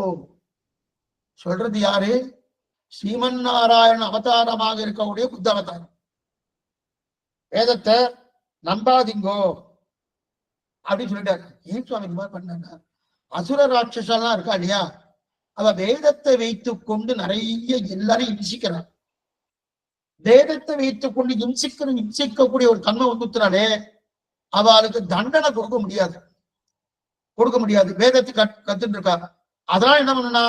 S1: சொல்றது யாரு? ஸ்ரீமன் நாராயண அவதாரமாக இருக்கக்கூடிய புத்த அவதாரம். வேதத்தை நம்பாதீங்கோ அப்படின்னு சொல்லிட்டாரு. ஏன் சுவாமி இந்த மாதிரி பண்ணாங்க? அசுர ராட்சசெல்லாம் இருக்கா இல்லையா, அவ வேதத்தை வைத்துக் கொண்டு நிறைய எல்லாரையும் இம்சிக்கிறான். வேதத்தை வைத்துக் கொண்டு இம்சிக்கக்கூடிய ஒரு தன்மை வந்துனாலே அவளுக்கு தண்டனை கொடுக்க முடியாது. வேதத்தை கத்துட்டு இருக்கா. அதெல்லாம் என்ன பண்ணனா,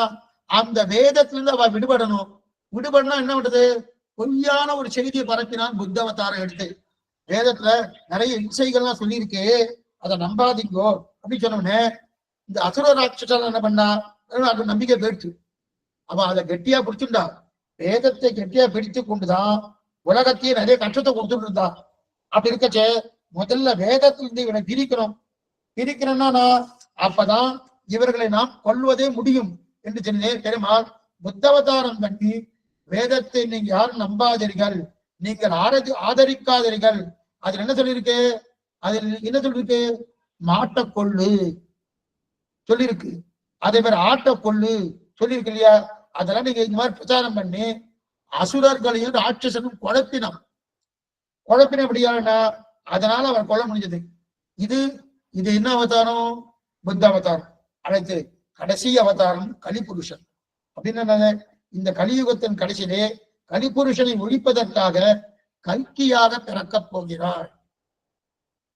S1: அந்த வேதத்திலிருந்து அவ விடுபடணும். விடுபடனா என்ன பண்றது? பொய்யான ஒரு செய்தியை பரப்பினான் புத்த அவதாரம் எடுத்து. வேதத்துல நிறைய இம்சைகள்லாம் சொல்லியிருக்கு, அதை நம்பாதீங்கோ அப்படின்னு சொன்னோடனே இந்த அசுர ராட்சசால என்ன பண்ணா, அது நம்பிக்கை போயிடுச்சு. அவன் அதை கெட்டியா பிடிச்சுண்டா. வேதத்தை கெட்டியா பிடித்து கொண்டுதான் உலகத்தையே நிறைய கஷ்டத்தை கொடுத்துட்டு இருந்தா. அப்படி இருக்கச்சே முதல்ல வேதத்திலிருந்து இவனை பிரிக்கணும்னா அப்பதான் இவர்களை நாம் கொல்வதே முடியும் என்று சொன்னேன். தெரியுமா? புத்தவதாரம் பண்ணி வேதத்தை நீங்க யாரும் நம்பாதீர்கள், நீங்கள் ஆதரிக்காதீர்கள். அதுல என்ன சொல்லியிருக்கு? அதில் என்ன சொல்லிருக்கு? மாட்ட கொள்ளு சொல்லியிருக்கு. அதே மாதிரி ஆட்ட கொள்ளு சொல்லியிருக்கு இல்லையா? அதெல்லாம் நீங்க இந்த மாதிரி பிரச்சாரம் பண்ணி அசுரர்களையும் ராட்சசனும் குழப்பினான். அப்படியானா அதனால அவர் கொல்ல முடிஞ்சது. இது என்ன அவதாரம்? புத்த அவதாரம். அடுத்து கடைசி அவதாரம் கலிபுருஷன். அப்படின்னு இந்த கலியுகத்தின் கடைசியிலே கலிபுருஷனை ஒழிப்பதற்காக கல்கியாக பிறக்கப் போகிறார்.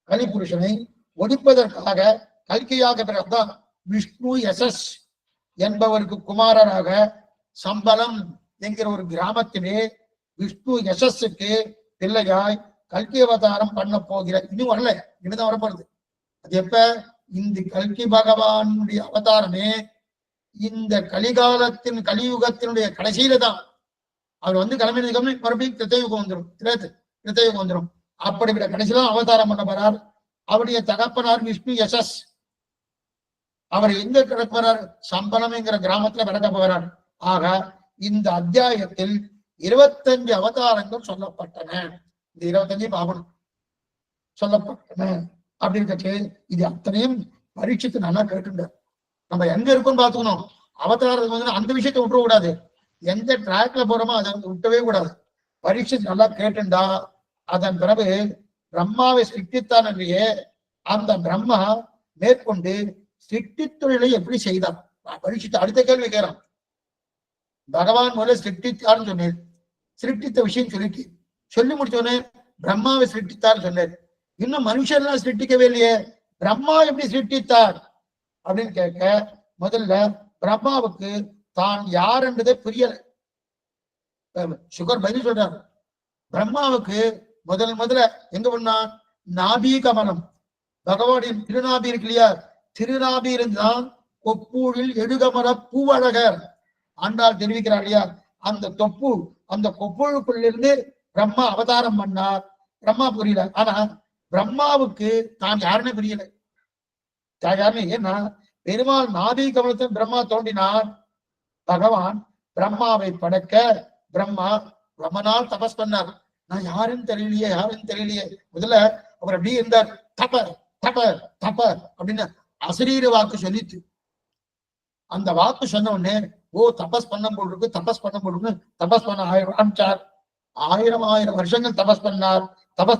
S1: கலிபுருஷனை ஒழிப்பதற்காக கல்கியாக பிறந்தார். விஷ்ணு யசஸ் என்பவருக்கு குமாரராக சம்பளம் என்கிற ஒரு கிராமத்திலே விஷ்ணு யசஸுக்கு பிள்ளையாய் கல்கி அவதாரம் பண்ண போகிற. இன்னும் வரல, இனிதான் வரப்படுது. அது எப்ப? இந்த கல்கி பகவானுடைய அவதாரமே இந்த கலிகாலத்தின் கலியுகத்தினுடைய கடைசியில தான். அவர் வந்து கிளம்பினதுக்கு மறுபடியும் கிருத்தயுகம் வந்துடும். அப்படிப்பட்ட கடைசியில அவதாரம் பண்ண போறார். அவருடைய தகப்பனார் விஷ்ணு யசஸ். அவர் எங்க கிடக்கிறார்? சம்பளம் என்கிற கிராமத்துல கிடக்க போகிறார். ஆக இந்த அத்தியாயத்தில் 25 அவதாரங்கள் சொல்லப்பட்டன. இந்த 25 பாவனம் சொல்லப்பட்டன அப்படின்னு இது அத்தனையும் பரீட்சித்து நல்லா கேட்டுட்டார். நம்ம எங்க இருக்குன்னு பாத்துக்கணும். அவதாரத்துக்கு வந்து அந்த விஷயத்தை விட்டுற கூடாது. எந்த ட்ராக்ல போறோமோ அதை விட்டவே கூடாது. பரீட்சித்து நல்லா கேட்டுண்டா அதன் பிறகு பிரம்மாவை சிருஷ்டித்தான் என்றே அந்த பிரம்மா மேற்கொண்டு சிருஷ்டி தொழிலை எப்படி செய்தான் பரீட்சித்து அடுத்த கேள்வி கேட்கிறான். பகவான் முதல்ல சிருஷ்டித்தார்னு சொன்னேன். சிருஷ்டித்த விஷயம் சொல்லி முடிச்சோன்னே பிரம்மாவை சிருஷ்டித்தார் சொன்னார். இன்னும் மனுஷன்லாம் சிருஷ்டிக்கவே இல்லையே, பிரம்மா எப்படி சிருஷ்டித்தார் அப்படின்னு கேட்க முதல்ல பிரம்மாவுக்கு தான் யார் என்றதே புரியல. சுகர் பதில் சொல்றாரு. பிரம்மாவுக்கு முதல்ல எங்க பண்ணான்? நாபி கமலம். பகவானின் திருநாபி இருக்கு இல்லையா, திருநாபி இருந்தான் கொப்பூழில் எடுகமர பூவழகர் ஆண்டாள் தெரிவிக்கிறார் இல்லையா. அந்த கொப்புழுக்குள்ளிருந்து பிரம்மா அவதாரம் பண்ணார். பிரம்மா புரியல. ஆனா பிரம்மாவுக்கு தான் யாருன்னு புரியல. யாருன்னு ஏன்னா பெருமாள் நாபி கமலத்தின் பிரம்மா தோண்டினார். பகவான் பிரம்மாவை படைக்க பிரம்மா ரொம்ப நாள் தபஸ் பண்ணார். நான் யாருன்னு தெரியலையே. முதல்ல அவர் அப்படியே இருந்தார். தப தப தப அப்படின்னு அசரீர வாக்கு சொல்லிட்டு அந்த வாக்கு சொன்ன உடனே தபஸ் பண்ண போட்டிருக்கு தபஸ் பண்ண ஆரம்பிச்சார். 1000 வருஷங்கள் தபஸ்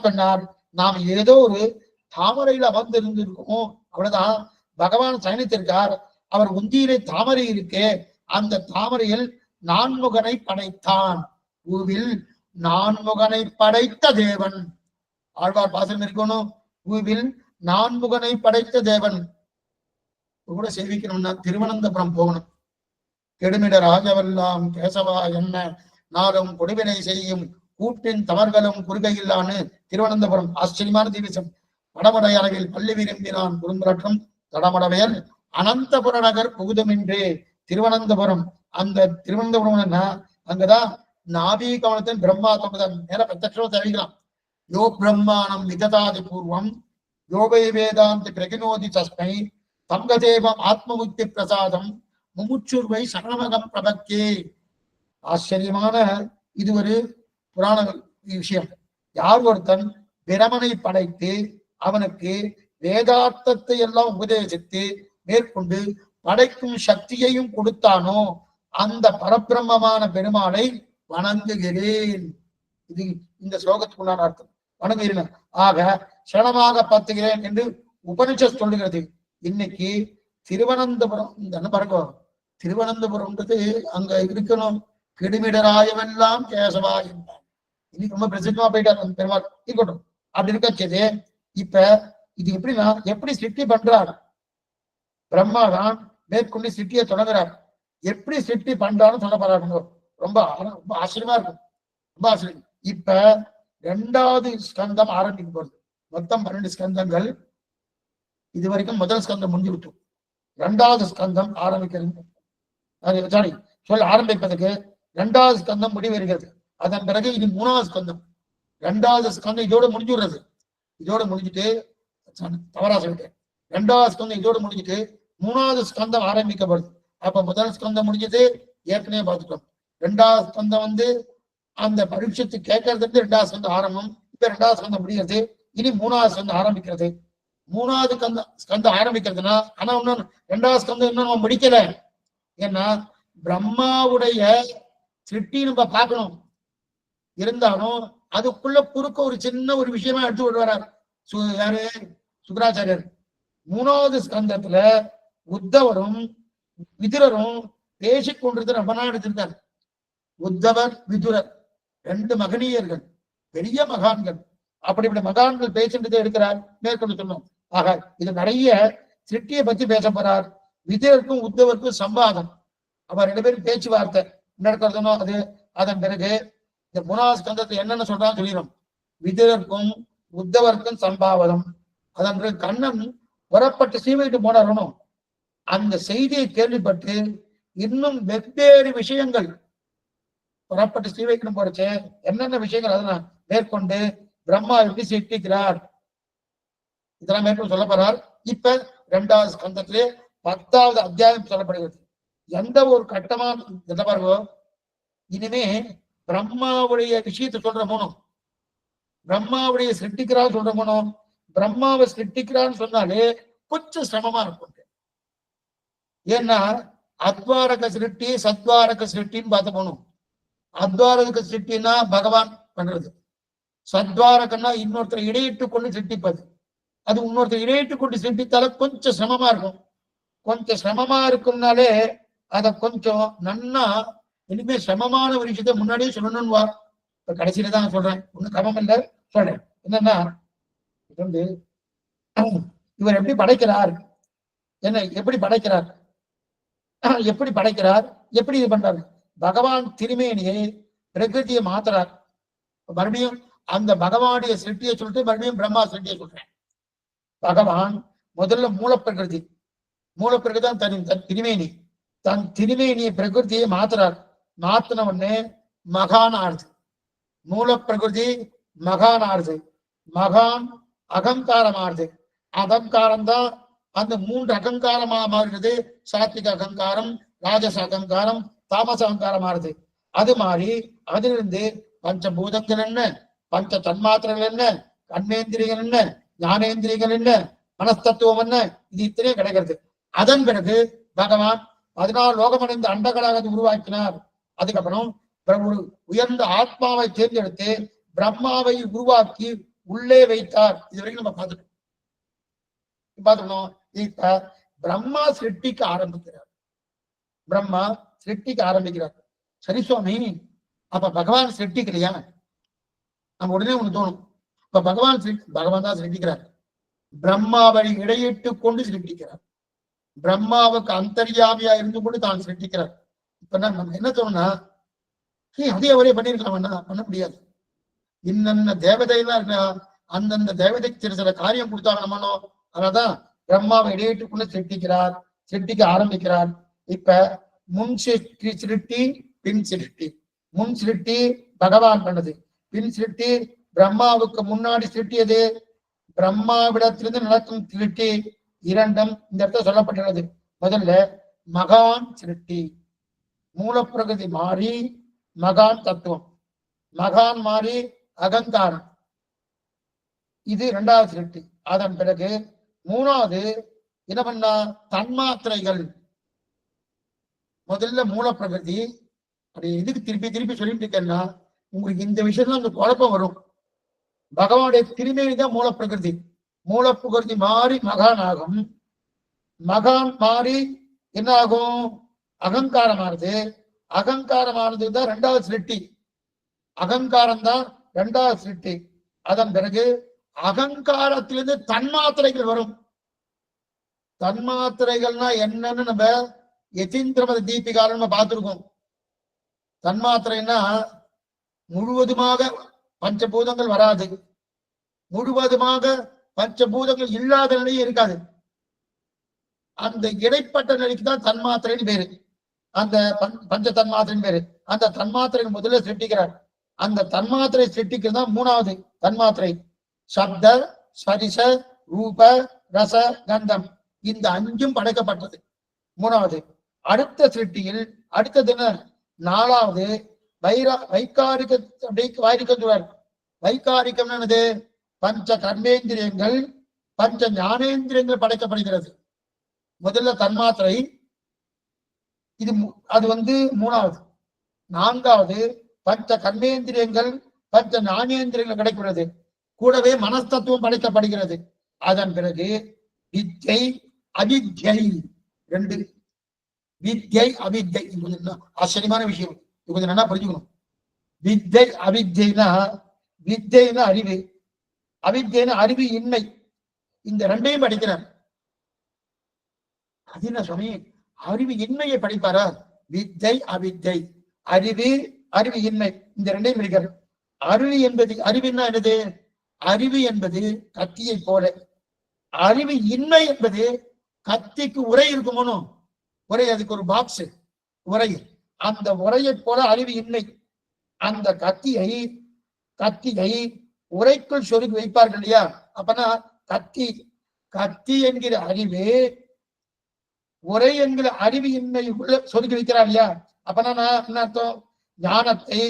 S1: பண்ணார். நாம் ஏதோ ஒரு தாமரையில அமர்ந்து இருந்திருக்கோம், அவ்வளவுதான். பகவான் சயனித்திருக்கார். அவர் உந்தியிலே தாமரை இருக்கு. அந்த தாமரையில் நான்முகனை படைத்தான். பூவில் நான்முகனை படைத்த தேவன். ஆழ்வார் பாசனம் இருக்கணும். பூவில் நான்முகனை படைத்த தேவன் கூட சேவிக்கணும்னா திருவனந்தபுரம் போகணும். கெடுமிட ராஜவெல்லாம் கேசவா என்ன நாளும் கொடுவினை செய்யும் கூட்டின் தவறுகளும் குறுகையில்லான்னு திருவனந்தபுரம் ஆச்சரியமான தீவிசம். வடமடை அளவில் பள்ளி விரும்பினான் குறும்புறற்றும் தடமடவையல் அனந்தபுர நகர் புகுதுமின்றே. திருவனந்தபுரம், அந்த திருவனந்தபுரம் அங்கதான் நாபி கவனத்தின் பிரம்மா தோன்றுதான் நேர பிரத்யட்சம் தெரிவிக்கலாம். யோ பிரம்மாணம் விததாதி பூர்வம் யோகை வேதாந்தி பிரகினோதி தஸ்மை தங்கதேவம் ஆத்மமுக்தி பிரசாதம் முமுச்சுர்வை சரணமகம் பிரபக்கே. ஆச்சரியமான இது ஒரு புராண விஷயம். யார் ஒருத்தன் பிரமனை படைத்து அவனுக்கு வேதார்த்தத்தை எல்லாம் உபதேசித்து மேற்கொண்டு படைக்கும் சக்தியையும் கொடுத்தானோ அந்த பரபிரம்மமான பெருமாளை வணங்குகிறேன். இது இந்த ஸ்லோகத்துக்குள்ளான அர்த்தம், வணங்குகிறேன். ஆக சரணமாக பத்துகிறேன் என்று உபனிஷத் சொல்லுகிறது. இன்னைக்கு திருவனந்தபுரம் இந்த பாருங்க, திருவனந்தபுரம்ன்றது அங்க இருக்கணும். கெடுமிடராயவெல்லாம் கேசவா என்றார். இன்னைக்கு ரொம்ப பிரசித்தமா போயிட்டார் அந்த பெருமாள். இருக்கட்டும், அப்படி இருக்கச்சது. இப்ப இது எப்படின்னா, எப்படி சிருஷ்டி பண்றார் பிரம்மா தான் மேற்கொண்டு சிருஷ்டியை தொடங்குறார். எப்படி சிருஷ்டி பண்றான்னு சொல்ல போறாருங்க. ரொம்ப ரொம்ப ஆச்சரியமா இருக்கும், ரொம்ப ஆச்சரியம். இப்ப 2வது ஸ்கந்தம் ஆரம்பிக்க போறது. மொத்தம் 12 ஸ்கந்தங்கள். இது வரைக்கும் முதல் ஸ்கந்தம் முடிஞ்சு விட்டு 2வது ஸ்கந்தம் ஆரம்பிக்கிறது. சொல்ல ஆரம்பிப்பதற்கு 2வது ஸ்கந்தம் முடிவருகிறது. அதன் பிறகு இது 3வது ஸ்கந்தம். 2வது ஸ்கந்தம் இதோட முடிஞ்சுடுறது. இதோட முடிஞ்சுட்டு தவறா சொல்லிட்டேன். 2வது ஸ்கந்தம் இதோட முடிஞ்சுட்டு 3வது ஸ்கந்தம் ஆரம்பிக்கப்படுது. அப்ப முதல் ஸ்கந்தம் முடிஞ்சது ஏற்கனவே பார்த்துட்டோம். 2வது ஸ்கந்தம் அந்த பரீட்சத்து கேட்கறது 2வது ஸ்கந்தம் ஆரம்பம். இப்ப 2வது ஸ்கந்தம் முடிகிறது. இனி 3வது ஸ்கந்தம் ஆரம்பிக்கிறது. 3வது ஸ்கந்தம் ஆரம்பிக்கிறதுனா, ஆனா இன்னும் 2வது ஸ்கந்தம் இன்னும் நம்ம முடிக்கல. ஏன்னா பிரம்மாவுடைய சிருஷ்டி நம்ம பார்க்கணும். இருந்தாலும் அதுக்குள்ள குறுக்க ஒரு சின்ன ஒரு விஷயமா எடுத்து விடுவார் யாரு, சுக்கராச்சாரியர். 3வது ஸ்கந்தத்துல உத்தவரும் விதுரரும் பேசிக்கொண்டிருந்த ரொம்ப நாள் எடுத்திருக்காரு. உத்தவர் விதுரர் 2 மகனீயர்கள், பெரிய மகான்கள். அப்படிப்பட்ட மகான்கள் பேசிட்டு இருக்கிறார். மேற்கொண்டு சொன்னோம். ஆக இது நிறைய சிருஷ்டியை பத்தி பேச போறார். விதுரருக்கும் உத்தவருக்கும் சம்பாதம், அவர் 2 பேரும் பேச்சுவார்த்தை நடக்கிறதுனோ அது. அதன் பிறகு இந்த 3வது ஸ்கந்தத்தை என்னென்ன சொல்றான்னு சொல்லிடும். விதுரருக்கும் உத்தவருக்கும் சம்பாவதம். அதன் பிறகு கண்ணன் புறப்பட்டு சீமையிட்டு போனாரணும். அந்த செய்தியை கேள்விப்பட்டு இன்னும் வெவ்வேறு விஷயங்கள் புறப்பட்டு ஸ்ரீவைக்கணும் போறச்சு என்னென்ன விஷயங்கள் அதெல்லாம் மேற்கொண்டு பிரம்மா எப்படி சிருஷ்டிக்கிறார் இதெல்லாம் மேற்கொண்டு சொல்ல போறார். இப்ப 2வது ஸ்கந்தத்திலே 10வது அத்தியாயம் சொல்லப்படுகிறது. எந்த ஒரு கட்டமான பாருங்க, இனிமே பிரம்மாவுடைய விஷயத்தை சொல்ற போனோம், பிரம்மாவுடைய சிருஷ்டிக்கிறான்னு சொல்ற போனோம். பிரம்மாவை சிருஷ்டிக்கிறான்னு சொன்னாலே கொஞ்சம் சிரமமா இருக்கும். ஏன்னா அத்வாரக சிருஷ்டி சத்வாரக சிருஷ்டின்னு பார்த்து போகணும். அத்வாரக சிருஷ்டினா பகவான் பண்றது, சத்வாரகன்னா இன்னொருத்தர் இடையிட்டு கொண்டு சிருஷ்டிப்பது. அது இன்னொருத்தர் இடையிட்டு கொண்டு சிருஷ்டித்தால கொஞ்சம் சிரமமா இருக்கும். கொஞ்சம் சிரமமா இருக்கும்னாலே அதை கொஞ்சம் நன்னா இனிமே சிரமமான ஒரு விஷயத்த முன்னாடியே சொல்லணும்னு வா. இப்ப கடைசியில தான் சொல்றேன், ஒன்னும் கமம் இல்லை சொல்றேன். என்னன்னா இவர் எப்படி படைக்கிறார், என்ன எப்படி படைக்கிறார், எப்படி படைக்கிறார், எப்படி இது பண்றாரு. பகவான் திருமேனியை பிரகிருதியை மாத்துறார். மறுபடியும் அந்த பகவானுடைய சிருஷ்டியை சொல்லிட்டு மறுபடியும் பிரம்மா சிருஷ்டியை சொல்றேன். பகவான் முதல்ல மூலப்பிரகிருதி, மூலப்பிரகிருதி தான் தன் திருமேனி, தன் திருமேனியை பிரகிருதியை மாத்துறார். மாத்தின உடனே மகான் ஆறுது. மூலப்பிரகிருதி மகான் ஆறுது. மகான் அகங்காரம் ஆறுது. அகங்காரம் தான் அந்த 3 அகங்காரமா மாறுகிறது. சாத்விக அகங்காரம், ராஜச அகங்காரம், தாமச அகங்காரம் ஆறுது. அது மாதிரி அதிலிருந்து பஞ்சபூதங்கள் என்ன, பஞ்ச தன்மாத்திரங்கள் என்ன, கண்மேந்திரியங்கள் என்ன, ஞானேந்திரியங்கள் என்ன, மனஸ்தத்துவம் என்ன, இது இத்தனையும் கிடைக்கிறது. அதன் பிறகு பகவான் 14 லோகமடைந்த அண்டங்களாக உருவாக்கினார். அதுக்கப்புறம் ஒரு உயர்ந்த ஆத்மாவை தேர்ந்தெடுத்து பிரம்மாவை உருவாக்கி உள்ளே வைத்தார். இது வரைக்கும் நம்ம பார்த்துட்டோம். இப்ப பிரம்மா சிருஷ்டிக்க ஆரம்பிக்கிறார். பிரம்மா சிருஷ்டிக்க ஆரம்பிக்கிறார். சரி சுவாமி, அப்ப பகவான் சிருஷ்டிக்கலையா? நம்ம உடனே ஒண்ணு தோணும், இப்ப பகவான் தான் சிருஷ்டிக்கிறார். பிரம்மாவை இடையிட்டு கொண்டு சிருஷ்டிக்கிறார். பிரம்மாவுக்கு அந்தர்யாமியா இருந்து கொண்டு தான் சிருஷ்டிக்கிறார். இப்ப நம்ம என்ன தோணுனா அதே அவரே பண்ணிருக்கலாம்னா பண்ண முடியாது. இன்னென்ன தேவதையெல்லாம் இருக்கா, அந்தந்த தேவதைக்கு சில சில காரியம் கொடுத்தாங்க நம்மனோ. அதனாலதான் பிரம்மாவை இடையேட்டுக்குள்ள சிருஷ்டிக்கிறார், சிருஷ்டிக்க ஆரம்பிக்கிறார். இப்ப முன் சிருஷ்டி பின் சிருஷ்டி. முன் சிருஷ்டி பகவான் பண்ணது, பின் சிருஷ்டி பிரம்மாவுக்கு முன்னாடி சிருஷ்டியது. பிரம்மாவிடத்திலிருந்து நடக்கும் சிருஷ்டி இரண்டும் இந்த இடத்துல சொல்லப்பட்டுள்ளது. முதல்ல மகான் சிருஷ்டி, மூலப்பிரகிருதி மாறி மகான் தத்துவம், மகான் மாறி அகங்காரம், இது இரண்டாவது சிருஷ்டி. அதன் பிறகு மூணாவது என்ன பண்ணா தன்மாத்திரைகள். முதல்ல மூலப்பிரகிருதி. அப்படி எதுக்கு திருப்பி திருப்பி சொல்லிட்டு இருக்கேன்னா உங்களுக்கு இந்த விஷயத்துல அந்த குழப்பம் வரும். பகவானுடைய திருமேனி தான் மூலப்பிரகிருதி. மூலப்பிரகிருதி மாறி மகான் ஆகும், மகான் மாறி என்ன ஆகும் அகங்காரமானது, அகங்காரமானது தான் இரண்டாவது சிருஷ்டி. அகங்காரம் தான் இரண்டாவது சிருஷ்டி. அதன் பிறகு அகங்காரத்திலிருந்து தன்மாத்திரைகள் வரும். தன்மாத்திரைகள்னா என்னன்னு நம்ம யதீந்திரமத தீபிகால நம்ம பார்த்திருக்கோம். தன்மாத்திரைன்னா முழுவதுமாக பஞ்சபூதங்கள் வராது, முழுவதுமாக பஞ்சபூதங்கள் இல்லாத நிலையே இருக்காது. அந்த இடைப்பட்ட நிலைக்கு தான் தன்மாத்திரைன்னு பேரு. அந்த பஞ்ச தன்மாத்திரைன்னு பேரு. அந்த தன்மாத்திரை முதல்ல சிருஷ்டிக்கிறார். அந்த தன்மாத்திரை சிருஷ்டிக்கிறது தான் மூணாவது தன்மாத்திரை. சப்த ஸ்பரிச ரூப ரச கந்தம், இந்த அஞ்சும் படைக்கப்பட்டது மூணாவது. அடுத்த சிருஷ்டியில் அடுத்தது நாலாவது வைகாரிக வாரிக்கத்துவர். வைகாரிக்கம் என்னது? பஞ்ச கர்மேந்திரியங்கள் பஞ்ச ஞானேந்திரியங்கள் படைக்கப்படுகிறது. முதல்ல தன்மாத்திரை, இது அது மூணாவது. நான்காவது பஞ்ச கர்மேந்திரியங்கள் பஞ்ச ஞானேந்திரியங்கள் கிடைக்கிறது. கூடவே மனஸ்தத்துவம் படைக்கப்படுகிறது. அதன் பிறகு வித்யை அவித்யை ரெண்டு. வித்யை அவித்யை ஆச்சரியமான விஷயம், கொஞ்சம் நல்லா புரிஞ்சுக்கணும். வித்யை அவித்யைனா வித்யைனா அறிவு, அவித்யைனா அறிவு இன்மை. இந்த ரெண்டையும் படிக்கிறார். அது என்ன சுவாமி, அறிவு இன்மையை படிப்பாரா? வித்யை அவித்யை, அறிவு அறிவு இன்மை, இந்த ரெண்டையும் படிக்கிறார். அறிவு என்பது, அறிவுன்னா என்னது? அறிவு என்பது கத்தியை போல, அறிவு இன்மை என்பது கத்திக்கு உரை இருக்குமோ, உரை, அதுக்கு ஒரு பாக்ஸ் உரை, அந்த உரையை போல அறிவு இன்மை. அந்த கத்தியை உரைக்குள் சொருகி வைப்பார்கள் இல்லையா? அப்பனா கத்தி என்கிற அறிவு உரை என்கிற அறிவு இன்மை உள்ள சொருகி வைக்கிறார் இல்லையா? அப்பனா என்ன அர்த்தம்? ஞானத்தை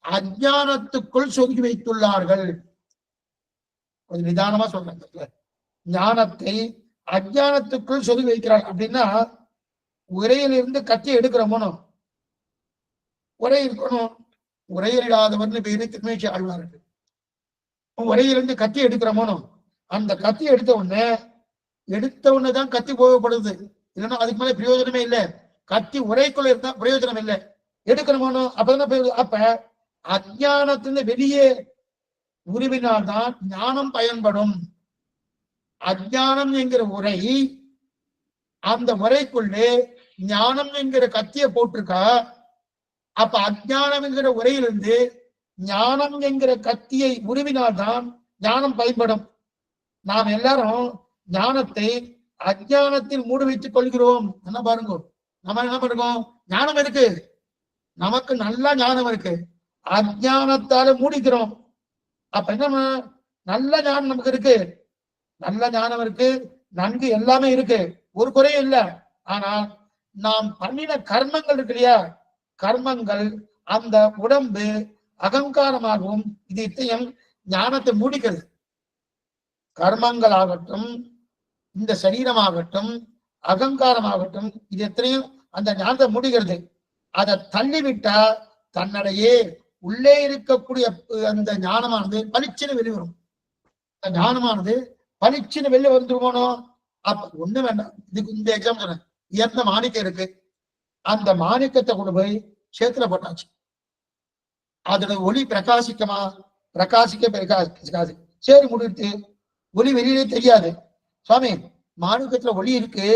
S1: அஞ்ஞானத்துக்குள் சொருகி வைத்துள்ளார்கள். கொஞ்சம் நிதானமா சொல்றேன். ஞானத்தை அஞ்ஞானத்துக்குள் சொருகி வைக்கிறார் அப்படின்னா, உரையிலிருந்து கத்தி எடுக்கிறோமோ, உரை இருக்கணும். உரையிடாதவர்னு பேரு திருமேட்சி ஆழ்வார்கள். உரையிலிருந்து கத்தி எடுக்கிறோமோ, அந்த கத்தி எடுத்த உடனே தான் கத்தி போகப்படுது. இல்லைன்னா அதுக்கு மேல பிரயோஜனமே இல்லை. கத்தி உரைக்குள்ள இருந்தா பிரயோஜனம் இல்லை. எடுக்கணுமோ அப்பதான். அப்ப அஞ்ஞானத்திலிருந்து வெளியே உருவினால்தான் ஞானம் பயன்படும். அஞ்ஞானம் என்கிற உரை, அந்த உரைக்குள்ளே ஞானம் என்கிற கத்தியை போட்டிருக்கா. அப்ப அஞ்ஞானம் என்கிற உரையிலிருந்து ஞானம் என்கிற கத்தியை உருவினால்தான் ஞானம் பயன்படும். நாம் எல்லாரும் ஞானத்தை அஞ்ஞானத்தில் மூடி வைத்துக் கொள்கிறோம். என்ன பாருங்க, நம்ம என்ன பண்ணுறோம்? ஞானம் இருக்கு, நமக்கு நல்ல ஞானம் இருக்கு, அஞ்ஞானத்தால மூடிக்கிறோம். அப்ப என்ன, நல்ல ஞானம் நமக்கு இருக்கு, நல்ல ஞானம் இருக்கு, நன்கு எல்லாமே இருக்கு, ஒரு குறையும் இல்லை. ஆனா நாம் பண்ணின கர்மங்கள் இருக்கு இல்லையா, கர்மங்கள், அந்த உடம்பு அகங்காரமாகவும் இது இத்தையும் ஞானத்தை மூடிக்கிறது. கர்மங்கள் ஆகட்டும், இந்த சரீரமாகட்டும், அகங்காரமாகட்டும், இது எத்தனையும் அந்த ஞானத்தை மூடிக்கிறது. அதை தள்ளிவிட்டா தன்னிடையே உள்ளே இருக்கக்கூடிய அந்த ஞானமானது பளிச்சுன்னு வெளிவரும். ஞானமானது பளிச்சுன்னு வெளியே வந்துருவோனோ. அப்ப ஒண்ணு வேண்டாம், இதுக்கு இந்த எக்ஸாம் சொன்னேன். உயர்ந்த மாணிக்கம் இருக்கு, அந்த மாணிக்கத்தை கொண்டு போய் சேத்துல போட்டாச்சு. அதோட ஒளி பிரகாசிக்கமா? பிரகாசிக்காது. சரி முடித்து ஒளி வெளியிலே தெரியாது. சுவாமி மாணிக்கத்துல ஒளி இருக்கு,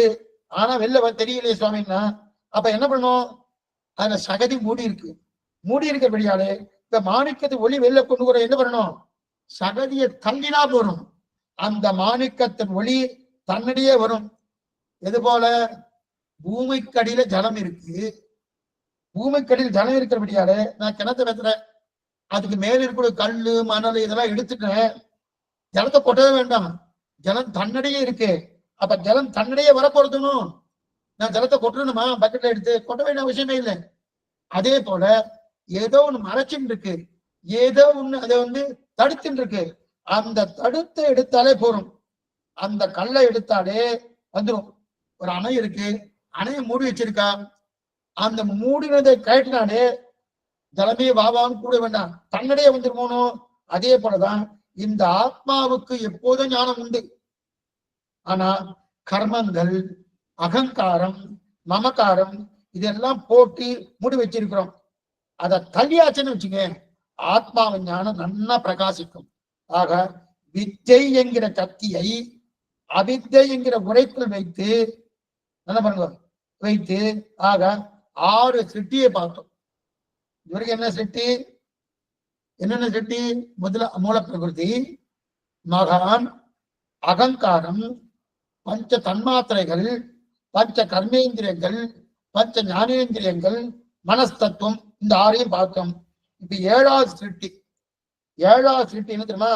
S1: ஆனா வெளில தெரியலையே சுவாமின்னா, அப்ப என்ன பண்ணும்? அதுல சகதி மூடி இருக்கு. மூடி இருக்கிறபடியாலே இந்த மாணிக்கத்தை ஒளி வெளில கொண்டு வர என்ன பண்ணணும்? சகதியை தள்ளினா போறோம். அந்த மாணிக்கத்தின் ஒளி தன்னிடையே வரும். எது போல? பூமிக்கடியில ஜலம் இருக்கு. பூமிக்கடியில் ஜலம் இருக்கிறபடியாலே நான் கிணத்தை வைக்கிறேன், அதுக்கு மேல இருக்கிற கல்லு மணல் இதெல்லாம் எடுத்துட்டேன், ஜலத்தை கொட்டவே வேண்டாம், ஜலம் தன்னிடையே இருக்கு. அப்ப ஜலம் தன்னிடையே வரப்போறதுணும். நான் ஜலத்தை கொட்டணுமா? பக்கெட்ல எடுத்து கொட்ட வேண்டிய அவசியமே இல்லை. அதே போல ஏதோ ஒண்ணு மறைச்சுட்டு இருக்கு, ஏதோ ஒண்ணு அதை தடுத்துட்டு இருக்கு. அந்த தடுத்து எடுத்தாலே போறோம். அந்த கல்லை எடுத்தாலே வந்துடும். ஒரு அணை இருக்கு, அணையை மூடி வச்சிருக்கா, அந்த மூடினதை கழட்டினாலே ஜலமே வாவான்னு கூட வேண்டாம், தன்னிடையே வந்துருமோனும். அதே போலதான் இந்த ஆத்மாவுக்கு எப்போதும் ஞானம் உண்டு. ஆனா கர்மங்கள், அகங்காரம், மமகாரம் இதெல்லாம் போட்டு மூடி வச்சிருக்கிறோம். அதை தள்ளியாச்சுன்னு வச்சுங்க, ஆத்மாவின் ஞானம் நன்னா பிரகாசிக்கும். ஆக வித்தை என்கிற கத்தியை அவித்தை என்கிற உரைக்குள் வைத்து என்ன பண்ணுங்க வைத்து, ஆக 6 சிட்டியை பார்த்தோம். இவருக்கு என்ன சிட்டி? என்னென்ன சிட்டி? முதல்ல மூல பிரகிருதி, மகான், அகங்காரம், பஞ்ச தன்மாத்திரைகள், பஞ்ச கர்மேந்திரியங்கள், பஞ்ச ஞானேந்திரியங்கள், மனஸ்தத்துவம், இந்த 6ஐயும் பார்த்தோம். இப்ப 7வது சிருஷ்டி. 7வது சிருஷ்டி என்ன தெரியுமா?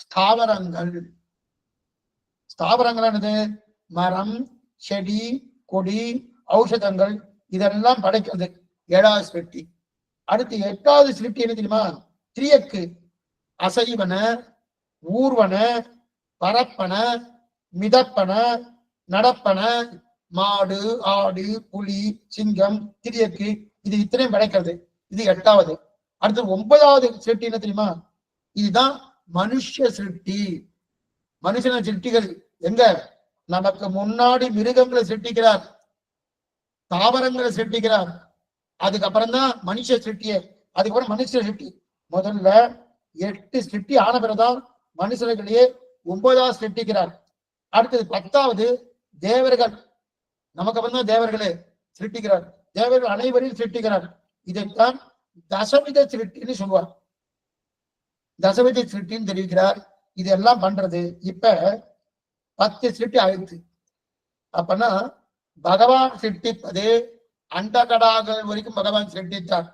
S1: ஸ்தாவரங்கள். ஸ்தாவரங்கள் என்னது? மரம், செடி, கொடி, ஔஷதங்கள் இதெல்லாம் படைக்கிறது 7வது சிருஷ்டி. அடுத்து 8வது சிருஷ்டி என்ன தெரியுமா? திரியக்கு. அசைவன, ஊர்வன, பரப்பன, மிதப்பன, நடப்பன, மாடு, ஆடு, புலி, சிங்கம், திரியக்கு, இது இத்தனையும் படைக்கிறது. இது 8வது. அடுத்து 9வது சிருஷ்டி என்ன தெரியுமா? இதுதான் மனுஷ சிருஷ்டி. மனுஷன சிருஷ்டிகள் எங்க? நமக்கு முன்னாடி மிருகங்களை சிருஷ்டிக்கிறார், தாவரங்களை சிருஷ்டிக்கிறார், அதுக்கப்புறம் தான் மனுஷ சிருஷ்டிய. அதுக்கப்புறம் மனுஷ சிருஷ்டி. முதல்ல 8 சிருஷ்டி ஆன பிறகுதான் மனுஷர்களையே 9வது சிருஷ்டிக்கிறார். அடுத்தது 10வது தேவர்கள், நமக்கு அப்புறம் தான் தேவர்களே சிருஷ்டிக்கிறார். தேவர்கள் அனைவரையும் சிருஷ்டிக்கிறார். இதைத்தான் தசவித சிருஷ்டின்னு சொல்லுவார். தசவித சிருஷ்டின்னு தெரிவிக்கிறார். இதெல்லாம் பண்றது இப்ப 10 சிருஷ்டி ஆயிடுச்சு. அப்பனா பகவான் சிருஷ்டிப்பது அண்டகடாகள் வரைக்கும் பகவான் சிருஷ்டித்தார்.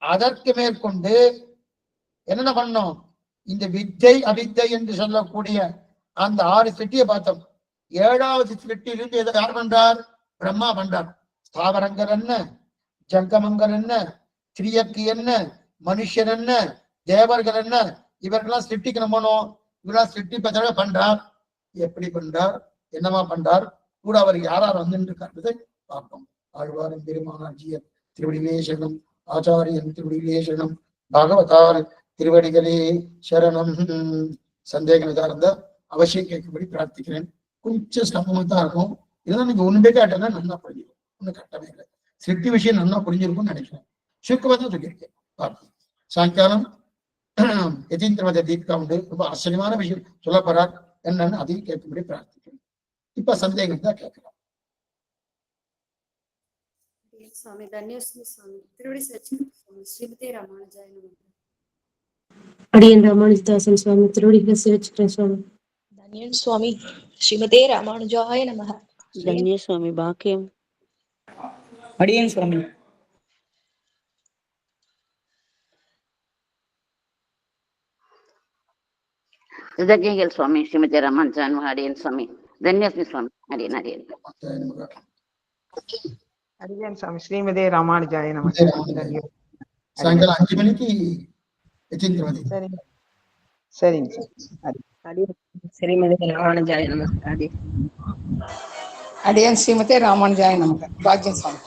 S1: அதற்கு மேற்கொண்டு என்னென்ன பண்ணோம்? இந்த வித்தை அவித்தை என்று சொல்லக்கூடிய அந்த 6 சிருஷ்டியை பார்த்தோம். 7வது சிருஷ்டியிலிருந்து எதை யார் பண்றார்? பிரம்மா பண்றார். ஸ்தாவரங்கள் என்ன, ஜங்கமங்கள் என்ன, திரியக்கு என்ன, மனுஷன் என்ன, தேவர்கள் என்ன, இவர்களெல்லாம் சிருஷ்டிக்கணுமோ? இவரெல்லாம் சிருஷ்டிப்பதாக பண்றார். எப்படி பண்றார், என்னமா பண்றார், கூட அவர் யாரார் வந்துருக்கான்றதை பார்ப்போம். ஆழ்வாரும் பெருமானாட்சியர் திருவடிகளே சரணம், ஆச்சாரியன் திருவடிகளே சரணம், பாகவதார் திருவடிகளே சரணம். சந்தேகம் எதா இருந்தா அவசியம் கேட்கும்படி பிரார்த்திக்கிறேன். கொஞ்சம் சிரமமா தான் இருக்கும். இதெல்லாம் நீங்க ஒண்ணுமே கேட்டேன்னா நல்லா புரிஞ்சிடும். ஒன்றும் கட்டமே இல்லை. சிருஷ்டி விஷயம் நல்லா புரிஞ்சிருக்கும்னு நினைக்கிறேன். சுருக்கமா தான் சொல்லியிருக்கேன். பார்ப்போம். சாயங்காலம் யதீந்திரமத தீபிகா உண்டு. ரொம்ப ஆச்சரியமான விஷயம் சொல்ல போறார். என்னன்னு அதையும் கேட்கும்படி பிரார்த்திக்கிறேன். இப்ப சந்தேகம் தான் கேட்கலாம்.
S2: स्वामी धन्यवाद स्वामी திருவடி சச்சிதானந்த ஸ்ரீமதே ராமானுஜாய நமः.
S3: அடியன் ராமானுஜதாசன் சுவாமி திருவடிகளை சேவிச்சுக்கிறேன் சுவாமி.
S4: धन्यवाद स्वामी श्रीमते रामानुजाय नमः.
S5: धन्य स्वामी பாக்கியம்.
S6: அடியேன் சுவாமி.
S5: கிருதஜ்ஞைகள் சுவாமி ஸ்ரீமதி ராமானுஜாய நமः. அடியேன் சுவாமி. தன்யஸ்மி சுவாமி. அடியேன் அடியேன்
S6: அடியேன் சுவாமி ஸ்ரீமதே ராமானுஜாய நமः.
S1: சாயங்காலம் 5 மணிக்கு யதீந்திரமதி.
S6: சரிங்க சரிங்க சார்.
S4: அடியேன் ஸ்ரீமதே ராமானுஜாய நமः.
S7: அடியேன் ஸ்ரீமதே ராமானுஜாய நமக. பாக்கியம் சுவாமி.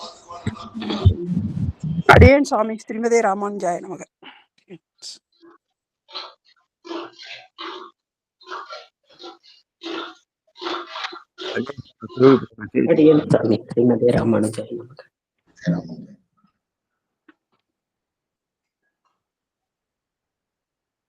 S8: அடியேன் சுவாமி ஸ்ரீமதே ராமானுஜாய நமக.
S3: அடியேன் சுவாமி ஸ்ரீமதே ராமானுஜாய நமக.